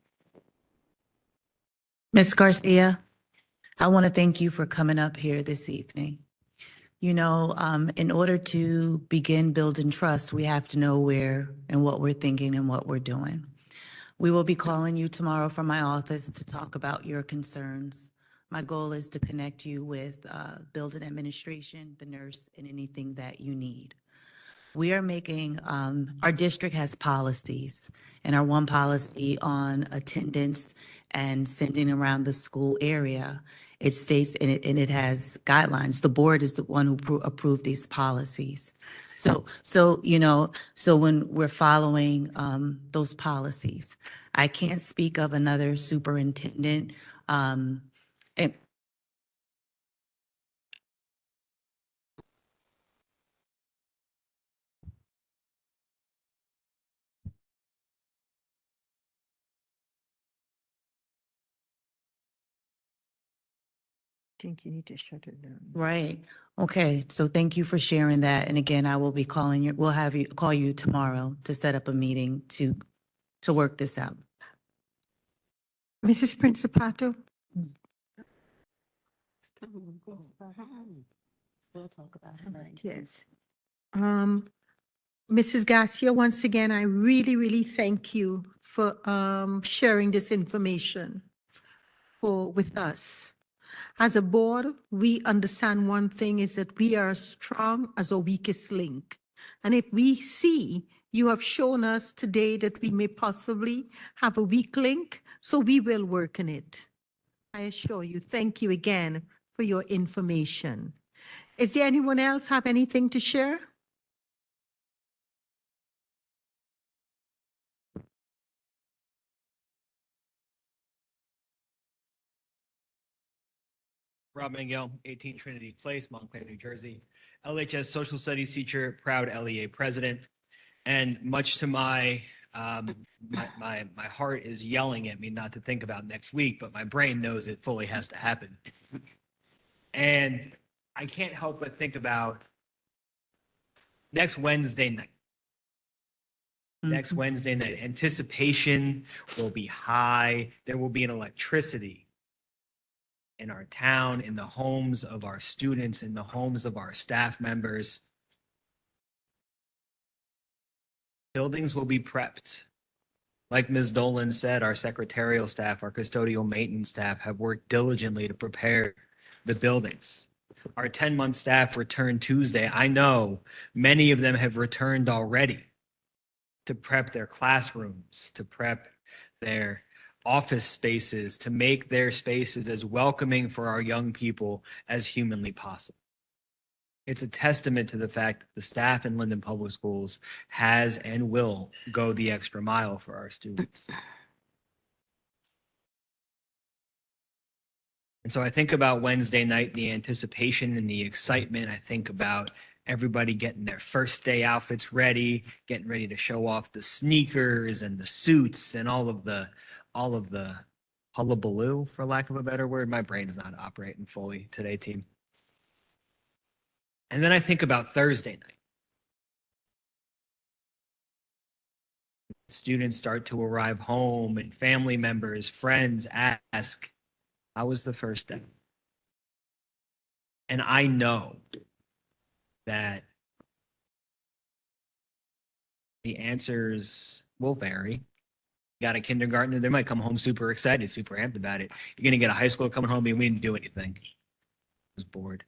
Ms. Garcia, I want to thank you for coming up here this evening. In order to begin building trust, we have to know where and what we're thinking and what we're doing. We will be calling you tomorrow from my office to talk about your concerns. My goal is to connect you with building administration, the nurse, and anything that you need. We are making, our district has policies, and our one policy on attendance and sending around the school area, it states, and it has guidelines. The board is the one who approved these policies. So when we're following those policies, I can't speak of another superintendent. And I think you need to shut it down. Right. Okay. So thank you for sharing that. And again, I will be calling you, we'll have you call you tomorrow to set up a meeting to work this out. Mrs. Principato? We'll talk about it tonight. Yes. Mrs. Garcia, once again, I really, really thank you for sharing this information with us. As a board, we understand one thing is that we are as strong as our weakest link. And if we see you have shown us today that we may possibly have a weak link, so we will work on it. I assure you, thank you again for your information. Is there anyone else have anything to share? Rob Mangel, 18 Trinity Place, Montclair, New Jersey. LHS Social Studies teacher, proud LEA president. And much to my heart is yelling at me not to think about next week, but my brain knows it fully has to happen. And I can't help but think about next Wednesday night. Next Wednesday night, anticipation will be high. There will be an electricity in our town, in the homes of our students, in the homes of our staff members. Buildings will be prepped. Like Ms. Dolan said, our secretarial staff, our custodial maintenance staff have worked diligently to prepare the buildings. Our 10-month staff returned Tuesday. I know many of them have returned already to prep their classrooms, to prep their office spaces, to make their spaces as welcoming for our young people as humanly possible. It's a testament to the fact that the staff in Linden Public Schools has and will go the extra mile for our students. And so I think about Wednesday night, the anticipation and the excitement. I think about everybody getting their first day outfits ready, getting ready to show off the sneakers and the suits and all of the hullabaloo, for lack of a better word. My brain's not operating fully today, team. And then I think about Thursday night. Students start to arrive home and family members, friends ask, how was the first day? And I know that the answers will vary. You got a kindergartner, they might come home super excited, super amped about it. You're going to get a high schooler coming home and we didn't do anything. I was bored.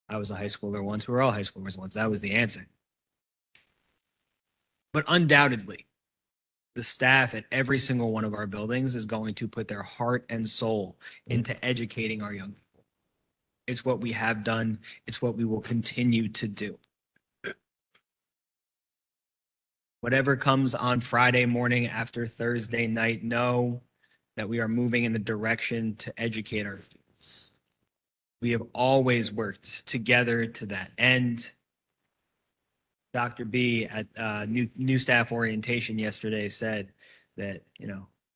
I was a high schooler once. We were all high schoolers once. That was the answer. But undoubtedly, the staff at every single one of our buildings is going to put their heart and soul into educating our young people. It's what we have done. It's what we will continue to do. Whatever comes on Friday morning after Thursday night, know that we are moving in the direction to educate our students. We have always worked together to that end. Dr. B at new staff orientation yesterday said that,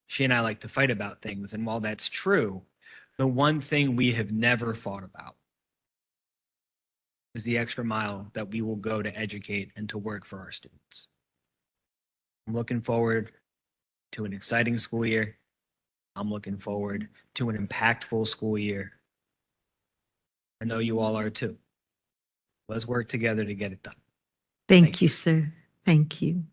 she and I like to fight about things. And while that's true, the one thing we have never fought about is the extra mile that we will go to educate and to work for our students. I'm looking forward to an exciting school year. I'm looking forward to an impactful school year. I know you all are too. Let's work together to get it done. Thank you, sir. Thank you.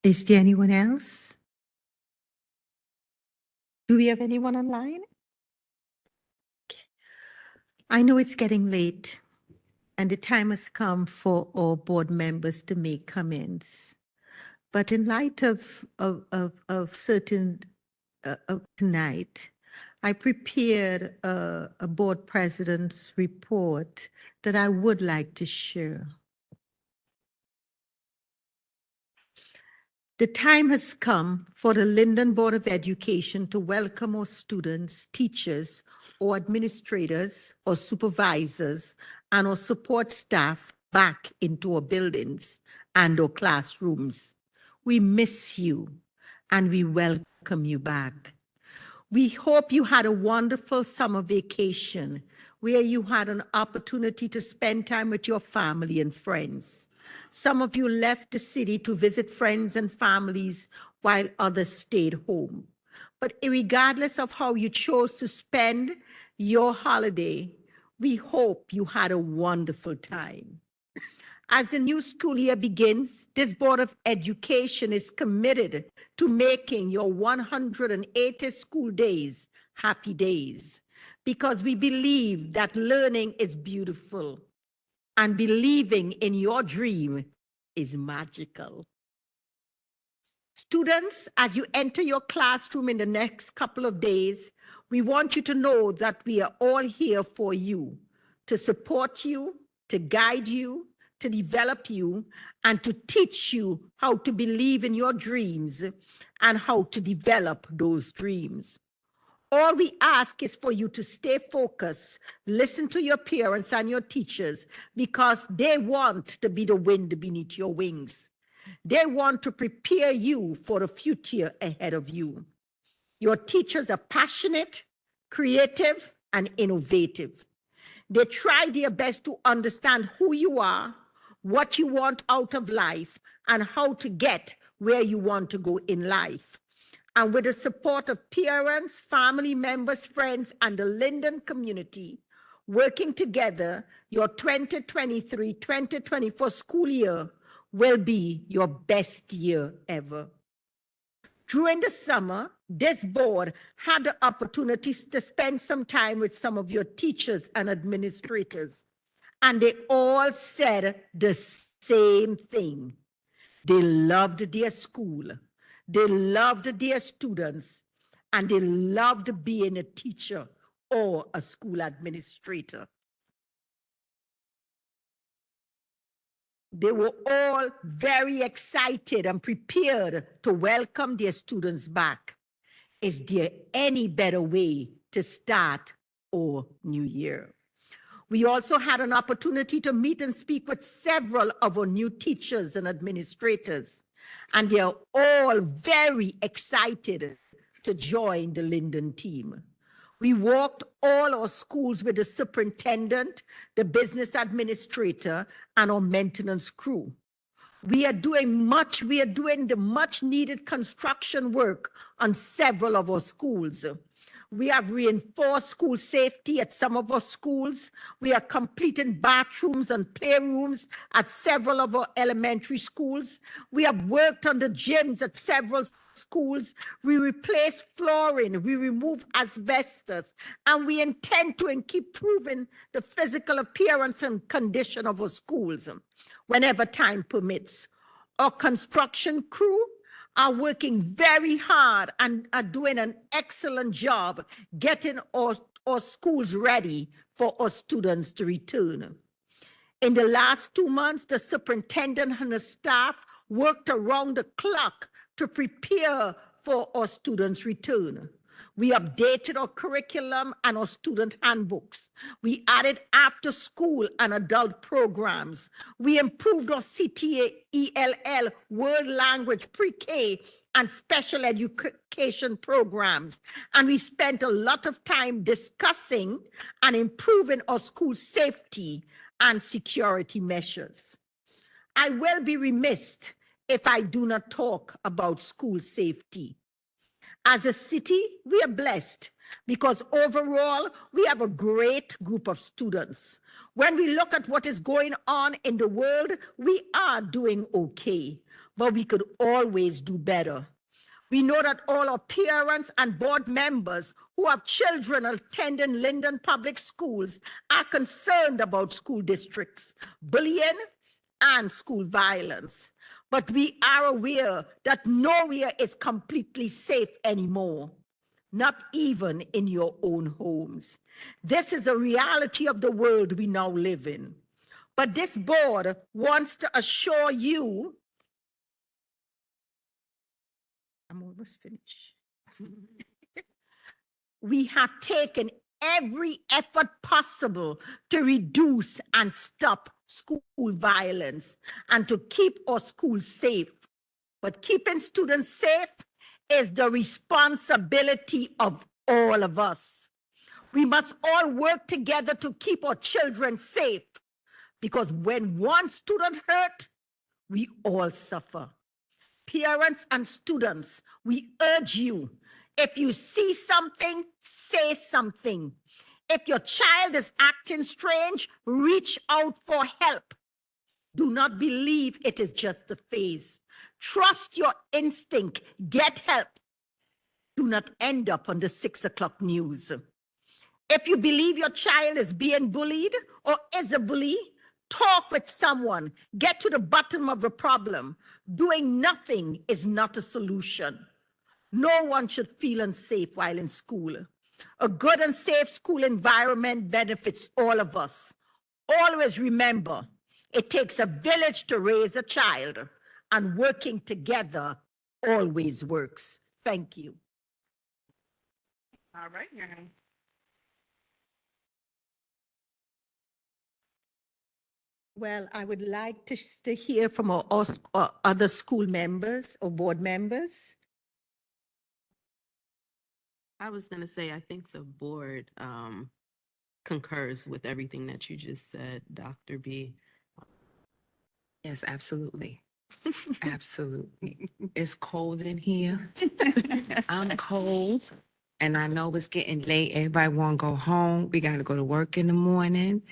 Is there anyone else? Do we have anyone online? Okay. I know it's getting late and the time has come for all board members to make comments. But in light of certain of tonight, I prepared a board president's report that I would like to share. The time has come for the Linden Board of Education to welcome our students, teachers, or administrators, or supervisors, and our support staff back into our buildings and our classrooms. We miss you, and we welcome you back. We hope you had a wonderful summer vacation where you had an opportunity to spend time with your family and friends. Some of you left the city to visit friends and families while others stayed home. But regardless of how you chose to spend your holiday, we hope you had a wonderful time. As the new school year begins, this Board of Education is committed to making your 180 school days happy days, because we believe that learning is beautiful and believing in your dream is magical. Students, as you enter your classroom in the next couple of days, we want you to know that we are all here for you, to support you, to guide you, to develop you, and to teach you how to believe in your dreams and how to develop those dreams. All we ask is for you to stay focused, listen to your parents and your teachers, because they want to be the wind beneath your wings. They want to prepare you for the future ahead of you. Your teachers are passionate, creative, and innovative. They try their best to understand who you are, what you want out of life, and how to get where you want to go in life. And with the support of parents, family members, friends, and the Linden community, working together, your 2023-2024 school year will be your best year ever. During the summer, this board had the opportunities to spend some time with some of your teachers and administrators, and they all said the same thing. They loved their school, they loved their students, and they loved being a teacher or a school administrator. They were all very excited and prepared to welcome their students back. Is there any better way to start our new year? We also had an opportunity to meet and speak with several of our new teachers and administrators, and they are all very excited to join the Linden team. We walked all our schools with the superintendent, the business administrator, and our maintenance crew. We are doing the much needed construction work on several of our schools. We have reinforced school safety at some of our schools. We are completing bathrooms and playrooms at several of our elementary schools. We have worked on the gyms at several schools. We replace flooring, we remove asbestos, and we intend to keep improving the physical appearance and condition of our schools whenever time permits. Our construction crew are working very hard and are doing an excellent job getting our schools ready for our students to return. In the last 2 months, the superintendent and the staff worked around the clock to prepare for our students' return. We updated our curriculum and our student handbooks. We added after school and adult programs. We improved our CTA, ELL, world language, pre-K, and special education programs. And we spent a lot of time discussing and improving our school safety and security measures. I will be remiss if I do not talk about school safety. As a city, we are blessed because overall, we have a great group of students. When we look at what is going on in the world, we are doing okay, but we could always do better. We know that all our parents and board members who have children attending Linden Public Schools are concerned about school districts, bullying, and school violence. But we are aware that nowhere is completely safe anymore, not even in your own homes. This is a reality of the world we now live in. But this board wants to assure you, I'm almost finished. We have taken every effort possible to reduce and stop school violence and to keep our schools safe. But keeping students safe is the responsibility of all of us. We must all work together to keep our children safe, because when one student hurt, we all suffer. Parents and students, we urge you, if you see something, say something. If your child is acting strange, reach out for help. Do not believe it is just a phase. Trust your instinct. Get help. Do not end up on the 6 o'clock news. If you believe your child is being bullied or is a bully, talk with someone. Get to the bottom of the problem. Doing nothing is not a solution. No one should feel unsafe while in school. A good and safe school environment benefits all of us. Always remember, it takes a village to raise a child, and working together always works. Thank you. All right, now. Well, I would like to hear from our other school members or board members. I was gonna say, I think the board concurs with everything that you just said, Dr. B. Yes, absolutely. Absolutely. It's cold in here. I'm cold. And I know it's getting late. Everybody want to go home. We got to go to work in the morning.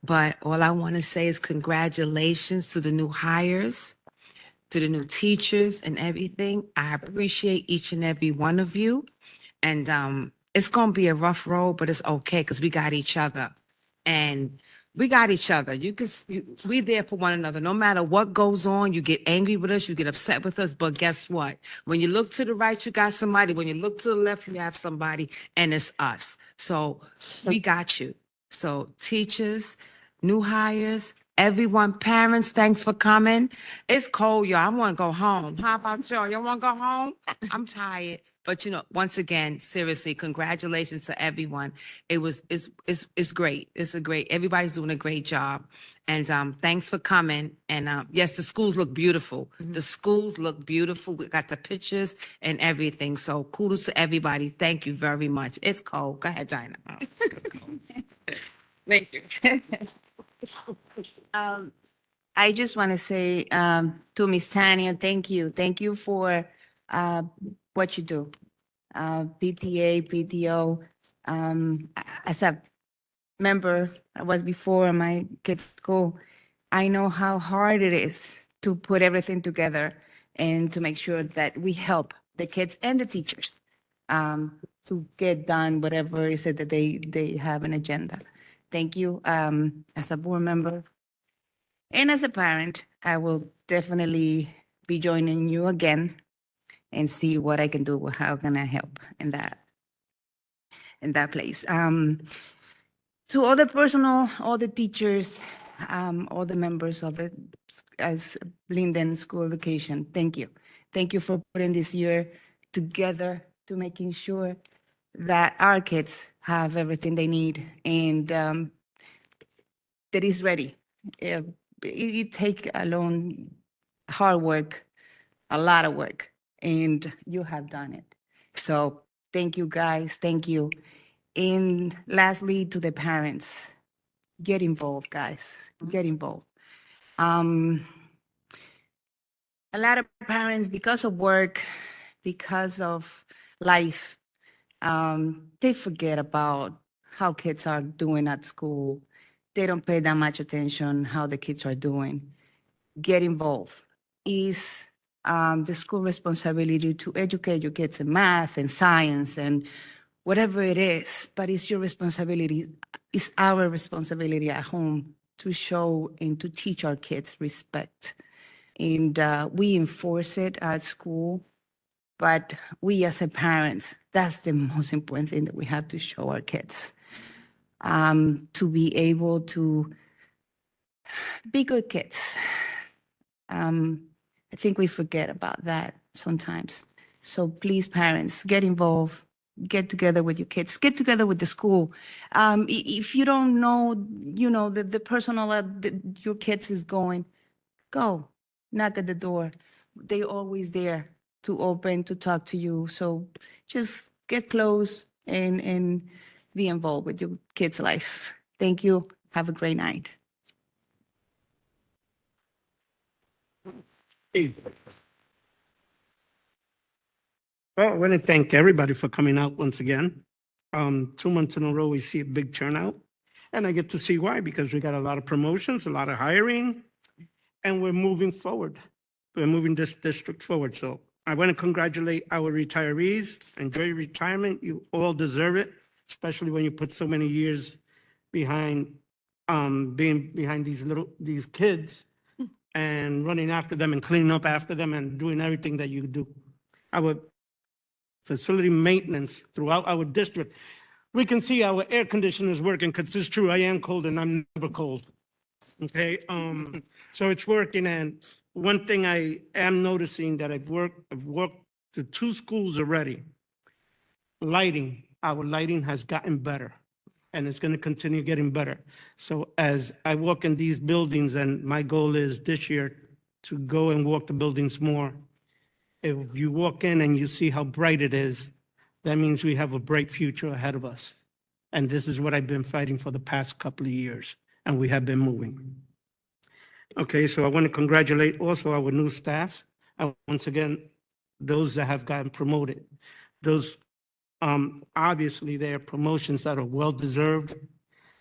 But all I want to say is congratulations to the new hires, to the new teachers and everything. I appreciate each and every one of you. And it's going to be a rough road, but it's okay because we got each other. And we got each other. We there for one another. No matter what goes on, you get angry with us, you get upset with us. But guess what? When you look to the right, you got somebody. When you look to the left, you have somebody, and it's us. So we got you. So teachers, new hires, everyone, parents, thanks for coming. It's cold, y'all. I want to go home. How about y'all? Y'all want to go home? I'm tired. But once again, seriously, congratulations to everyone. It's great. Everybody's doing a great job. And thanks for coming. And yes, the schools look beautiful. The schools look beautiful. We got the pictures and everything. So kudos to everybody. Thank you very much. It's cold. Go ahead, Dinah. Thank you. I just want to say to Miss Tanya, thank you. Thank you for what you do. PTA, PTO. As a member, I was before in my kids' school, I know how hard it is to put everything together and to make sure that we help the kids and the teachers to get done whatever is it that they have an agenda. Thank you. As a board member, and as a parent, I will definitely be joining you again and see what I can do, how can I help in that place. To all the personnel, all the teachers, all the members of the Linden School Education, thank you. Thank you for putting this year together to making sure that our kids have everything they need and that is ready. It take a long, hard work, a lot of work, and you have done it. So thank you, guys. Thank you. And lastly, to the parents, get involved, guys. Get involved. A lot of parents, because of work, because of life, they forget about how kids are doing at school. They don't pay that much attention how the kids are doing. Get involved. Is the school responsibility to educate your kids in math and science and whatever it is, but it's your responsibility, it's our responsibility at home to show and to teach our kids respect. And we enforce it at school, but we as a parents, that's the most important thing that we have to show our kids. To be able to be good kids. I think we forget about that sometimes. So please, parents, get involved, get together with your kids, get together with the school. If you don't know, the personal that your kids is going, go, knock at the door. They're always there to open, to talk to you. So just get close and be involved with your kids' life. Thank you. Have a great night. Well, I want to thank everybody for coming out once again. 2 months in a row, we see a big turnout. And I get to see why, because we got a lot of promotions, a lot of hiring, and we're moving forward. We're moving this district forward. So I want to congratulate our retirees. Enjoy your retirement. You all deserve it, especially when you put so many years behind being behind these kids and running after them and cleaning up after them and doing everything that you do. Our facility maintenance throughout our district, we can see our air conditioners working, because it's true, I am cold and I'm never cold. Okay, so it's working. And one thing I am noticing that I've worked to 2 schools already. Our lighting has gotten better, and it's going to continue getting better. So as I walk in these buildings, and my goal is this year to go and walk the buildings more. If you walk in and you see how bright it is, that means we have a bright future ahead of us. And this is what I've been fighting for the past couple of years, and we have been moving. Okay, so I want to congratulate also our new staff. And once again, those that have gotten promoted. Those, obviously, they are promotions that are well-deserved,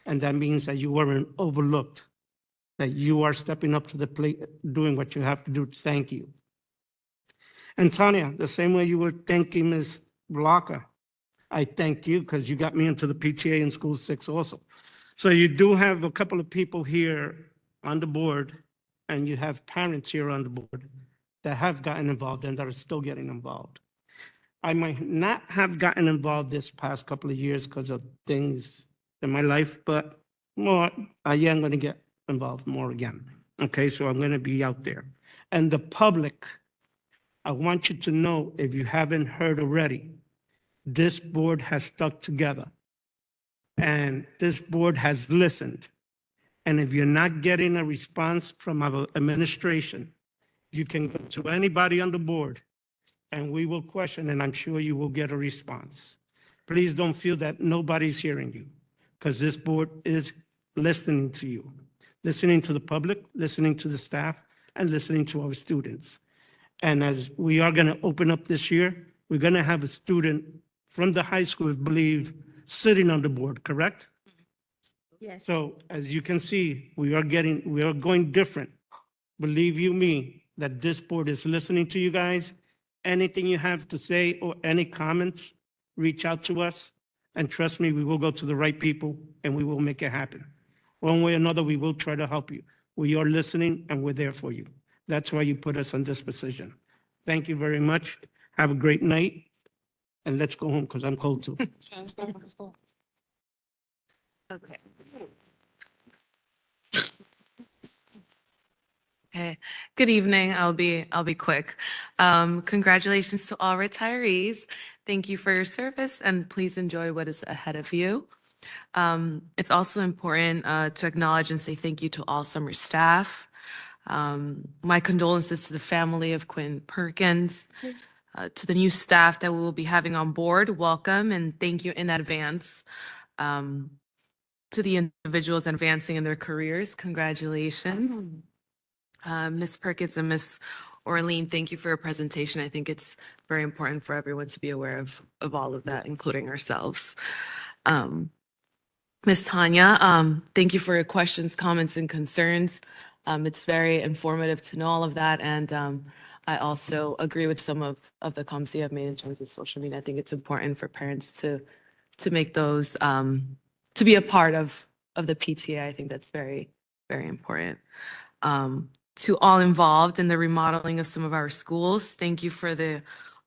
and that means that you weren't overlooked, that you are stepping up to the plate, doing what you have to do. Thank you. And Tanya, the same way you were thanking Ms. Blocker, I thank you because you got me into the PTA in School 6 also. So you do have a couple of people here on the board, and you have parents here on the board that have gotten involved and that are still getting involved. I might not have gotten involved this past couple of years because of things in my life, but more, I am going to get involved more again. Okay, so I'm going to be out there. And the public, I want you to know, if you haven't heard already, this board has stuck together, and this board has listened. And if you're not getting a response from our administration, you can go to anybody on the board and we will question, and I'm sure you will get a response. Please don't feel that nobody's hearing you, because this board is listening to you, listening to the public, listening to the staff, and listening to our students. And as we are going to open up this year, we're going to have a student from the high school, I believe, sitting on the board, correct? Yes. So as you can see, we are going different. Believe you me, that this board is listening to you guys. Anything you have to say or any comments, reach out to us. And trust me, we will go to the right people and we will make it happen. One way or another, we will try to help you. We are listening and we're there for you. That's why you put us on this position. Thank you very much. Have a great night. And let's go home because I'm cold too. Okay. Okay. Good evening. I'll be quick. Congratulations to all retirees. Thank you for your service, and please enjoy what is ahead of you. It's also important to acknowledge and say thank you to all summer staff. My condolences to the family of Quinn Perkins, to the new staff that we will be having on board. Welcome and thank you in advance. To the individuals advancing in their careers, congratulations. Ms. Perkins and Ms. Orlean, thank you for your presentation. I think it's very important for everyone to be aware of all of that, including ourselves. Ms. Tanya, thank you for your questions, comments, and concerns. It's very informative to know all of that. And I also agree with some of the comments you have made in terms of social media. I think it's important for parents to make those, to be a part of the PTA. I think that's very, very important. To all involved in the remodeling of some of our schools, thank you for the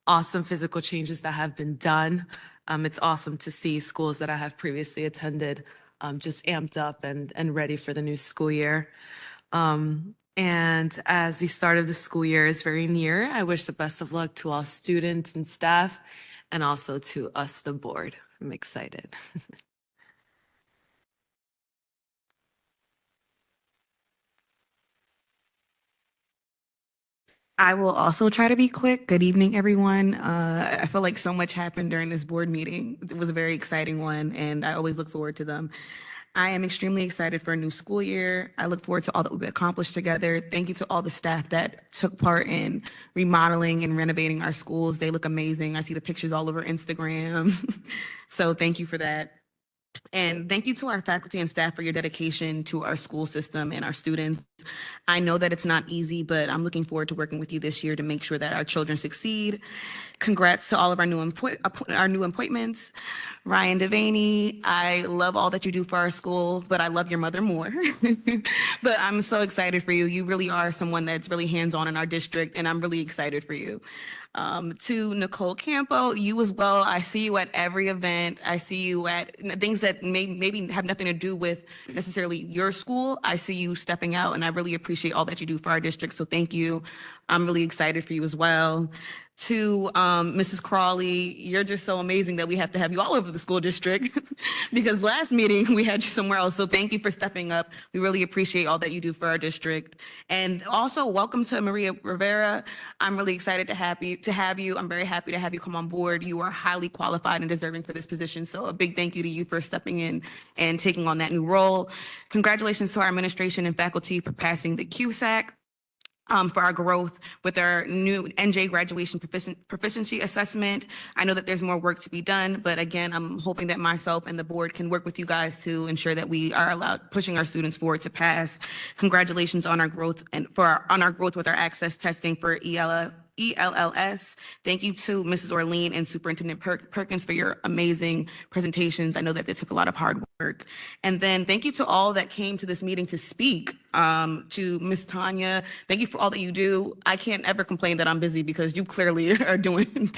awesome physical changes that have been done. It's awesome to see schools that I have previously attended just amped up and ready for the new school year. And as the start of the school year is very near, I wish the best of luck to all students and staff, and also to us, the board. I'm excited. I will also try to be quick. Good evening, everyone. I feel like so much happened during this board meeting. It was a very exciting one, and I always look forward to them. I am extremely excited for a new school year. I look forward to all that we've accomplished together. Thank you to all the staff that took part in remodeling and renovating our schools. They look amazing. I see the pictures all over Instagram. So thank you for that. And thank you to our faculty and staff for your dedication to our school system and our students. I know that it's not easy, but I'm looking forward to working with you this year to make sure that our children succeed. Congrats to all of our new appointments. Ryan Devaney, I love all that you do for our school, but I love your mother more. But I'm so excited for you. You really are someone that's really hands-on in our district, and I'm really excited for you. To Nicole Campo, you as well. I see you at every event. I see you at things that maybe have nothing to do with necessarily your school. I see you stepping out, and I really appreciate all that you do for our district. So thank you. I'm really excited for you as well. To Mrs. Crawley, you're just so amazing that we have to have you all over the school district because last meeting we had you somewhere else. So thank you for stepping up. We really appreciate all that you do for our district. And also welcome to Maria Rivera. I'm really excited to have you. I'm very happy to have you come on board. You are highly qualified and deserving for this position. So a big thank you to you for stepping in and taking on that new role. Congratulations to our administration and faculty for passing the QSAC. For our growth with our new NJ graduation proficiency assessment. I know that there's more work to be done, but again, I'm hoping that myself and the board can work with you guys to ensure that we are pushing our students forward to pass. Congratulations on our growth and on our growth with our access testing for ELLS. Thank you to Mrs. Orlean and Superintendent Perkins for your amazing presentations. I know that they took a lot of hard work. And then thank you to all that came to this meeting to speak. To Ms. Tanya, thank you for all that you do. I can't ever complain that I'm busy because you clearly are doing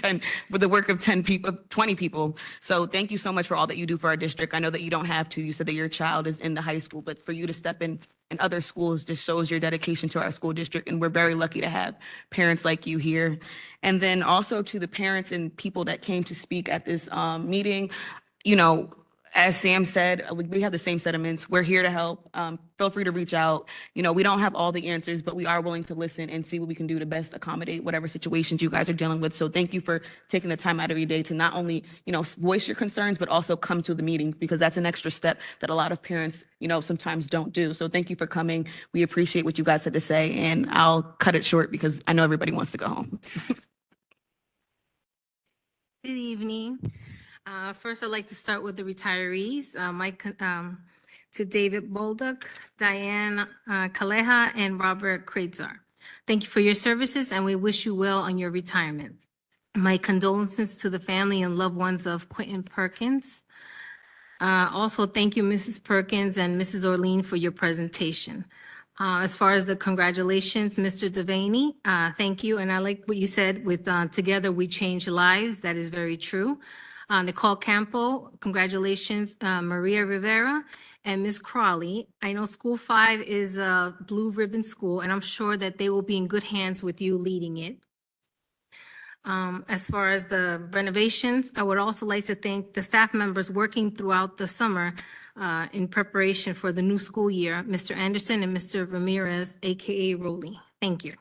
with the work of 10 people, 20 people. So thank you so much for all that you do for our district. I know that you don't have to. You said that your child is in the high school, but for you to step in other schools just shows your dedication to our school district. And we're very lucky to have parents like you here. And then also to the parents and people that came to speak at this meeting, you know, as Sam said, we have the same sentiments. We're here to help. Feel free to reach out. You know, we don't have all the answers, but we are willing to listen and see what we can do to best accommodate whatever situations you guys are dealing with. So thank you for taking the time out of your day to not only, you know, voice your concerns, but also come to the meeting because that's an extra step that a lot of parents, you know, sometimes don't do. So thank you for coming. We appreciate what you guys had to say, and I'll cut it short because I know everybody wants to go home. Good evening. First, I'd like to start with the retirees. To David Bolduc, Diane Kaleha, and Robert Kradzar. Thank you for your services, and we wish you well on your retirement. My condolences to the family and loved ones of Quentin Perkins. Also, thank you, Mrs. Perkins and Mrs. Orlean, for your presentation. As far as the congratulations, Mr. Devaney, thank you. And I like what you said with Together We Change Lives. That is very true. Nicole Campo, congratulations. Maria Rivera and Ms. Crawley. I know School 5 is a blue ribbon school, and I'm sure that they will be in good hands with you leading it. As far as the renovations, I would also like to thank the staff members working throughout the summer in preparation for the new school year, Mr. Anderson and Mr. Ramirez, AKA Rowley. Thank you.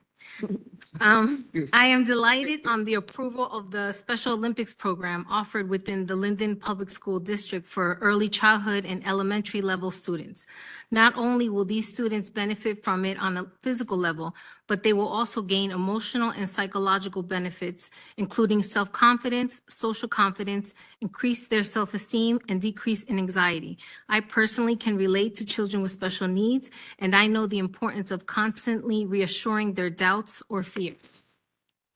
I am delighted on the approval of the Special Olympics program offered within the Linden Public School District for early childhood and elementary level students. Not only will these students benefit from it on a physical level, but they will also gain emotional and psychological benefits, including self-confidence, social confidence, increase their self-esteem, and decrease in anxiety. I personally can relate to children with special needs, and I know the importance of constantly reassuring their doubts or fears.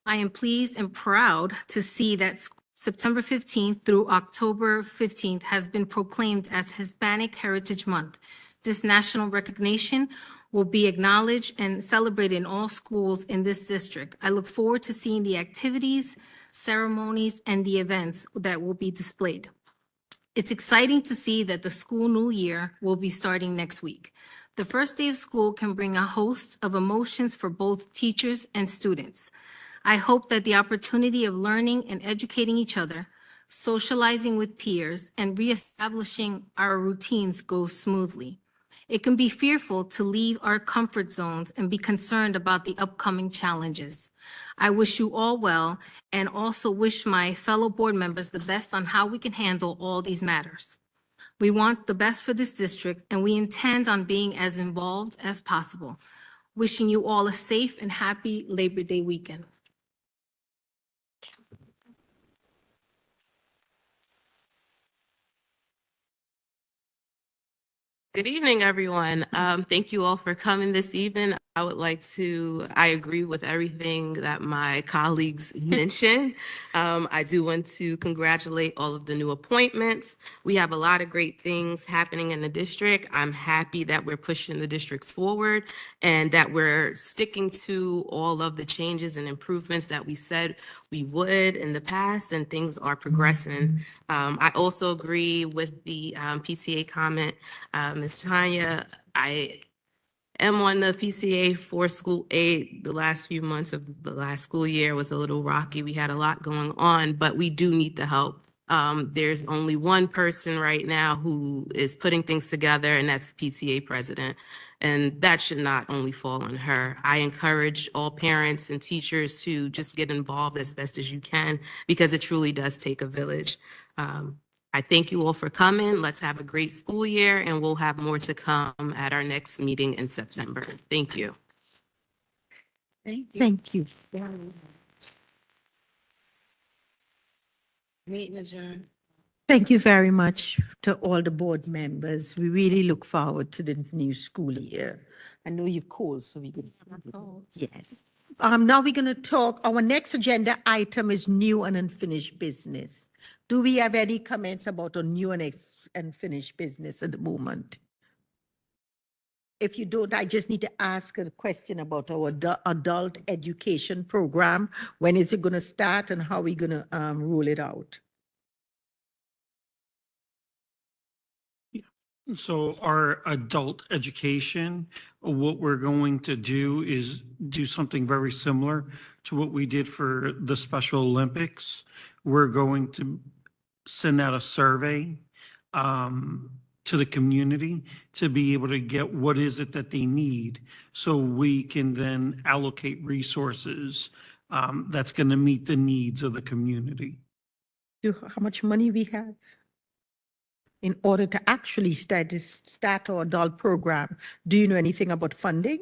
I am pleased and proud to see that September 15th through October 15th has been proclaimed as Hispanic Heritage Month. This national recognition will be acknowledged and celebrated in all schools in this district. I look forward to seeing the activities, ceremonies, and the events that will be displayed. It's exciting to see that the school new year will be starting next week. The first day of school can bring a host of emotions for both teachers and students. I hope that the opportunity of learning and educating each other, socializing with peers, and reestablishing our routines goes smoothly. It can be fearful to leave our comfort zones and be concerned about the upcoming challenges. I wish you all well and also wish my fellow board members the best on how we can handle all these matters. We want the best for this district and we intend on being as involved as possible. Wishing you all a safe and happy Labor Day weekend. Good evening, everyone. Thank you all for coming this evening. I agree with everything that my colleagues mentioned. I do want to congratulate all of the new appointments. We have a lot of great things happening in the district. I'm happy that we're pushing the district forward and that we're sticking to all of the changes and improvements that we said we would in the past, and things are progressing. I also agree with the PTA comment. Ms. Tanya, I am on the PCA for School 8. The last few months of the last school year was a little rocky. We had a lot going on, but we do need the help. There's only one person right now who is putting things together, and that's the PTA president. And that should not only fall on her. I encourage all parents and teachers to just get involved as best as you can, because it truly does take a village. I thank you all for coming. Let's have a great school year, and we'll have more to come at our next meeting in September. Thank you. Thank you. Meeting adjourned. Thank you very much to all the board members. We really look forward to the new school year. I know you're cold, so we can. Yes. Now we're going to talk. Our next agenda item is new and unfinished business. Do we have any comments about a new and unfinished business at the moment? If you don't, I just need to ask a question about our adult education program. When is it going to start and how are we going to roll it out? So our adult education, what we're going to do is do something very similar to what we did for the Special Olympics. We're going to send out a survey to the community to be able to get what is it that they need, so we can then allocate resources that's going to meet the needs of the community. How much money we have in order to actually start our adult program? Do you know anything about funding?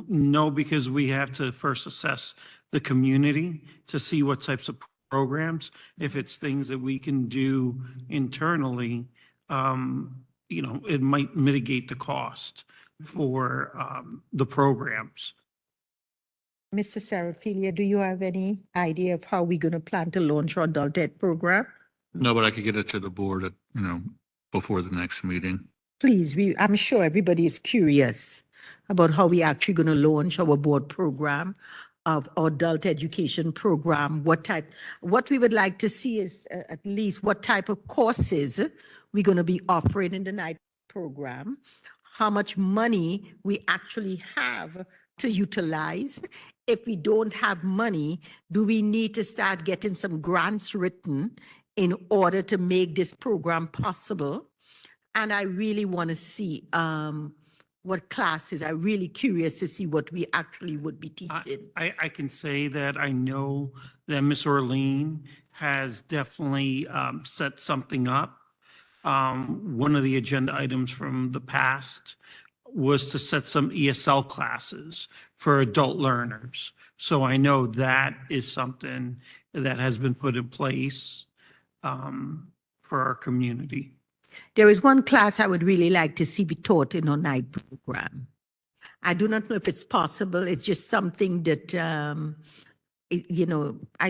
No, because we have to first assess the community to see what types of programs, if it's things that we can do internally, it might mitigate the cost for the programs. Mr. Sarapilia, do you have any idea of how we're going to plan to launch our adult ed program? No, but I could get it to the board, before the next meeting. Please, I'm sure everybody is curious about how we actually going to launch our board program of our adult education program. What we would like to see is at least what type of courses we're going to be offering in the night program, how much money we actually have to utilize. If we don't have money, do we need to start getting some grants written in order to make this program possible? And I really want to see what classes. I'm really curious to see what we actually would be teaching. I can say that I know that Miss Orlean has definitely set something up. One of the agenda items from the past was to set some ESL classes for adult learners. So I know that is something that has been put in place for our community. There is one class I would really like to see be taught in our night program. I do not know if it's possible. It's just something that, I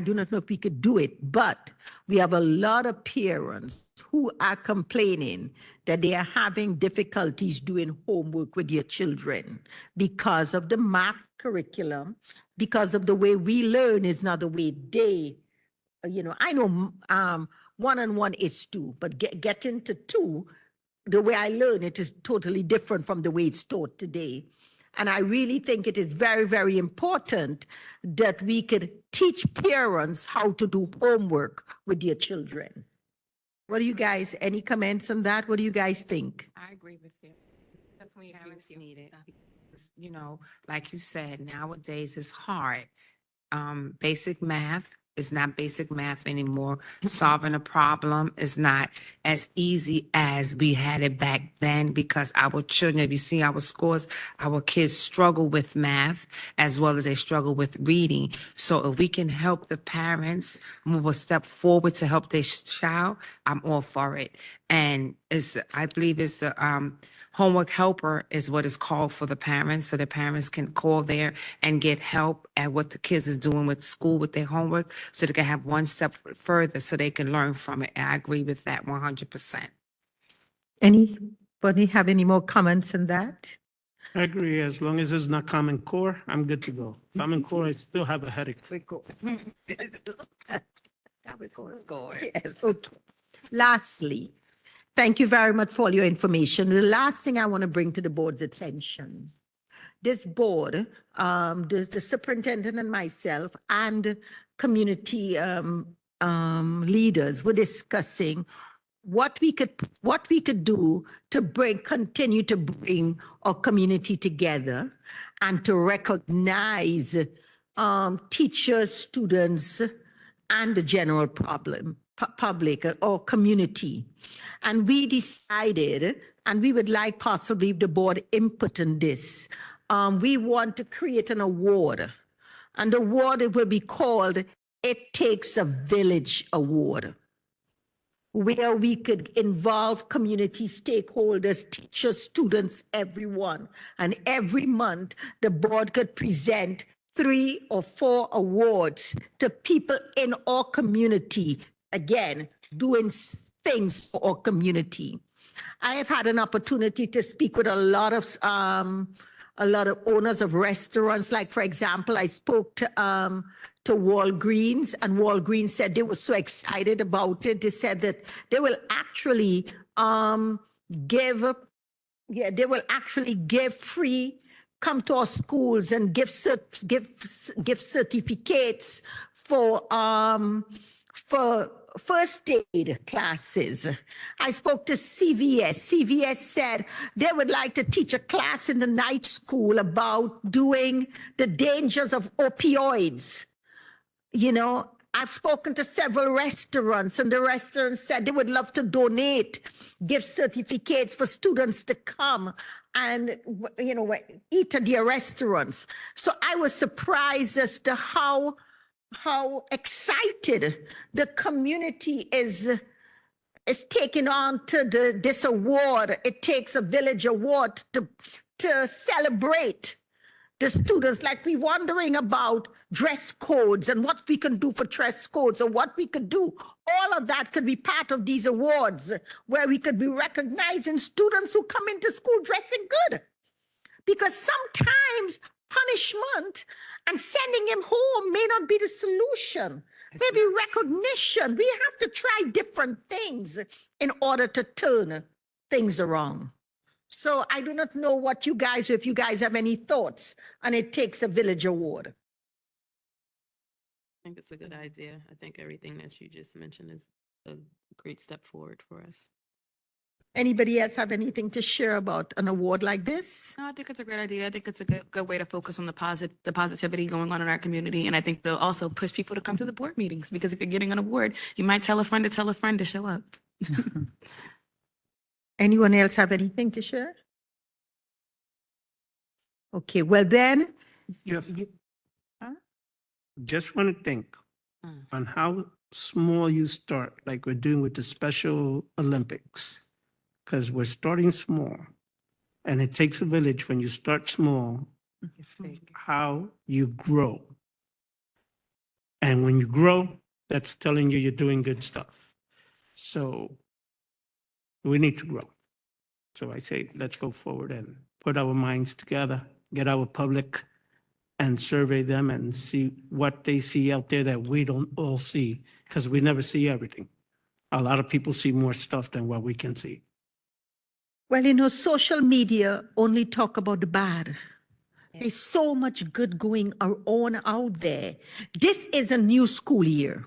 do not know if we could do it, but we have a lot of parents who are complaining that they are having difficulties doing homework with their children because of the math curriculum, because of the way we learn is not the way they, I know 1-on-1 is 2, but getting to 2, the way I learn it is totally different from the way it's taught today. And I really think it is very, very important that we could teach parents how to do homework with their children. What do you guys, any comments on that? What do you guys think? I agree with you. Definitely agree Parents with you. need it. Because, you know, like you said, nowadays it's hard. Basic math is not basic math anymore. Solving a problem is not as easy as we had it back then because our children, if you see our scores, our kids struggle with math as well as they struggle with reading. So if we can help the parents move a step forward to help their child, I'm all for it. And I believe it's homework helper is what is called for the parents, so the parents can call there and get help at what the kids is doing with school with their homework, so they can have one step further, so they can learn from it. And I agree with that 100%. Anybody have any more comments on that? I agree. As long as it's not Common Core, I'm good to go. Common Core, I still have a headache. Yes, okay. Lastly, thank you very much for all your information. The last thing I want to bring to the board's attention. This board, the superintendent and myself and community leaders were discussing what we could do to continue to bring our community together and to recognize teachers, students, and the general public or community. And we decided, and we would like possibly the board input in this, we want to create an award. And the award will be called It Takes a Village Award, where we could involve community stakeholders, teachers, students, everyone. And every month, the board could present 3 or 4 awards to people in our community, again, doing things for our community. I have had an opportunity to speak with a lot of owners of restaurants. Like, for example, I spoke to Walgreens, and Walgreens said they were so excited about it. They said that they will actually give free, come to our schools and give certificates for first aid classes. I spoke to CVS. CVS said they would like to teach a class in the night school about doing the dangers of opioids. You know, I've spoken to several restaurants, and the restaurants said they would love to donate gift certificates for students to come and, you know, eat at their restaurants. So I was surprised as to how excited the community is taking on to this award. It Takes a Village Award to celebrate the students. Like, we wondering about dress codes and what we can do for dress codes or what we could do. All of that could be part of these awards, where we could be recognizing students who come into school dressing good. Because sometimes punishment and sending him home may not be the solution. Maybe recognition. We have to try different things in order to turn things around. So I do not know if you guys have any thoughts on It Takes a Village Award. I think it's a good idea. I think everything that you just mentioned is a great step forward for us. Anybody else have anything to share about an award like this? No, I think it's a great idea. I think it's a good way to focus on the positivity going on in our community. And I think they'll also push people to come to the board meetings, because if you're getting an award, you might tell a friend to show up. Anyone else have anything to share? Okay, well then. Just want to think on how small you start, like we're doing with the Special Olympics, because we're starting small. And it takes a village when you start small, how you grow. And when you grow, that's telling you you're doing good stuff. So we need to grow. So I say, let's go forward and put our minds together, get our public and survey them and see what they see out there that we don't all see, because we never see everything. A lot of people see more stuff than what we can see. Well, you know, social media only talk about the bad. There's so much good going on out there. This is a new school year.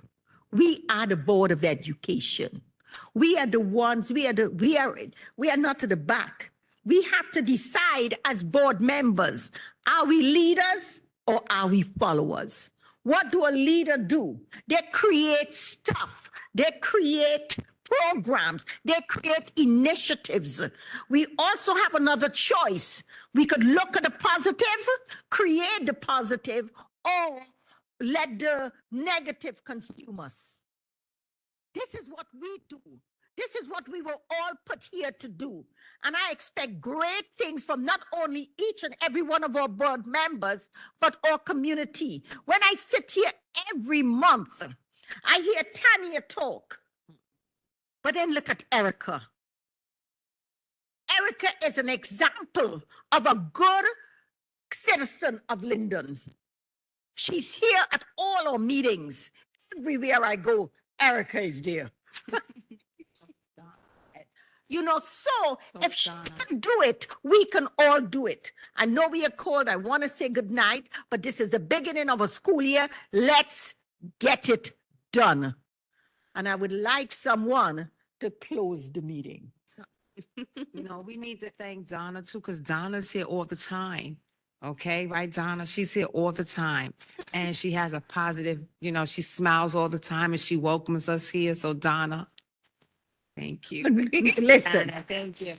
We are the Board of Education. We are the ones, we are not to the back. We have to decide as board members, are we leaders or are we followers? What do a leader do? They create stuff. They create programs. They create initiatives. We also have another choice. We could look at the positive, create the positive, or let the negative consume us. This is what we do. This is what we were all put here to do. And I expect great things from not only each and every one of our board members, but our community. When I sit here every month, I hear Tanya talk. But then look at Erica. Erica is an example of a good citizen of Linden. She's here at all our meetings. Everywhere I go, Erica is there. You know, so if she can do it, we can all do it. I know we are cold. I want to say good night, but this is the beginning of a school year. Let's get it done. And I would like someone to close the meeting. You know, we need to thank Donna too, because Donna's here all the time. Okay, right, Donna? She's here all the time. And she has a positive, you know, she smiles all the time and she welcomes us here. So Donna, thank you. Listen. Donna, thank you.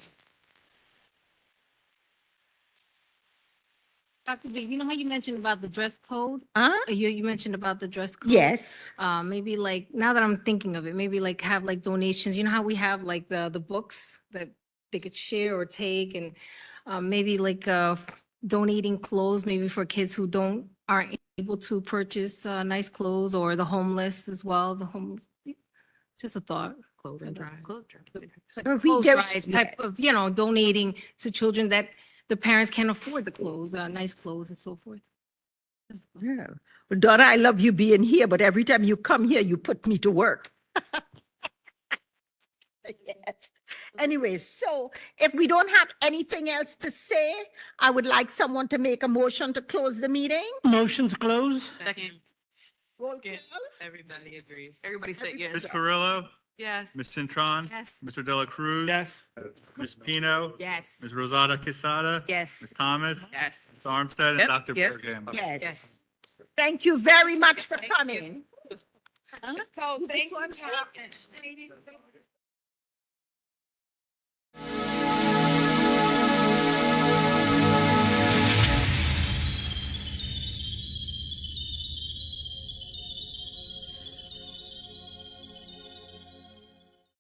Dr. B, you know how you mentioned about the dress code? You mentioned about the dress code? Yes. Maybe like, now that I'm thinking of it, maybe like have like donations. You know how we have like the books that they could share or take, and maybe like donating clothes, maybe for kids who aren't able to purchase nice clothes, or the homeless as well, the homeless. Just a thought. Clothing drive. Clothes drive type of, you know, donating to children that the parents can't afford the clothes, nice clothes and so forth. Yeah. Well, Donna, I love you being here, but every time you come here, you put me to work. Yes. Anyway, so if we don't have anything else to say, I would like someone to make a motion to close the meeting. Motion to close? Second. Roll Yeah, everybody agrees. Everybody said yes. Ms. Farillo? Yes. Ms. Cintron? Yes. Mr. Dela Cruz? Yes. Ms. Pino? Yes. Ms. Rosada Quesada? Yes. Ms. Thomas? Yes. Ms. Armstead? And Yep, Dr. yes. Bergam? Yes. Yes. Thank you very much for coming. It's cold. Thank you.